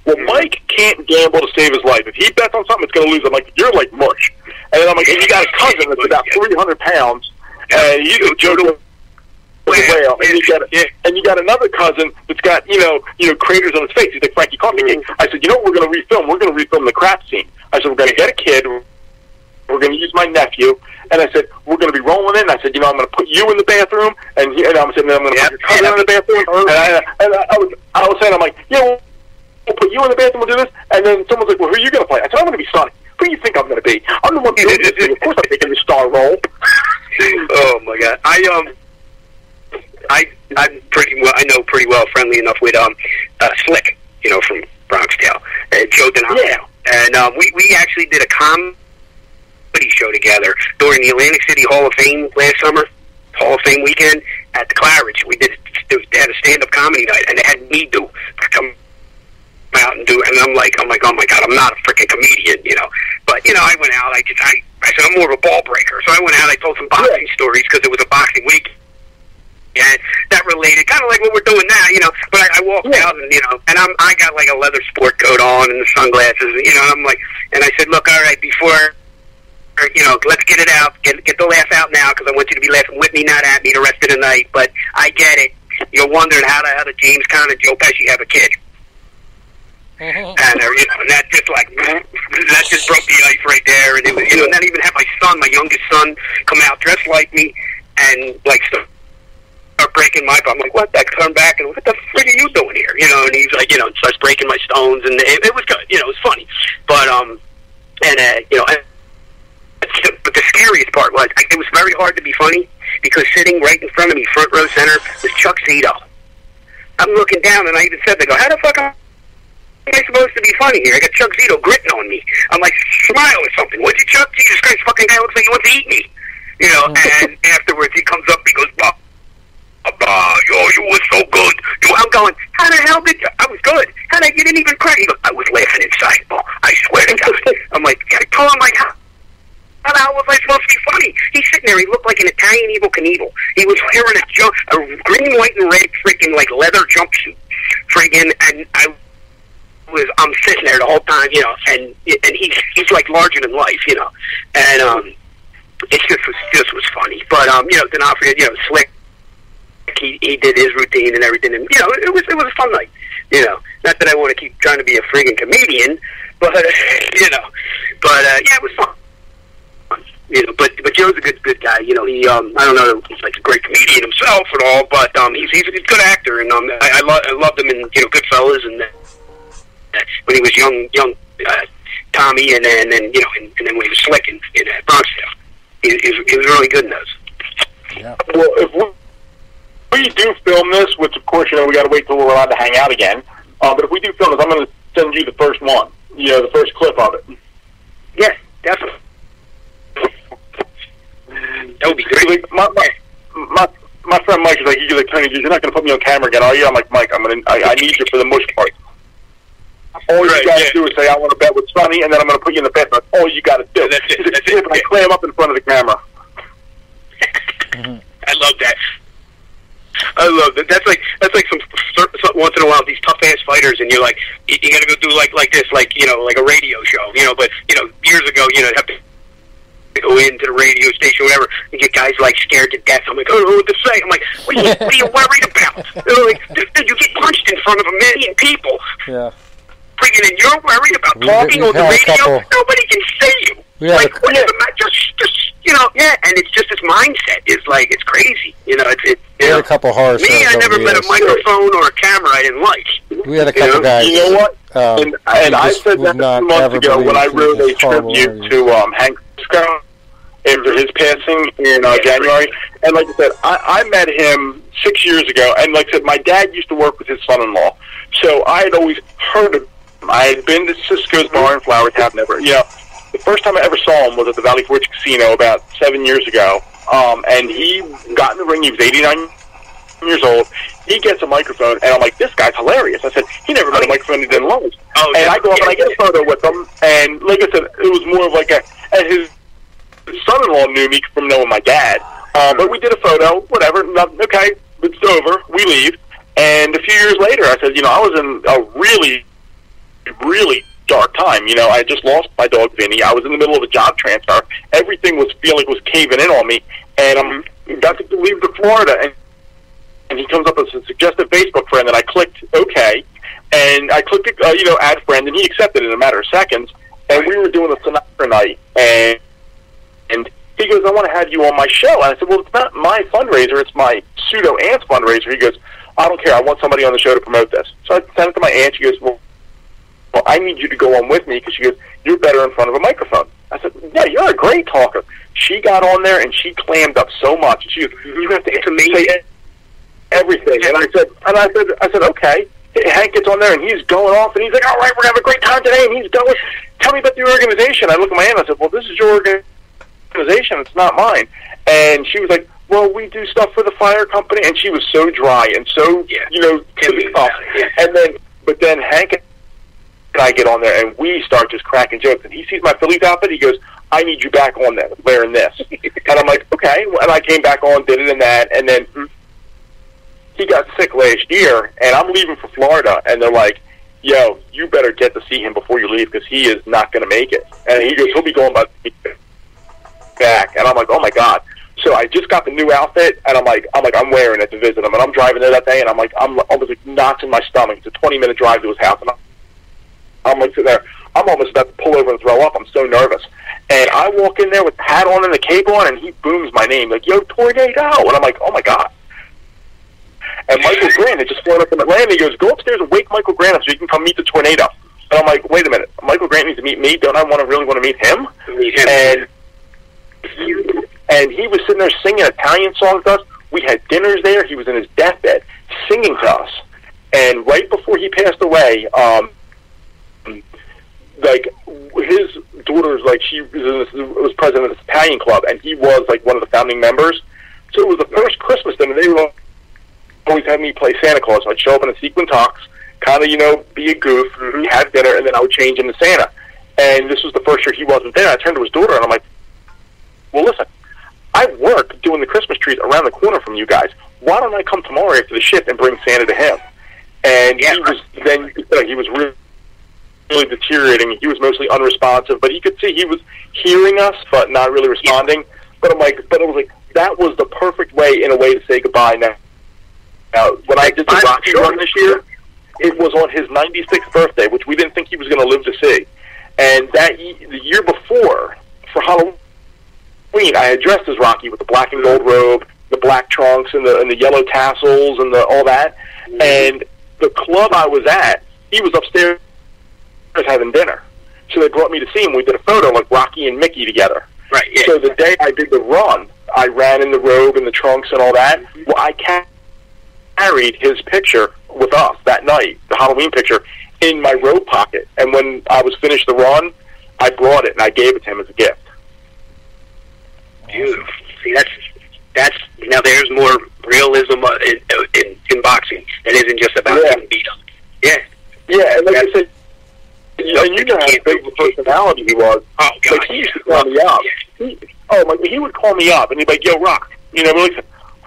Well, Mike can't gamble to save his life. If he bets on something, it's going to lose. I'm like, you're like mush. And then I'm like, and you got a cousin that's about 300 pounds, and he's a joke with a whale. And you got another cousin that's got, craters on his face. He's like Frankie Coffee Cake. I said, you know what we're going to refilm? We're going to refilm the crap scene. I said, we're going to get a kid. We're going to use my nephew. And I said, we're going to be rolling in. I said, I'm going to put you in the bathroom, and I'm going to put your cousin in the bathroom. And I was saying, I'm like, we'll put you in the bathroom, we'll do this. And then someone's like, well, who are you going to play? I said, I'm going to be Sonny. Who do you think I'm going to be? I'm the one doing this thing. Of course I'm taking the star role. Oh, my God. I'm pretty well, I know pretty well, friendly enough with Slick, from Bronx Tale, Joe Donato. Yeah. And we actually did a comedy show together during the Atlantic City Hall of Fame last summer, Hall of Fame weekend at the Claridge. They had a stand-up comedy night, and they had me come out and do, and I'm like, oh my God, I'm not a freaking comedian, But I went out. I said I'm more of a ball breaker, so I went out. I told some boxing stories because it was a boxing week, and that related, kind of like what we're doing now, But I walked out, and and I got like a leather sport coat on and the sunglasses, and I'm like, and I said, look, all right, before. Let's get it out, get the laugh out now, because I want you to be laughing with me, not at me, the rest of the night. But I get it. You're wondering how the James Caan and Joe Pesci have a kid. And that just broke the ice right there. And it was, and then even had my youngest son, come out dressed like me, and like start breaking my. I'm like, what? I come back and what the frick are you doing here? And he's like, starts breaking my stones, and it was good. It was funny, but But the scariest part was, it was very hard to be funny, because sitting right in front of me, front row center, was Chuck Zito. I'm looking down, and I even said, they go, how the fuck am I supposed to be funny here? I got Chuck Zito gritting on me. I'm like, smile or something. What's it, Chuck? Jesus Christ, fucking guy looks like he wants to eat me. And afterwards he comes up, he goes, you were so good. I'm going, how the hell did you? I was good. You didn't even cry. He goes, I was laughing inside. Oh, I swear to God. I'm like, I told him, like, how the hell was I supposed to be funny? He's sitting there. He looked like an Italian Evel Knievel. He was wearing a green, white, and red freaking like leather jumpsuit, and I'm sitting there the whole time, and he's like larger than life, and it just was funny. But to not forget, Slick, he did his routine and everything, and it was a fun night. Not that I want to keep trying to be a friggin' comedian, but it was fun. But Joe's a good guy. He I don't know, he's like a great comedian himself at all, but he's a good actor, and I loved him in Goodfellas, and when he was young Tommy, and then and then when he was Slick in Bronx Tale, he was really good in those. Yeah. Well, if we do film this, which of course we got to wait till we're allowed to hang out again. But if we do film this, I'm going to send you the first one. The first clip of it. Yes, definitely. That would be great. My friend Mike is like, Tony, you're not going to put me on camera again, are you? I'm like, Mike, I need you for the mush part. All you got to do is say, I want to bet with Sonny, and then I'm going to put you in the bed. That's all you got to do. That's it. I clam up in front of the camera. I love that. I love that. That's like some once in a while these tough ass fighters, and you're like, you got to go do like this, like like a radio show, But years ago, have to go into the radio station, or whatever, and get guys like scared to death. I'm like, I don't know what to say. I'm like, what are you worried about? They're like, dude, you get punched in front of 1 million people. Yeah. And you're worried about talking on the radio? Nobody can see you. Like, and it's just this mindset is like, it's crazy. We had a couple horror shows. Me, I never met a microphone or a camera I didn't like. We had a couple guys. You know what? And I said that 2 months ago when I wrote a tribute to Hank Scott after his passing in January. And like I said, I met him 6 years ago. And like I said, my dad used to work with his son-in-law. So I had always heard of him. I had been to Cisco's Bar in Flower Town. The first time I ever saw him was at the Valley Forge Casino about 7 years ago. And he got in the ring. He was 89 years old. He gets a microphone, and I'm like, this guy's hilarious. I said, he never met a microphone he didn't love. And I go up and I get a photo with him. And like I said, it was more of like and his son-in-law knew me from knowing my dad. But we did a photo, whatever. Okay, it's over. We leave. And a few years later, I said, I was in a really really dark time. You know, I had just lost my dog Vinny. I was in the middle of a job transfer. Everything was feeling was caving in on me, and I'm about to leave to Florida, and he comes up as a suggested Facebook friend, and I clicked OK, and I clicked add friend, and he accepted it in a matter of seconds, and we were doing a Sinatra night, and he goes, I want to have you on my show. And I said, well, it's not my fundraiser, it's my pseudo aunt's fundraiser. He goes, I don't care, I want somebody on the show to promote this. So I sent it to my aunt. She goes, well, I need you to go on with me, because she goes, you're better in front of a microphone. I said, yeah, you're a great talker. She got on there, and she clammed up so much. She goes, you have to say everything. And I said, okay. Hank gets on there, and he's going off, and he's like, all right, we're going to have a great time today, and he's going, tell me about your organization. I look at my aunt, and I said, well, this is your organization, it's not mine. And she was like, well, we do stuff for the fire company, and she was so dry and so, to the cup. And then Hank and I get on there, and we start just cracking jokes, and he sees my Phillies outfit, he goes, I need you back on there wearing this. And I'm like, okay. And I came back on, did it in that, and then he got sick last year, and I'm leaving for Florida, and they're like, yo, you better get to see him before you leave, because he is not going to make it. And he goes, he'll be going back. And I'm like, oh my God. So I just got the new outfit, and I'm wearing it to visit him, and I'm driving there that day, and I'm almost like knots in my stomach. It's a 20-minute drive to his house, and I'm like sitting there, I'm almost about to pull over and throw up. I'm so nervous. And I walk in there with the hat on and the cape on, and he booms my name, like, yo, Tornado. And I'm like, oh my God. And Michael Grant had just flown up from Atlanta. He goes, go upstairs and wake Michael Grant up so you can come meet the Tornado. And I'm like, wait a minute. Michael Grant needs to meet me. Don't I really want to meet him? And he was sitting there singing Italian songs to us. We had dinners there. He was in his deathbed singing to us. And right before he passed away, like, his daughter's, like, she was president of this Italian club, and he was, like, one of the founding members. So it was the first Christmas dinner. They were always had me play Santa Claus. So I'd show up in a sequin tux, kind of, be a goof, have dinner, and then I would change into Santa. And this was the first year he wasn't there. I turned to his daughter, and I'm like, well, listen, I work doing the Christmas trees around the corner from you guys. Why don't I come tomorrow after the shift and bring Santa to him? And he was really deteriorating. He was mostly unresponsive, but he could see he was hearing us, but not really responding. But it was like, that was the perfect way, in a way, to say goodbye now. Now, when I did the Rocky run this year, it was on his 96th birthday, which we didn't think he was going to live to see. And the year before, for Halloween, I had dressed as Rocky with the black and gold robe, the black trunks, and the yellow tassels, and all that. And the club I was at, he was upstairs having dinner. So they brought me to see him. We did a photo, like Rocky and Mickey together. Right, yeah. So the day I did the run, I ran in the robe and the trunks and all that. Well, I carried his picture with us that night, the Halloween picture, in my robe pocket. And when I was finished the run, I brought it and I gave it to him as a gift. Beautiful. See, that's now there's more realism in boxing. It isn't just about getting beat up. Yeah. Yeah, and like I said, and you know how big of a personality he was. Oh, God. Like, he used to call me up. Yeah. He would call me up, and he'd be like, yo, Rock. You know, like,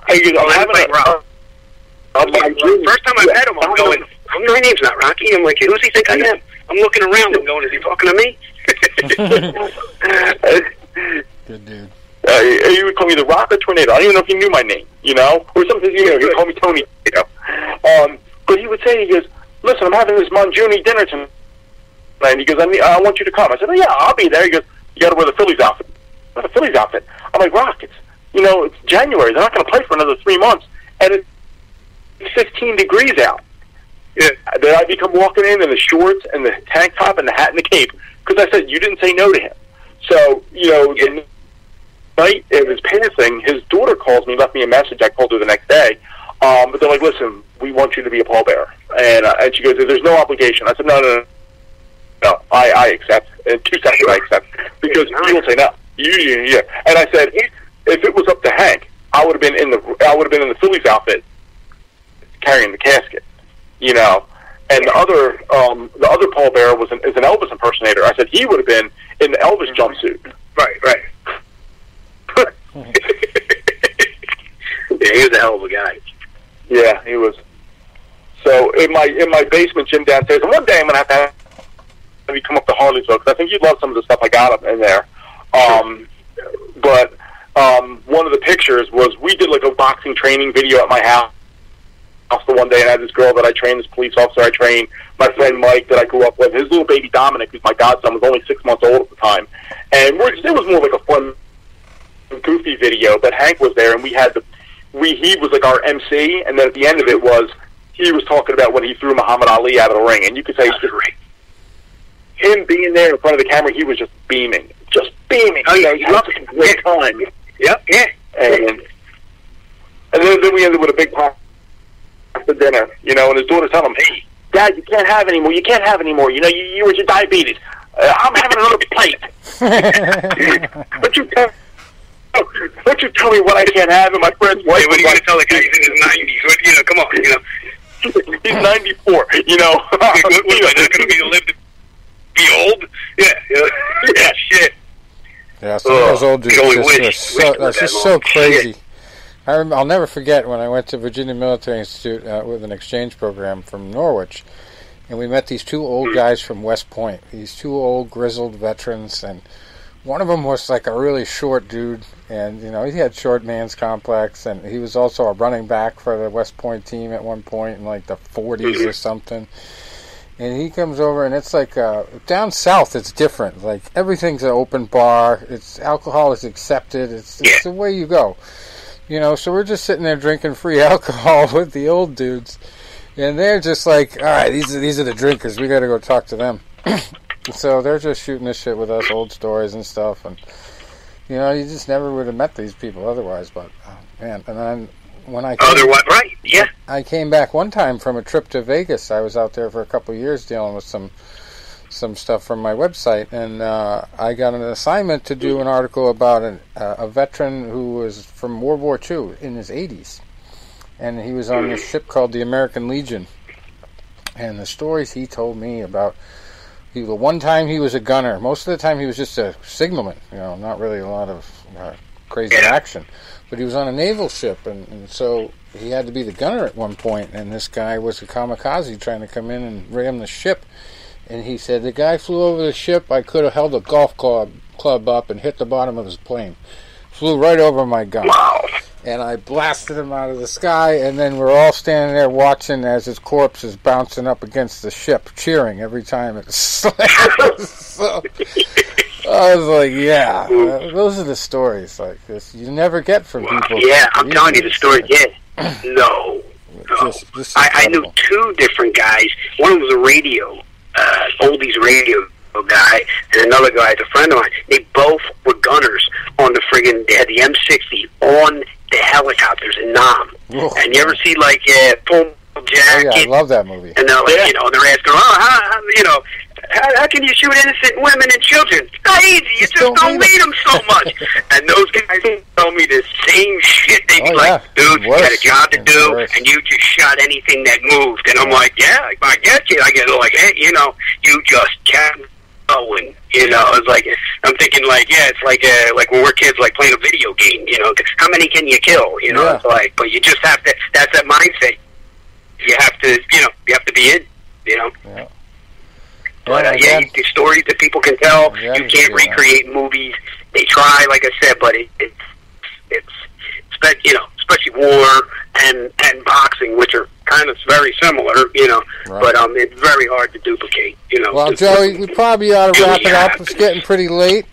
I'm having a... Rock. First time I met him, I'm going, my name's not Rocky. I'm like, who's he think I am? I'm looking around and going, is he talking to me? Good dude. He would call me the Rock or Tornado. I don't even know if he knew my name, Or sometimes, he'd call me Tony, But he would say, he goes, listen, I'm having this Monjuni dinner tonight. And he goes, I want you to come. I said, oh, yeah, I'll be there. He goes, you got to wear the Phillies outfit. Wear the Phillies outfit. I'm like, Rock, it's January. They're not going to play for another 3 months. And it's 15 degrees out. Yeah. Then I become walking in the shorts and the tank top and the hat and the cape, because I said, you didn't say no to him. So, the night of his passing, his daughter calls me, left me a message. I called her the next day. But they're like, listen, we want you to be a pallbearer. And she goes, there's no obligation. I said, no, I accept. In 2 seconds, I accept. Because you will say no. Yeah. And I said, if it was up to Hank, I would have been in the Phillies outfit, carrying the casket, And the other pallbearer is an Elvis impersonator. I said he would have been in the Elvis jumpsuit. Right. Yeah, he was a hell of a guy. Yeah, he was. So in my basement gym downstairs, and one day I'm gonna have to the Harleysville, because I think you'd love some of the stuff I got up in there. But one of the pictures was we did like a boxing training video at my house the one day, and I had this girl that I trained, this police officer I trained, my friend Mike that I grew up with, his little baby Dominic, who's my godson, was only 6 months old at the time, and it was more like a fun, goofy video. But Hank was there, and he was like our MC, and then at the end of it he was talking about when he threw Muhammad Ali out of the ring, and you could say him being there in front of the camera, he was just beaming. Oh yeah, he loved a great time. Yep, yeah. And then we ended with a big pop after dinner, and his daughter telling him, "Hey, Dad, you can't have any more. You can't have any more. You were your diabetes. I'm having another plate." Don't you tell me what I can't have? And my friend's wife. Hey, what are you going to tell the guy? He's in his 90s. Come on. He's 94. What am I not going to be live to be old? Yeah, shit. Yeah, some of those old dudes that's just so crazy. Shit. I'll never forget when I went to Virginia Military Institute with an exchange program from Norwich, and we met these two old guys from West Point, these two old grizzled veterans, and one of them was like a really short dude, and he had short man's complex, and he was also a running back for the West Point team at one point in like the 40s or something. And he comes over, and it's like down south it's different. Like everything's an open bar. Alcohol is accepted. It's the way you go. So we're just sitting there drinking free alcohol with the old dudes, and they're just like, all right, these are the drinkers. We got to go talk to them. So they're just shooting this shit with us, old stories and stuff, and you just never would have met these people otherwise. But man, and then when I I came back one time from a trip to Vegas. I was out there for a couple of years dealing with some stuff from my website, and I got an assignment to do an article about a veteran who was from World War II in his 80s, and he was on this ship called the American Legion, and the stories he told me about, the one time he was a gunner, most of the time he was just a signalman, not really a lot of crazy action, but he was on a naval ship, and so he had to be the gunner at one point, and this guy was a kamikaze trying to come in and ram the ship. And he said, the guy flew over the ship, I could have held a golf club up and hit the bottom of his plane. Flew right over my gun. Wow. And I blasted him out of the sky, and then we're all standing there watching as his corpse is bouncing up against the ship, cheering every time it slams. So, I was like, yeah, those are the stories like this you never get from people. Yeah, I'm telling you the story. Yeah. No. Just I knew two different guys. One was a radio. Oldies radio guy, and another guy, a friend of mine. They both were gunners on the friggin'. They had the M60 on the helicopters in Nam. Whoa. And you ever see like Full Jacket? Oh, yeah, I love that movie. And they're like, they're asking, how can you shoot innocent women and children? It's not easy. You just don't lead them so much. And those guys tell me the same shit. They'd be like, dude, you had a job to do, and you just shot anything that moved. And I'm like, yeah, I get you. I get like, hey, you just kept going. It's like, I'm thinking like, yeah, it's like when we're kids, like playing a video game. How many can you kill? It's like, but you just have to. That's that mindset. You have to, you have to be in. Yeah. But the stories that people can tell, you can't recreate movies. They try, like I said, but it's especially war and boxing, which are kind of very similar, But it's very hard to duplicate, Well, Joey, we probably ought to wrap it up. It's getting pretty late.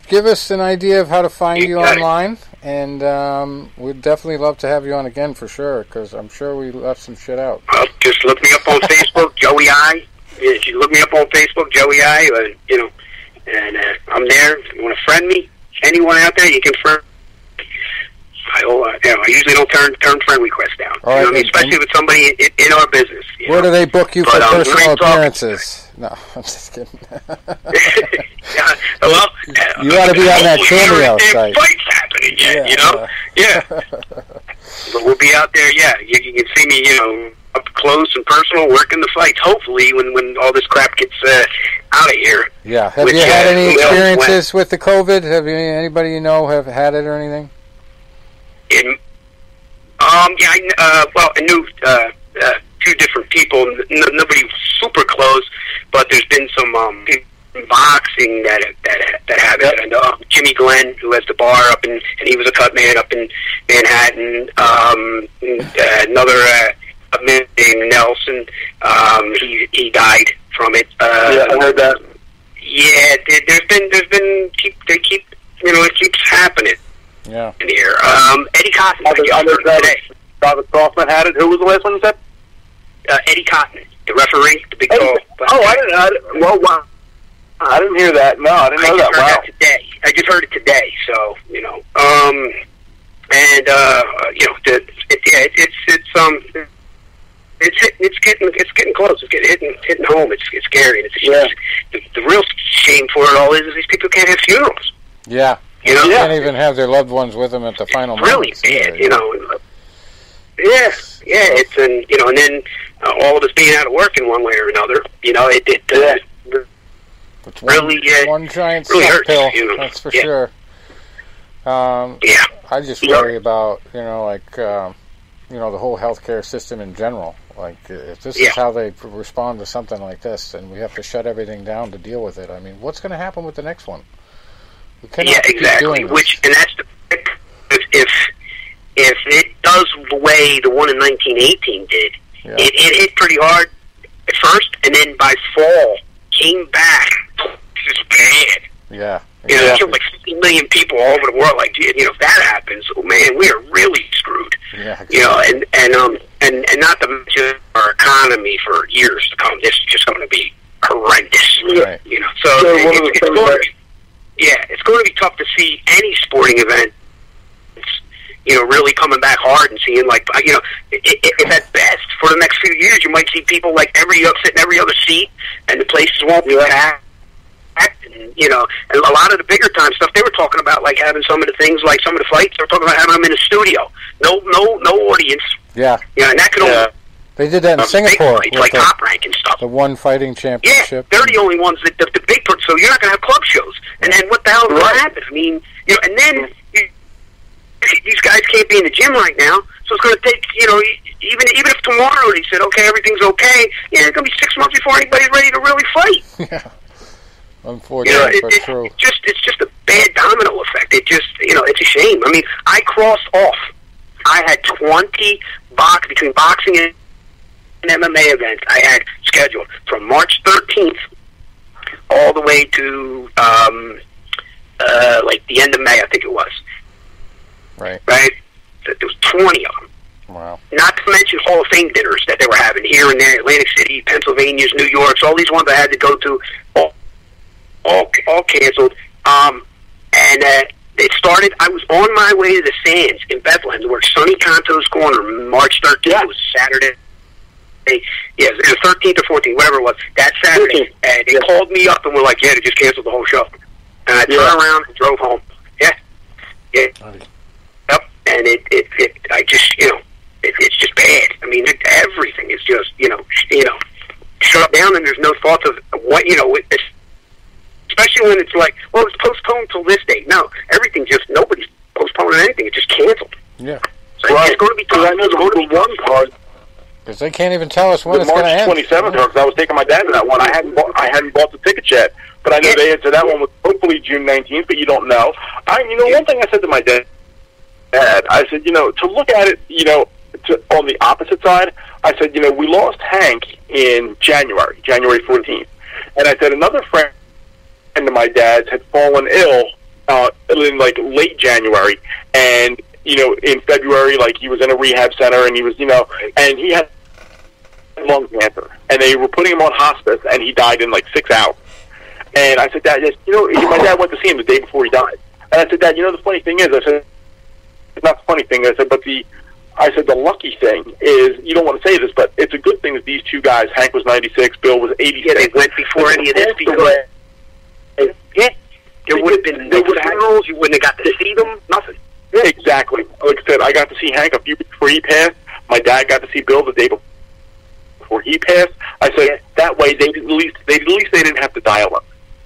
Give us an idea of how to find you online, and we'd definitely love to have you on again for sure, because I'm sure we left some shit out. Just look me up on Facebook, Joey I. If you look me up on Facebook, Joey I, and I'm there. If you want to friend me, anyone out there, you can friend. I usually don't turn friend requests down. Right, especially with somebody in our business. Where do they book you for personal appearances? No, I'm just kidding. Well, you ought to be on that Cameo site. Fights happening, Yeah. But we'll be out there. Yeah, you can see me, up close and personal, working the fights. Hopefully, when all this crap gets out of here. Yeah. Have you had any experiences with the COVID? Have anybody have had it or anything? I knew two different people. Nobody super close, but there's been some boxing that have it. And Jimmy Glenn, who has the bar up and he was a Cutman up in Manhattan. Another a man named Nelson. He died from it. Yeah, I heard that. Yeah, they keep it keeps happening. Yeah. In here, Eddie Cotton. I heard that Robert Kaufman had it. Who was the last one you said? Eddie Cotton, the referee, the big tall. Wow. I didn't hear that. No, I didn't know that. Wow. That today. I just heard it today. So it's getting close. It's getting hitting home. It's scary. And it's the real shame for it all is these people can't have funerals. Yeah. They can't even have their loved ones with them at the final really moments. Bad, It's and then all of us being out of work in one way or another. It's really one giant really suck hurts, pill. That's for sure. I just worry about the whole healthcare system in general. Like if this is how they respond to something like this, and we have to shut everything down to deal with it. I mean, what's going to happen with the next one? We cannot keep doing this. And that's if it does the way the one in 1918 did, it hit pretty hard at first, and then by fall came back just bad. Yeah. It killed like 50 million people all over the world. Like, if that happens, oh man, we are really screwed. Yeah. Exactly. And not to mention our economy for years to come. This is just going to be horrendous. Right. It's going to be tough to see any sporting event, really coming back hard and seeing if at best for the next few years you might see people like sitting every other seat, and the places won't be packed. And and a lot of the bigger time stuff they were talking about, like having some of the things, like some of the fights, they were talking about having them in a studio, no audience. Yeah. And that could only. They did that in Singapore. Fights, like Top Rank and stuff. The one fighting championship. Yeah, they're the only ones that the big. So you're not going to have club shows. And then what the hell is going to happen? I mean, and then these guys can't be in the gym right now. So it's going to take, even if tomorrow they said, okay, everything's okay, it's going to be 6 months before anybody's ready to really fight. Yeah. Unfortunately, but true. It's just a bad domino effect. It just, it's a shame. I mean, I crossed off. I had 20 between boxing and MMA events I had scheduled from March 13th all the way to like the end of May, I think it was. Right. There was 20 of them. Wow. Not to mention Hall of Fame dinners that they were having here and there, Atlantic City, Pennsylvania's, New York's, all these ones I had to go to, all canceled. And it started, I was on my way to the Sands in Bethlehem, where Sonny Conto's corner, March 13th, it was Saturday. Yeah, it was 13th or 14th, whatever it was, that Saturday. And they called me up and were like, they just canceled the whole show. And I turned around and drove home. Yeah. Yep. And I just, it's just bad. I mean, everything is just, shut down, and there's no thought of what, especially when it's like, well, it's postponed till this date. No, everything nobody's postponing anything. It's just canceled. Yeah. So it's going to be tough. I know the one part. Because they can't even tell us when it's going to end. March 27th, because I was taking my dad to that one. I hadn't bought the ticket yet, but I know they had said that one was hopefully June 19th, but you don't know. One thing I said to my dad, I said, to look at it, on the opposite side, I said, we lost Hank in January 14th. And I said another friend of my dad's had fallen ill in late January, and in February, he was in a rehab center, and he was, and he had lung cancer, and they were putting him on hospice, and he died in 6 hours. And I said, Dad, my dad went to see him the day before he died. And I said, Dad, the funny thing is, I said, it's not the funny thing, I said, but the lucky thing is, you don't want to say this, but it's a good thing that these two guys, Hank was 96, Bill was 86. Yeah, they went before any of this, because there would have been no funerals, you wouldn't have got to see them, nothing. Yeah, exactly. Like I said, I got to see Hank a few weeks before he passed. My dad got to see Bill the day before he passed. I said, that way they didn't have to die alone.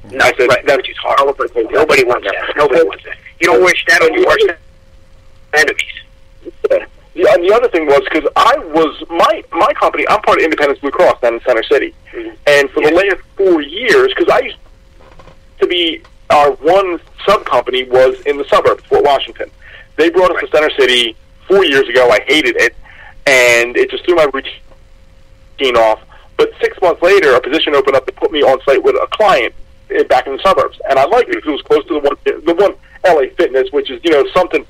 No, I said, which is horrible. Nobody wants that. Nobody wants that. You don't wish that on your worst enemies. Yeah, and the other thing was, because my company, I'm part of Independence Blue Cross down in Center City. Mm-hmm. And for the last 4 years, because our one sub company was in the suburbs, Fort Washington. They brought us to Center City 4 years ago. I hated it, and it just threw my routine off. But 6 months later, a position opened up to put me on site with a client back in the suburbs, and I liked it because it was close to the one LA Fitness, which is something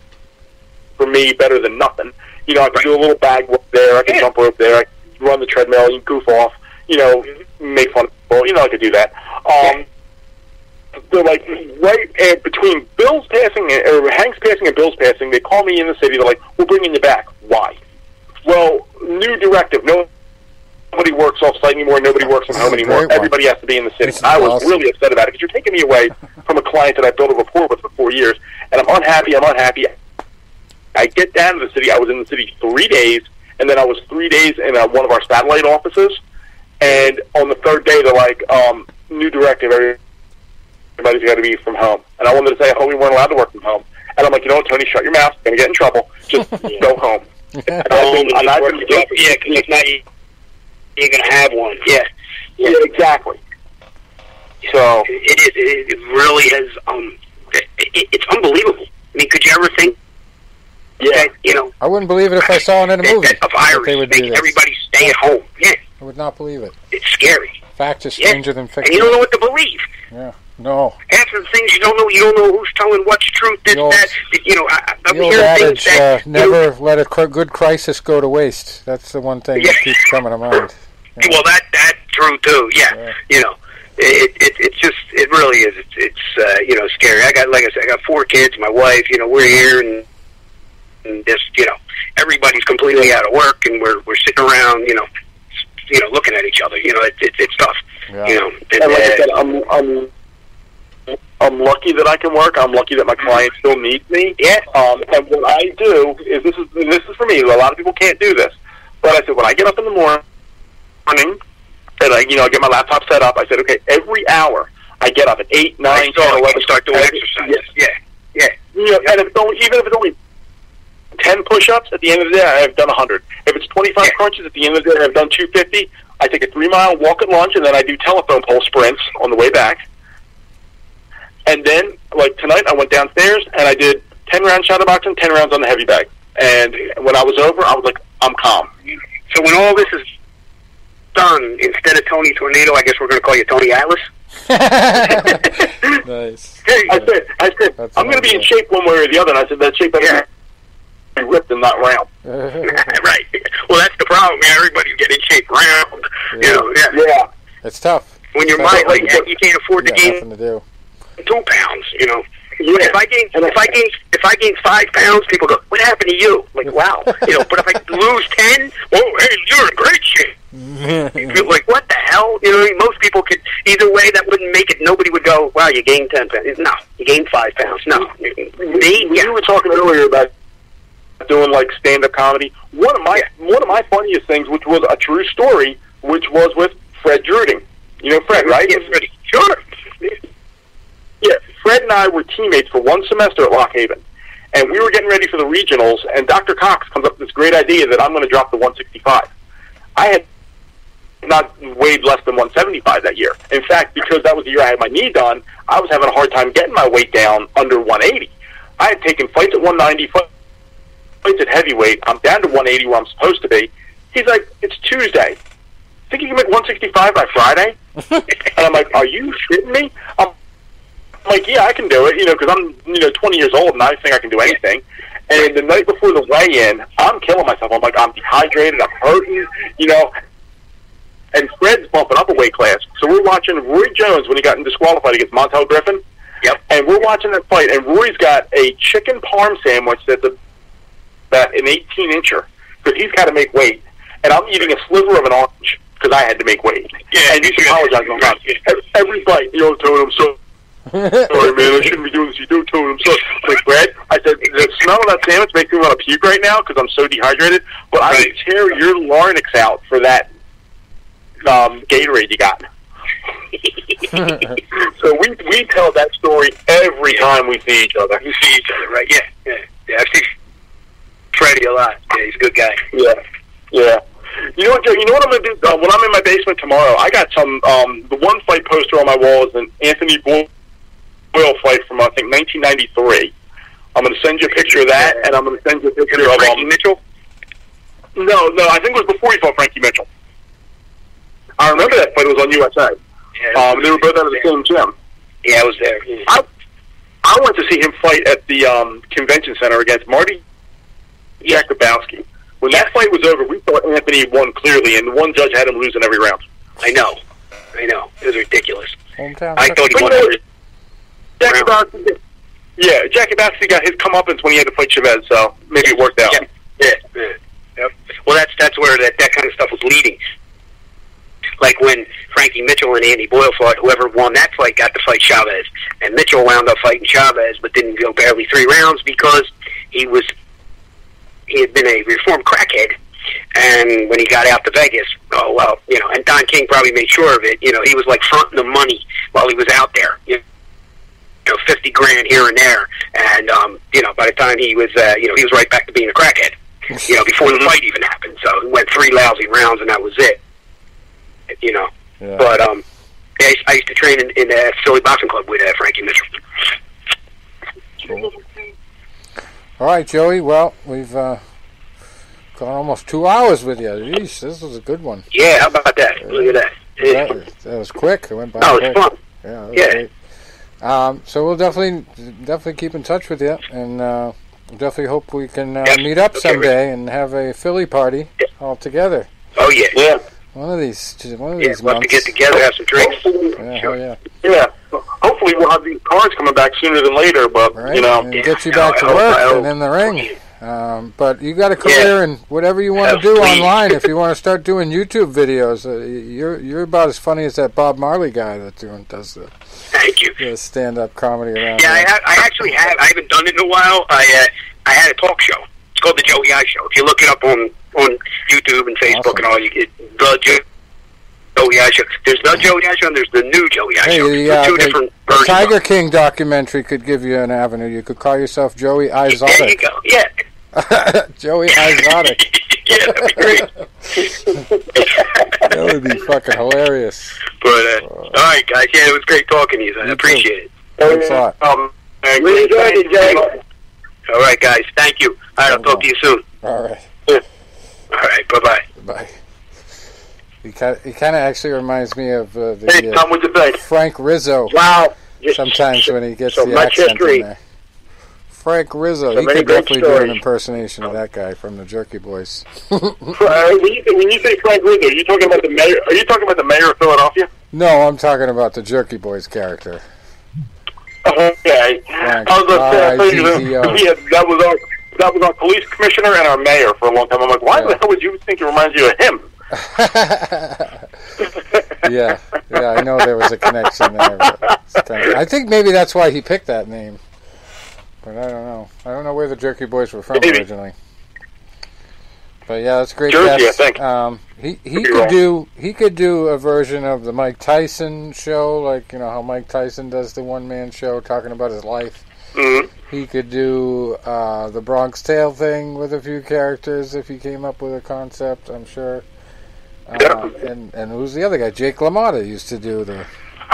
for me better than nothing. I could do a little bag work there, I could jump rope there, I could run the treadmill, you goof off, make fun of people, I could do that. They're like right between Bill's passing or Hank's passing and Bill's passing. They call me in the city. They're like, "We're bringing you back." Why? Well, new directive. Nobody works off site anymore. Nobody works from home anymore. Everybody has to be in the city. I was really upset about it because you're taking me away from a client that I built a rapport with for 4 years, and I'm unhappy. I get down to the city. I was in the city 3 days, and then I was 3 days in one of our satellite offices. And on the third day, they're like, "New directive. Everybody's got to be from home." And I wanted to say, "Oh, we weren't allowed to work from home." And I'm like, "You know what, Tony? Shut your mouth. You're going to get in trouble. Just go home." Because if not, you're going to have one. Yeah, exactly. So it really is. It's unbelievable. I mean, could you ever think? Yeah, that, I wouldn't believe it if I saw it in a movie. Of Irish, make everybody stay at home. Yeah, I would not believe it. It's scary. Fact is stranger than fiction. And you don't know what to believe. Yeah, no. Half of the things you don't know who's telling what's truth. This, that. I'm the old hearing adage, things that never let a good crisis go to waste. That's the one thing that keeps coming to mind. Yeah. Well, that's true too. Yeah. It's just it really is. It's scary. I got 4 kids. My wife. We're here and just everybody's completely out of work, and we're sitting around. Looking at each other. It's tough. Yeah. And like I said, I'm lucky that I can work. I'm lucky that my client still needs me. Yeah. And what I do is this is for me. A lot of people can't do this, but I said when I get up in the morning, and I get my laptop set up. I said, okay, every hour I get up at 8, 9, 10, 11, start doing exercises. Yeah. And even if it's only 10 push-ups, at the end of the day, I've done 100. If it's 25 crunches, at the end of the day, I've done 250. I take a 3-mile walk at lunch, and then I do telephone pole sprints on the way back. And then, like tonight, I went downstairs, and I did 10 rounds shadowboxing, 10 rounds on the heavy bag. And when I was over, I was like, I'm calm. So when all this is done, instead of Tony Tornado, I guess we're going to call you Tony Atlas? Nice. I said, I'm going to be in shape one way or the other, and I said, that shape better be ripped and not round. Right. Well, that's the problem, man. Everybody's getting in shape round. Yeah. It's tough. When you're you can't afford to gain 2 pounds, Yeah. If I gain 5 pounds, people go, "What happened to you?" Like, wow, But if I lose 10, oh, hey, you're in great shape. You're like, what the hell? Most people could either way. That wouldn't make it. Nobody would go, "Wow, you gained 10 pounds." No, you gained 5 pounds. No, You were talking earlier about doing like stand-up comedy. One of my funniest things, which was a true story, which was with Fred Druding. You know Fred, right? Yeah, Freddie. Sure. Yeah, Fred and I were teammates for one semester at Lock Haven, and we were getting ready for the regionals, and Dr. Cox comes up with this great idea that I'm going to drop the 165. I had not weighed less than 175 that year. In fact, because that was the year I had my knee done, I was having a hard time getting my weight down under 180. I had taken fights at 190, fights at heavyweight. I'm down to 180 where I'm supposed to be. He's like, it's Tuesday. Think you can make 165 by Friday? And I'm like, are you shitting me? I'm like, yeah, I can do it, because I'm, 20 years old and I think I can do anything. And the night before the weigh-in, I'm killing myself. I'm like, I'm dehydrated, I'm hurting, And Fred's bumping up a weight class. So we're watching Roy Jones when he got disqualified against Montel Griffin. Yep. And we're watching that fight, and Roy's got a chicken parm sandwich that's about an 18-incher, because he's got to make weight. And I'm eating a sliver of an orange because I had to make weight. Yeah, and he's apologizing on that. Every bite, Tony, I'm so sorry, man, I shouldn't be doing this. You do, Tony, I'm sorry. Like, Brad, I said, the smell of that sandwich makes me want to puke right now because I'm so dehydrated, but I would tear your larynx out for that Gatorade you got. So we tell that story every time we see each other. Right? Yeah. I see Freddie a lot. Yeah, he's a good guy. Yeah. You know what, Joe? You know what I'm going to do? When I'm in my basement tomorrow, I got some, the one fight poster on my wall is an Anthony Bourdain Boyle fight from, I think, 1993. I'm going to send you a picture of that, and I'm going to send you a picture of Frankie Mitchell? No, I think it was before he fought Frankie Mitchell. I remember that fight. It was on USA. Yeah, they were both out of the same gym. Yeah, I was there. Yeah. I went to see him fight at the convention center against Marty Jakubowski. When that fight was over, we thought Anthony won clearly, and one judge had him lose in every round. I know. It was ridiculous. Hometown. I thought he won every round. Jakubowski got his comeuppance when he had to fight Chavez, so maybe it worked out. Yeah. Yep. Well, that's where that kind of stuff was leading. Like when Frankie Mitchell and Andy Boyle fought, whoever won that fight got to fight Chavez. And Mitchell wound up fighting Chavez, but didn't go barely 3 rounds because he had been a reformed crackhead. And when he got out to Vegas, and Don King probably made sure of it, he was like fronting the money while he was out there. 50 grand here and there. And, by the time he was, he was right back to being a crackhead, before the fight even happened. So he went 3 lousy rounds and that was it. Yeah. But I used to train in the Philly Boxing Club with Frankie Mitchell. Cool. All right, Joey. Well, we've gone almost 2 hours with you. Jeez, this was a good one. Yeah, how about that? Look at that. Yeah. That was quick. It went by it quick. was fun. Yeah, it was great. So we'll definitely keep in touch with you, and definitely hope we can meet up someday and have a Philly party all together. Oh yeah. One of these we'll months. have to get together, have some drinks. Yeah. Hopefully we'll have these cards coming back sooner than later, but, right? And get you back to work and in the ring. But you got a career in whatever you want to do online. If you want to start doing YouTube videos, you're about as funny as that Bob Marley guy that does the stand-up comedy around. Yeah, I actually have. I haven't done it in a while. I had a talk show. It's called the Joey I Show. If you look it up on YouTube and Facebook and all, you get the Joey I Show. There's the Joey I Show and there's the new Joey I Show. Two different versions. The Tiger King documentary could give you an avenue. You could call yourself Joey Izotic. There you go. Yeah. Joey Izotic. Yeah, that'd be great. That would be fucking hilarious. But all right, guys. Yeah, it was great talking to you. I appreciate it. Thanks a lot. We enjoyed it, Jay. All right, guys. Thank you. All right, I'll talk to you soon. All right. All right. Bye-bye. Bye. He kind of actually reminds me of Hey, Tom, what'd you think? Frank Rizzo. Wow. Sometimes when he gets so the much accent history. in there. Frank Rizzo. So He many could great definitely do stories. an impersonation of that guy from the Jerky Boys. When you say Frank Rizzo, are you talking about the mayor? Are you talking about the mayor of Philadelphia? No, I'm talking about the Jerky Boys character. Okay. Frank, I was going to R-I-Z-Z-O. say, that was our police commissioner and our mayor for a long time. I'm like, why the hell would you think it reminds you of him? yeah, I know there was a connection there. But I think maybe that's why he picked that name. But I don't know. I don't know where the Jerky Boys were from originally. But yeah, that's a great. Jersey, guess. I think. He could do a version of the Mike Tyson show, like how Mike Tyson does the one-man show talking about his life. Mm-hmm. He could do the Bronx Tale thing with a few characters if he came up with a concept, I'm sure. And who's the other guy? Jake LaMotta used to do the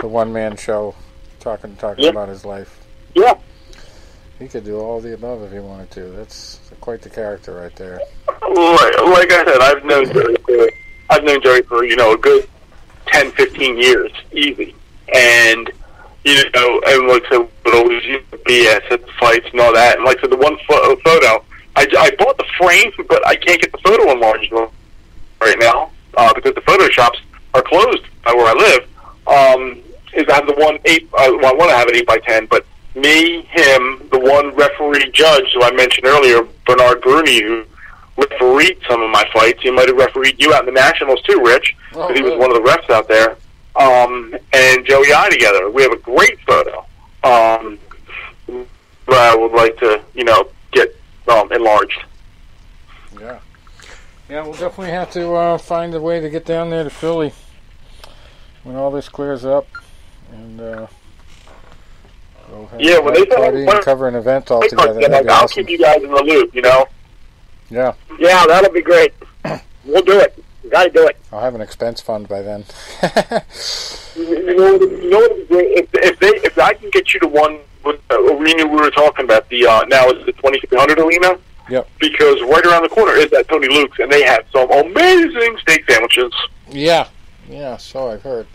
one-man show talking about his life. Yeah. He could do all the above if he wanted to. That's quite the character right there. Like I said, I've known Jerry for a good 10, 15 years, easy. And and like I said, would always BS at the fights and all that. And like I said, the one photo, I bought the frame, but I can't get the photo enlarged right now because the photo shops are closed by where I live. Is I have the one 8. I want to have an 8x10, but me, him, the one referee judge who I mentioned earlier, Bernard Bruni, who refereed some of my fights. He might have refereed you out in the Nationals too, Rich, because he was one of the refs out there. And Joey I together. We have a great photo. I would like to, get enlarged. Yeah. Yeah, we'll definitely have to find a way to get down there to Philly when all this clears up. And we'll have when they party and cover an event all together. I'll keep you guys in the loop, Yeah. Yeah, that'll be great. We'll do it. You got to do it. I'll have an expense fund by then. You know what would be great? If I can get you to one with the arena we were talking about, the now it's the 2300 arena. Yep. Because right around the corner is that Tony Luke's, and they have some amazing steak sandwiches. Yeah, so I've heard.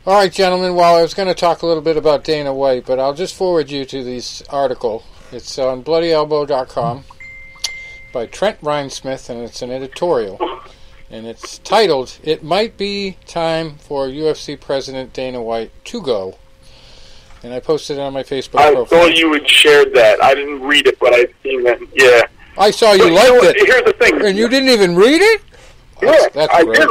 All right, gentlemen, well, I was going to talk a little bit about Dana White, but I'll just forward you to this article. It's on bloodyelbow.com by Trent Rhinesmith, and it's an editorial. And it's titled, "It Might Be Time for UFC President Dana White to Go." And I posted it on my Facebook profile. I thought you had shared that. I didn't read it, but I've seen that. Yeah. I saw you liked it. Here's the thing. And you didn't even read it? Yeah, that's I great. did.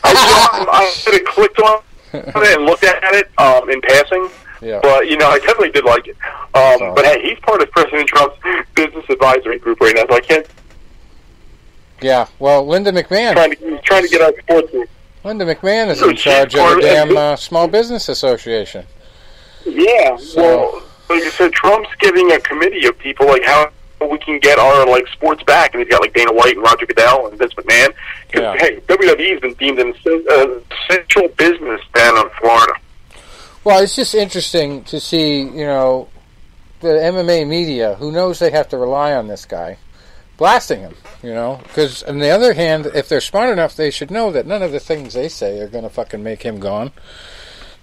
I could have clicked on it and looked at it in passing. Yeah. But, I definitely did like it. But, hey, he's part of President Trump's business advisory group right now, so I can't... Yeah, well, Linda McMahon... Trying to get out of sports. Linda McMahon is in charge of the damn Small Business Association. Yeah, so, well, like I said, Trump's giving a committee of people, like, how we can get our, sports back. And he's got, Dana White and Roger Goodell and Vince McMahon. Because, hey, WWE's been deemed an essential business down in Florida. Well, it's just interesting to see, the MMA media, who knows they have to rely on this guy, blasting him, Because, on the other hand, if they're smart enough, they should know that none of the things they say are going to fucking make him gone.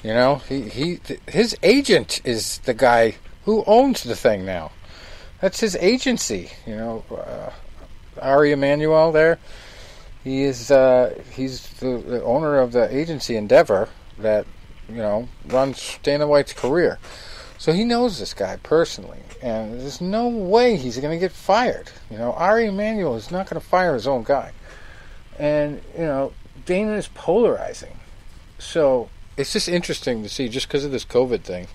His agent is the guy who owns the thing now. That's his agency, Ari Emanuel there. He's the owner of the agency Endeavor that, runs Dana White's career. So he knows this guy personally, and there's no way he's going to get fired. Ari Emanuel is not going to fire his own guy. And, Dana is polarizing. So it's just interesting to see, just because of this COVID thing,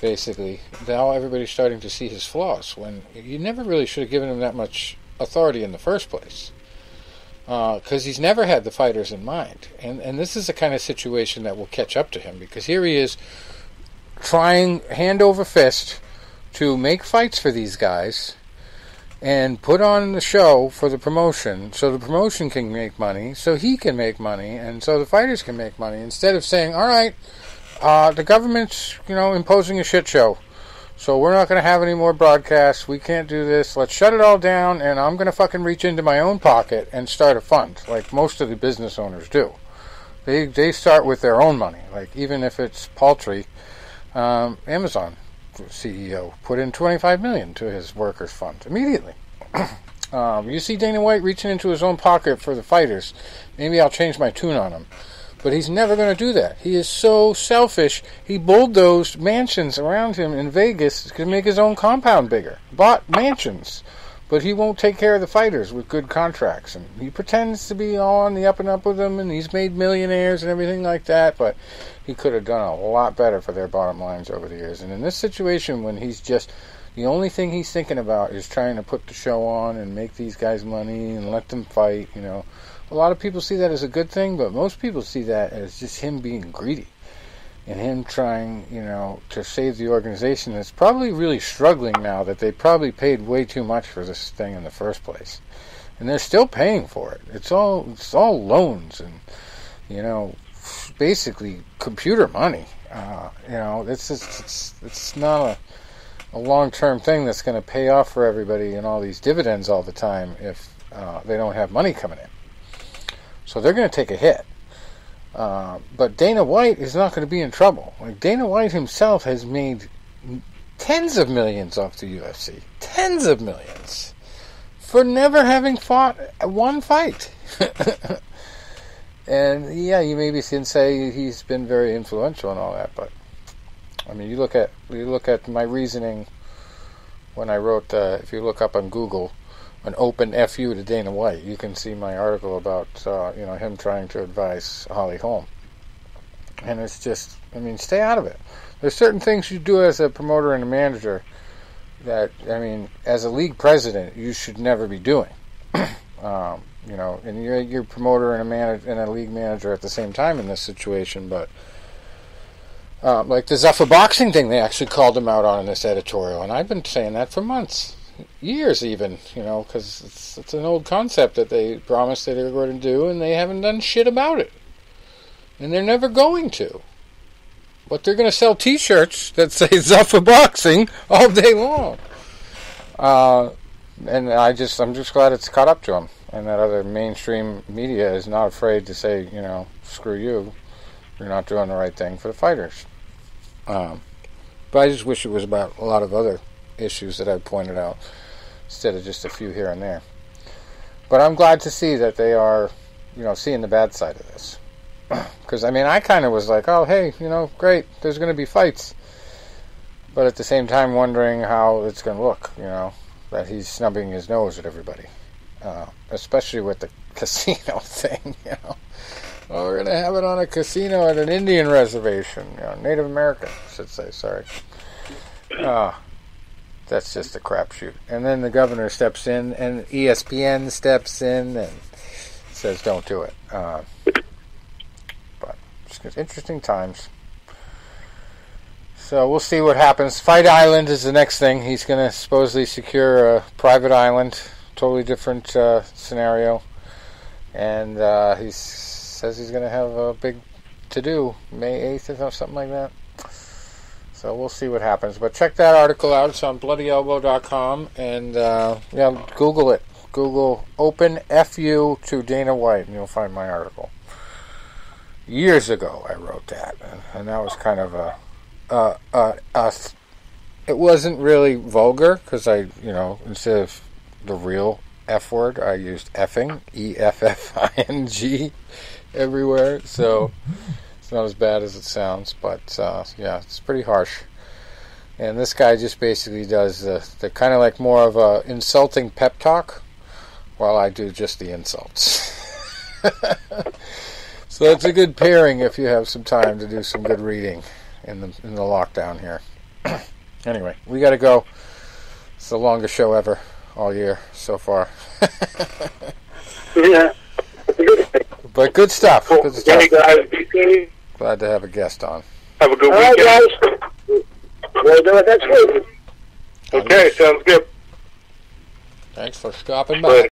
basically, now everybody's starting to see his flaws, when you never really should have given him that much authority in the first place. Because he's never had the fighters in mind. And this is the kind of situation that will catch up to him, because here he is trying hand over fist to make fights for these guys and put on the show for the promotion so the promotion can make money, so he can make money, and so the fighters can make money, instead of saying, all right, the government's, imposing a shit show, so we're not going to have any more broadcasts, we can't do this, let's shut it all down, and I'm going to fucking reach into my own pocket and start a fund, like most of the business owners do. They start with their own money, like even if it's paltry. Amazon CEO put in $25 million to his workers' fund immediately. You see Dana White reaching into his own pocket for the fighters. Maybe I'll change my tune on him. But he's never going to do that. He is so selfish. He bulldozed mansions around him in Vegas to make his own compound bigger. Bought mansions. But he won't take care of the fighters with good contracts. And he pretends to be all on the up and up with them, and he's made millionaires and everything like that. But he could have done a lot better for their bottom lines over the years. And in this situation, when he's just... the only thing he's thinking about is trying to put the show on and make these guys money and let them fight, A lot of people see that as a good thing, but most people see that as just him being greedy. And him trying, to save the organization that's probably really struggling now, that they probably paid way too much for this thing in the first place. And they're still paying for it. It's all loans and, basically computer money. It's not a long-term thing that's going to pay off for everybody and all these dividends all the time if they don't have money coming in. So they're going to take a hit. But Dana White is not going to be in trouble. Like, Dana White himself has made tens of millions off the UFC. Tens of millions. For never having fought one fight. And, yeah, you maybe can say he's been very influential and all that, but, I mean, you look at my reasoning when I wrote, if you look up on Google, an open FU to Dana White, you can see my article about, him trying to advise Holly Holm. And it's just, stay out of it. There's certain things you do as a promoter and a manager that, as a league president, you should never be doing. And you're a promoter and a league manager at the same time in this situation, but like the Zuffa boxing thing, they actually called him out on in this editorial, and I've been saying that for months. years even, because it's an old concept that they promised that they were going to do, and they haven't done shit about it. And they're never going to. But they're going to sell T-shirts that say Zuffa Boxing all day long. And I'm just glad it's caught up to them, and that other mainstream media is not afraid to say, screw you, you're not doing the right thing for the fighters. But I just wish it was about a lot of other issues that I pointed out, instead of just a few here and there. But I'm glad to see that they are, seeing the bad side of this. Because, I kind of was like, oh, hey, great, there's going to be fights. But at the same time wondering how it's going to look, that he's snubbing his nose at everybody. Especially with the casino thing, Oh, we're going to have it on a casino at an Indian reservation. Native American, I should say, sorry. That's just a crapshoot. And then the governor steps in, and ESPN steps in and says, don't do it. But it's interesting times. So we'll see what happens. Fight Island is the next thing. He's going to supposedly secure a private island, totally different scenario. And he says he's going to have a big to-do, May 8th or something like that. So we'll see what happens. But check that article out. It's on bloodyelbow.com. And, Google it. Google Open FU to Dana White, and you'll find my article. Years ago I wrote that. And that was kind of it wasn't really vulgar, because I, instead of the real F word, I used effing, EFFING, everywhere. So it's not as bad as it sounds, but it's pretty harsh. And this guy just basically does the kind of like more of a insulting pep talk, while I do just the insults. So it's a good pairing if you have some time to do some good reading in the lockdown here. Anyway, we got to go. It's the longest show ever all year so far. Yeah. But good stuff. Cool. Good stuff. Hey guys, Glad to have a guest on. Have a good all right, weekend. guys. We'll do it next week. Okay, sounds good. Thanks for stopping by.